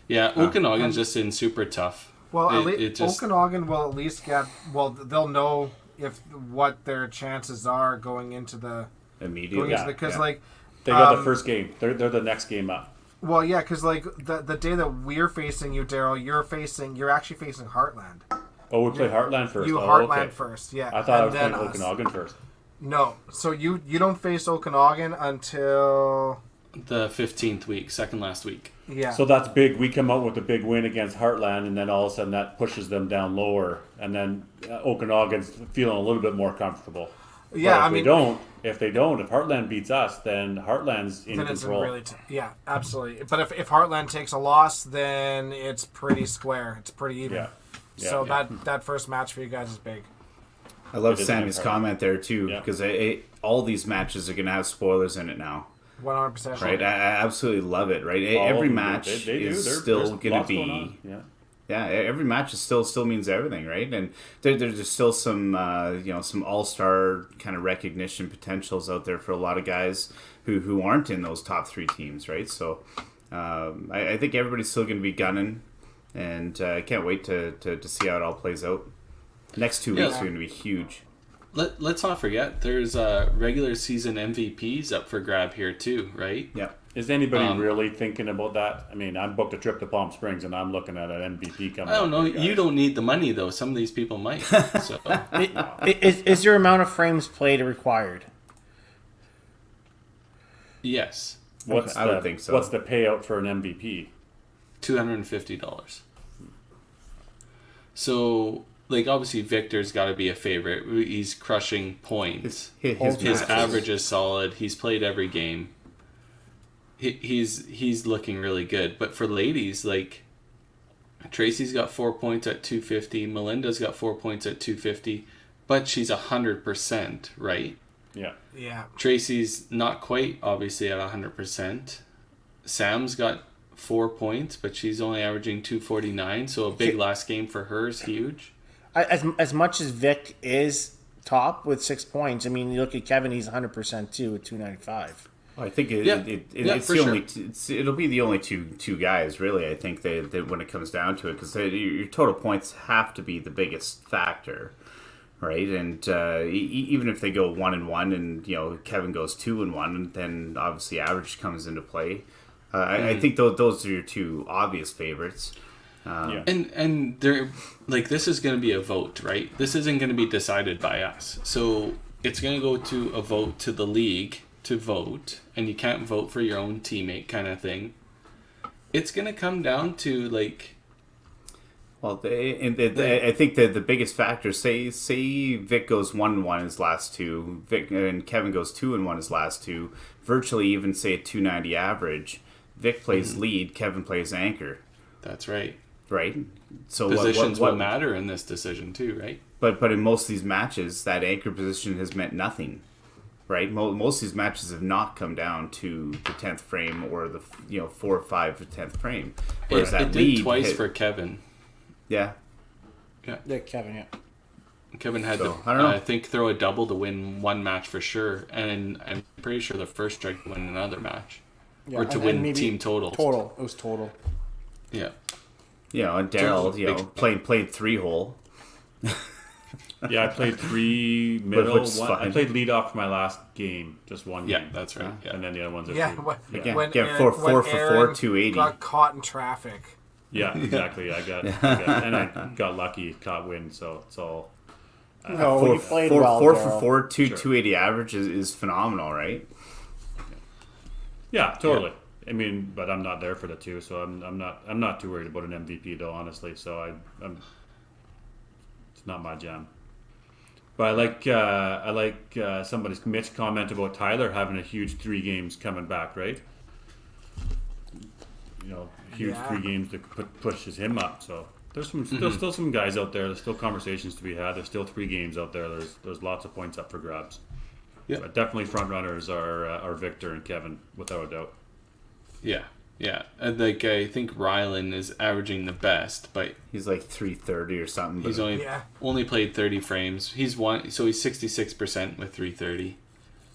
Speaker 1: Yeah, Okanagan's just in super tough.
Speaker 4: Well,
Speaker 1: It
Speaker 4: Okanagan will at least get. Well, they'll know what their chances are going into the
Speaker 2: Immediately.
Speaker 4: because
Speaker 2: Yeah.
Speaker 4: like
Speaker 5: They got the first game. They're the next game up.
Speaker 4: well, yeah, because like the day that we're facing you, Daryl, you're actually facing Heartland.
Speaker 5: Oh, we play Heartland first.
Speaker 4: You
Speaker 5: oh,
Speaker 4: Heartland
Speaker 5: okay.
Speaker 4: first, yeah.
Speaker 5: I thought I was
Speaker 4: and
Speaker 5: playing
Speaker 4: then us.
Speaker 5: Okanagan first.
Speaker 4: No, so you don't face Okanagan until
Speaker 1: The 15th week, second last week.
Speaker 4: yeah.
Speaker 5: So that's big. We come out with a big win against Heartland, and then all of a sudden that pushes them down lower, and then Okanagan's feeling a little bit more comfortable.
Speaker 4: yeah,
Speaker 5: But
Speaker 4: I
Speaker 5: if
Speaker 4: mean,
Speaker 5: if Heartland beats us, then Heartland's in
Speaker 4: then it's
Speaker 5: control.
Speaker 4: really yeah, absolutely. But if Heartland takes a loss, then it's pretty square. It's pretty even.
Speaker 5: Yeah. Yeah,
Speaker 4: So
Speaker 5: yeah.
Speaker 4: that first match for you guys is big.
Speaker 2: I love
Speaker 5: It is
Speaker 2: Sammy's
Speaker 5: hard.
Speaker 2: comment there too,
Speaker 5: Yeah.
Speaker 2: because all these matches are going to have spoilers in it now.
Speaker 4: 100%.
Speaker 2: Right, I absolutely love it. Right,
Speaker 5: All of
Speaker 2: every
Speaker 5: them,
Speaker 2: match
Speaker 5: they do.
Speaker 2: is
Speaker 5: There's
Speaker 2: still going to
Speaker 5: lots going
Speaker 2: be.
Speaker 5: on. Yeah.
Speaker 2: Yeah, every match is still means everything, right? And there's just still some some all-star kind of recognition potentials out there for a lot of guys who aren't in those top 3 teams, right? So I think everybody's still going to be gunning, and I can't wait to see how it all plays out. Next 2 weeks are going to be huge.
Speaker 1: Let's not forget, there's regular season MVPs up for grab here too, right?
Speaker 2: Yeah.
Speaker 5: Is anybody really thinking about that? I mean, I booked a trip to Palm Springs, and I'm looking at an MVP coming.
Speaker 1: I don't
Speaker 5: up
Speaker 1: know.
Speaker 5: for guys.
Speaker 1: You don't need the money though. Some of these people might. So
Speaker 3: Is your amount of frames played required?
Speaker 1: yes,
Speaker 5: What's
Speaker 2: I would think so.
Speaker 5: What's the payout for an MVP?
Speaker 1: $250. So like obviously Victor's got to be a favorite. He's crushing points.
Speaker 2: His
Speaker 1: His
Speaker 2: matches.
Speaker 1: average is solid. He's played every game. He's looking really good. But for ladies, like Tracy's got 4 points at 250. Melinda's got 4 points at 250, but she's 100%, right?
Speaker 5: Yeah.
Speaker 4: Yeah.
Speaker 1: Tracy's not quite obviously at 100%. Sam's got 4 points, but she's only averaging 249, so a big last game for her is huge.
Speaker 3: As much as Vic is top with 6 points, I mean, you look at Kevin, he's 100% too with 295.
Speaker 2: I think
Speaker 1: Yeah,
Speaker 2: it's
Speaker 1: for
Speaker 2: the
Speaker 1: sure.
Speaker 2: only it'll be the only two guys really. I think that when it comes down to it, because your total points have to be the biggest factor, right? And even if they go 1-1, and Kevin goes 2-1, then obviously average comes into play. I think those are your two obvious favorites.
Speaker 5: Yeah.
Speaker 1: And they're like, this is going to be a vote, right? This isn't going to be decided by us. So it's going to go to a vote to the league to vote, and you can't vote for your own teammate kind of thing. It's going to come down to like...
Speaker 2: Well, I think that the biggest factor, say Vic goes 1-1 his last two, Vic and Kevin goes 2-1 his last two, virtually even say a 290 average, Vic plays lead, Kevin plays anchor,
Speaker 1: That's right.
Speaker 2: right? So
Speaker 1: Positions
Speaker 2: what
Speaker 1: will matter in this decision too, right?
Speaker 2: But in most of these matches, that anchor position has meant nothing, right? Most of these matches have not come down to the 10th frame or the 4 or 5 to 10th frame. Whereas that
Speaker 1: It did
Speaker 2: lead
Speaker 1: twice
Speaker 2: hit-
Speaker 1: for Kevin.
Speaker 2: yeah.
Speaker 3: Yeah, Kevin, yeah.
Speaker 1: Kevin had
Speaker 2: So,
Speaker 1: to,
Speaker 2: I don't know.
Speaker 1: I think, throw a double to win one match for sure, and I'm pretty sure the first strike to win another match, or to
Speaker 3: and
Speaker 1: win
Speaker 3: maybe
Speaker 1: team totals.
Speaker 3: Total. It was total.
Speaker 1: Yeah,
Speaker 2: And Daryl, played 3-hole.
Speaker 5: Yeah, I played 3 middle.
Speaker 2: Which is
Speaker 5: One, I
Speaker 2: fine.
Speaker 5: played lead off for my last game, just one
Speaker 1: yeah,
Speaker 5: game.
Speaker 1: that's right. Yeah.
Speaker 5: And then the other ones are
Speaker 4: Yeah.
Speaker 5: two.
Speaker 2: Again,
Speaker 4: When
Speaker 2: yeah,
Speaker 4: Aaron-
Speaker 2: 4
Speaker 4: when
Speaker 2: for 4,
Speaker 4: Aaron
Speaker 2: 280.
Speaker 4: got caught in traffic.
Speaker 5: Yeah, exactly. I got and I got lucky, caught wind, so it's all.
Speaker 3: No, you played
Speaker 2: four,
Speaker 3: well,
Speaker 2: 4
Speaker 3: Daryl.
Speaker 2: for 4,
Speaker 5: Sure.
Speaker 2: 280 average is phenomenal, right?
Speaker 5: Yeah, totally. I mean, but I'm not there for the two, so I'm not too worried about an MVP though, honestly. So I'm it's not my jam. But I like somebody's Mitch comment about Tyler having a huge 3 games coming back, right? Huge
Speaker 4: Yeah.
Speaker 5: 3 games that pushes him up. So there's still some guys out there. There's still conversations to be had. There's still 3 games out there. There's lots of points up for grabs.
Speaker 1: Yeah.
Speaker 5: But definitely front runners are Victor and Kevin, without a doubt.
Speaker 1: Yeah, yeah. And I think Rylan is averaging the best, but
Speaker 2: He's like 330 or something.
Speaker 1: he's
Speaker 2: But
Speaker 1: only played 30 frames. He's 66% with 330,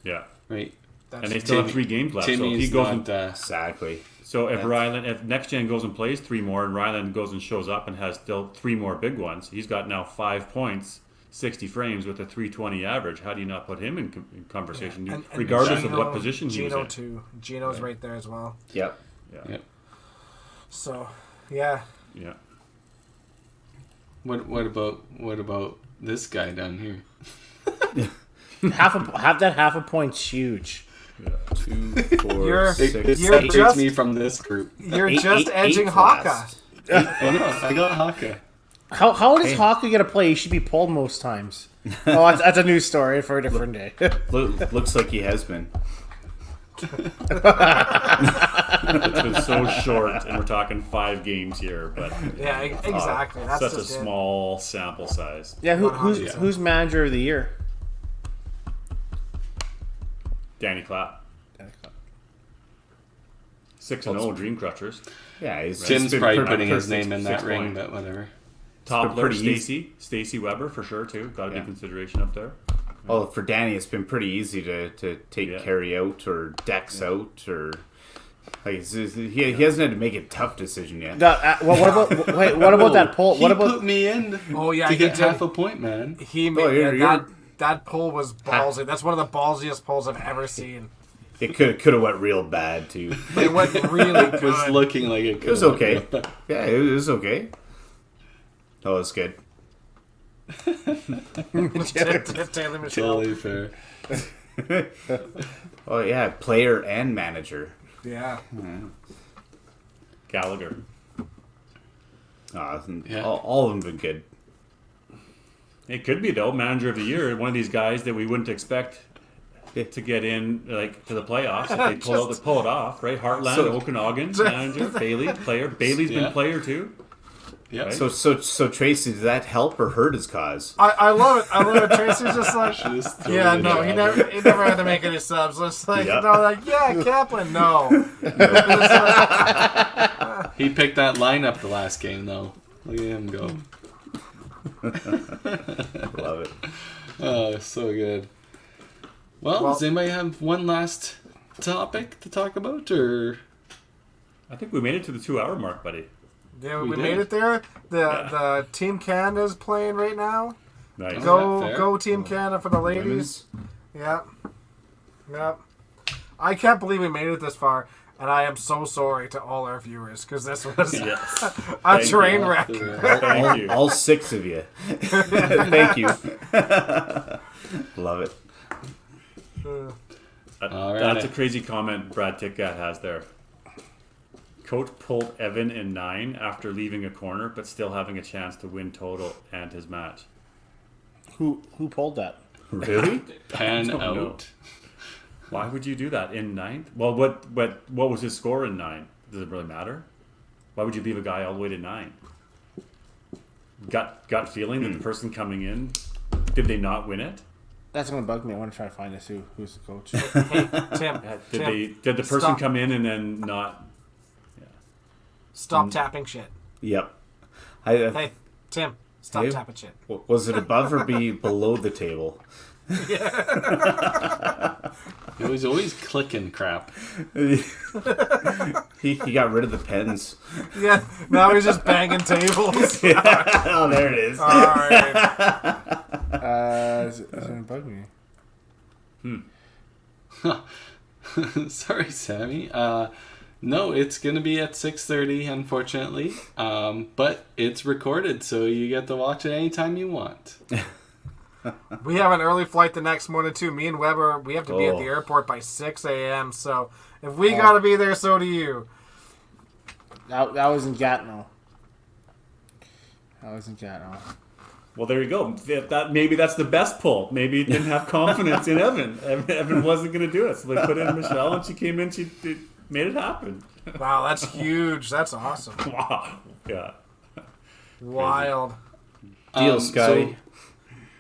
Speaker 5: Yeah.
Speaker 1: right?
Speaker 5: And they still have 3 games left. So if
Speaker 1: Timmy's
Speaker 5: he goes
Speaker 1: not.
Speaker 2: exactly.
Speaker 5: so if next gen goes and plays 3 more, and Ryland goes and shows up and has still 3 more big ones, he's got now 5 points, 60 frames with a 320 average. How do you not put him in conversation,
Speaker 4: And
Speaker 5: regardless
Speaker 4: Gino,
Speaker 5: of what position he was
Speaker 4: Gino
Speaker 5: in?
Speaker 4: too. Gino's right there as well.
Speaker 2: Yep.
Speaker 1: Yeah.
Speaker 4: So, yeah.
Speaker 5: Yeah.
Speaker 1: What about this guy down here?
Speaker 3: Half a point's huge.
Speaker 2: 2, 4,
Speaker 4: You're-
Speaker 2: 6,
Speaker 1: It
Speaker 4: You're
Speaker 1: separates
Speaker 4: just-
Speaker 1: me from this group.
Speaker 4: You're
Speaker 2: eight-
Speaker 4: just
Speaker 2: eight-
Speaker 4: edging
Speaker 2: eighth
Speaker 4: Haka.
Speaker 2: last.
Speaker 1: I know. I got Haka.
Speaker 3: How does Hawker get a play? He should be pulled most times. Oh, that's a new story for a different day.
Speaker 2: Looks like he has been.
Speaker 5: It's been so short, and we're talking 5 games here, but
Speaker 4: Yeah, exactly. That's
Speaker 5: such a
Speaker 4: just it.
Speaker 5: small sample size.
Speaker 3: Yeah, who's
Speaker 4: 100%.
Speaker 3: who's manager of the year?
Speaker 5: Danny Clapp. 6-0 Dream Crushers.
Speaker 2: Yeah, he's
Speaker 1: Tim's
Speaker 2: been
Speaker 1: probably
Speaker 2: pretty-
Speaker 1: putting his
Speaker 5: six-
Speaker 1: name in that
Speaker 5: 6
Speaker 1: ring,
Speaker 5: points.
Speaker 1: but whatever.
Speaker 5: Toppler,
Speaker 2: pretty easy.
Speaker 5: Stacy Weber for sure too. Got to
Speaker 2: Yeah.
Speaker 5: be consideration up there.
Speaker 2: Well, for Danny, it's been pretty easy to take
Speaker 5: Yeah.
Speaker 2: carry out or decks out or like he hasn't had to make a tough decision yet.
Speaker 3: What about that poll?
Speaker 1: He
Speaker 3: What about
Speaker 1: put me in
Speaker 4: Oh, yeah,
Speaker 1: to
Speaker 4: he
Speaker 1: get
Speaker 4: did.
Speaker 1: half a point, man.
Speaker 4: He made
Speaker 2: you're-
Speaker 4: that pull was ballsy. That's one of the ballsiest pulls I've ever seen.
Speaker 2: It could have went real bad too.
Speaker 4: It went really
Speaker 1: It was
Speaker 4: good.
Speaker 1: looking like it could.
Speaker 2: It was okay. Yeah, it was okay. Oh, it's good.
Speaker 4: Taylor Michelle.
Speaker 1: Totally fair.
Speaker 2: Oh yeah, player and manager.
Speaker 4: Yeah.
Speaker 5: Gallagher.
Speaker 1: Yeah.
Speaker 2: All of them been good.
Speaker 5: It could be though, manager of the year, one of these guys that we wouldn't expect to get in to the playoffs if they pull it off, right? Heartland,
Speaker 2: So-
Speaker 5: Okanagan, manager, Bailey, player. Bailey's
Speaker 1: Yeah.
Speaker 5: been player too.
Speaker 1: Yeah.
Speaker 5: Right?
Speaker 2: So Tracy, did that help or hurt his cause?
Speaker 4: I love it. I love it. Tracy's just like,
Speaker 1: Just throw
Speaker 4: yeah,
Speaker 1: it
Speaker 4: no,
Speaker 1: in
Speaker 4: he
Speaker 1: there.
Speaker 4: never had to make any subs. It's like,
Speaker 2: Yeah.
Speaker 4: no, like, yeah, Kaplan, no.
Speaker 1: He picked that lineup the last game, though. Look at him go.
Speaker 2: Love it.
Speaker 1: Oh, so good. Well,
Speaker 4: Well-
Speaker 1: does anybody have one last topic to talk about, or
Speaker 5: I think we made it to the 2-hour mark, buddy.
Speaker 4: Yeah,
Speaker 1: We
Speaker 4: we
Speaker 1: did.
Speaker 4: made it there. The Team Canada's playing right now.
Speaker 5: Nice.
Speaker 1: Go. fair.
Speaker 4: Go Team Canada for the ladies. Yep. I can't believe we made it this far, and I am so sorry to all our viewers because this was
Speaker 5: Yes.
Speaker 4: a
Speaker 5: Thank
Speaker 4: train
Speaker 5: you.
Speaker 4: wreck.
Speaker 5: Thank you.
Speaker 2: All 6 of you. Thank you. Love it.
Speaker 1: Alright.
Speaker 5: That's a crazy comment Brad Tickgat has there. Coach pulled Evan in 9 after leaving a corner, but still having a chance to win total and his match.
Speaker 3: Who pulled that?
Speaker 2: Really?
Speaker 1: pan
Speaker 5: don't know.
Speaker 1: out?
Speaker 5: Why would you do that in 9th? Well, what was his score in 9? Does it really matter? Why would you leave a guy all the way to 9? Gut feeling that the person coming in, did they not win it?
Speaker 3: That's gonna bug me. I want to try to find this. Who's the coach?
Speaker 4: Hey, Tim.
Speaker 5: Did the person
Speaker 4: Stop.
Speaker 5: come in and then not?
Speaker 4: Stop tapping shit.
Speaker 2: Yep.
Speaker 4: Hey, Tim. Stop
Speaker 2: Hey.
Speaker 4: tapping shit.
Speaker 2: Was it above or below the table?
Speaker 1: He was always clicking crap.
Speaker 2: He got rid of the pens.
Speaker 4: Yeah. Now he's just banging tables.
Speaker 2: Oh, there it is.
Speaker 4: All right.
Speaker 3: Is it gonna bug me?
Speaker 1: Sorry, Sammy. No, it's gonna be at 6:30, unfortunately. But it's recorded, so you get to watch it anytime you want.
Speaker 4: We have an early flight the next morning too. Me and Weber, we have to be at
Speaker 2: Oh.
Speaker 4: the airport by 6 a.m. So if we gotta be there, so do you.
Speaker 3: That was in Gatineau.
Speaker 5: Well, there you go. Maybe that's the best pull. Maybe he didn't have confidence in Evan. Evan wasn't going to do it, so they put in Michelle, and she came in. She made it happen.
Speaker 4: Wow, that's huge. That's awesome.
Speaker 5: Wow. Yeah.
Speaker 4: Wild.
Speaker 2: Deal, Scotty.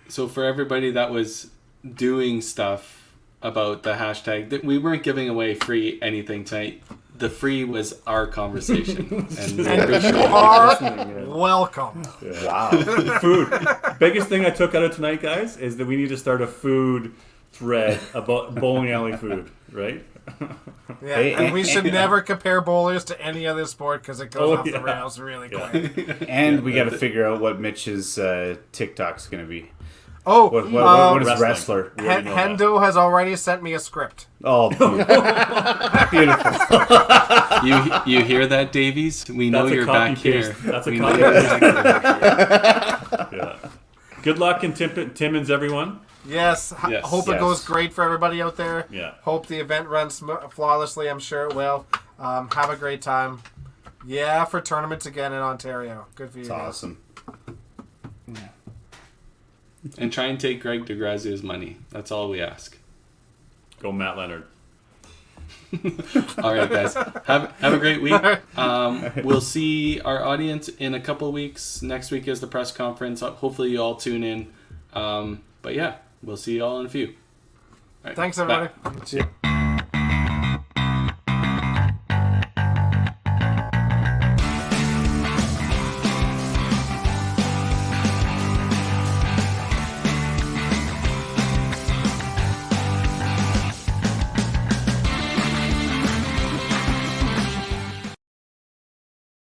Speaker 1: So for everybody that was doing stuff about the hashtag, that we weren't giving away free anything tonight. The free was our conversation, and we
Speaker 4: And you
Speaker 1: appreciate it.
Speaker 4: are welcome.
Speaker 2: Wow.
Speaker 5: Food. Biggest thing I took out of tonight, guys, is that we need to start a food thread about bowling alley food, right?
Speaker 4: Yeah,
Speaker 2: Hey,
Speaker 4: and we should never compare bowlers to any other sport because it goes
Speaker 5: Oh,
Speaker 4: off the
Speaker 5: yeah.
Speaker 4: rails really quick.
Speaker 2: And we got to figure out what Mitch's TikTok's going to be.
Speaker 4: Oh,
Speaker 2: What is
Speaker 5: Wrestling.
Speaker 2: wrestler?
Speaker 5: We already know that.
Speaker 4: Hendo has already sent me a script.
Speaker 2: Oh, beautiful.
Speaker 1: You hear that, Davies? We know
Speaker 5: That's a
Speaker 1: you're
Speaker 5: copy
Speaker 1: back here.
Speaker 5: paste. That's a
Speaker 1: We
Speaker 5: copy
Speaker 1: know you're
Speaker 5: paste.
Speaker 1: back here.
Speaker 5: Yeah. Good luck in Timmins, everyone.
Speaker 4: Yes,
Speaker 1: Yes.
Speaker 4: hope it
Speaker 2: Yes.
Speaker 4: goes great for everybody out there.
Speaker 5: Yeah.
Speaker 4: Hope the event runs flawlessly. I'm sure it will. Have a great time. Yeah, for tournaments again in Ontario. Good for you.
Speaker 2: It's
Speaker 4: guys.
Speaker 2: awesome.
Speaker 1: And try and take Greg DeGrazia's money. That's all we ask.
Speaker 5: Go Matt Leonard.
Speaker 1: All right, guys. Have a great week. We'll see our audience in a couple weeks. Next week is the press conference. Hopefully you all tune in. But yeah, we'll see you all in a few. All right,
Speaker 4: Thanks,
Speaker 1: bye.
Speaker 4: everybody.
Speaker 3: That's it.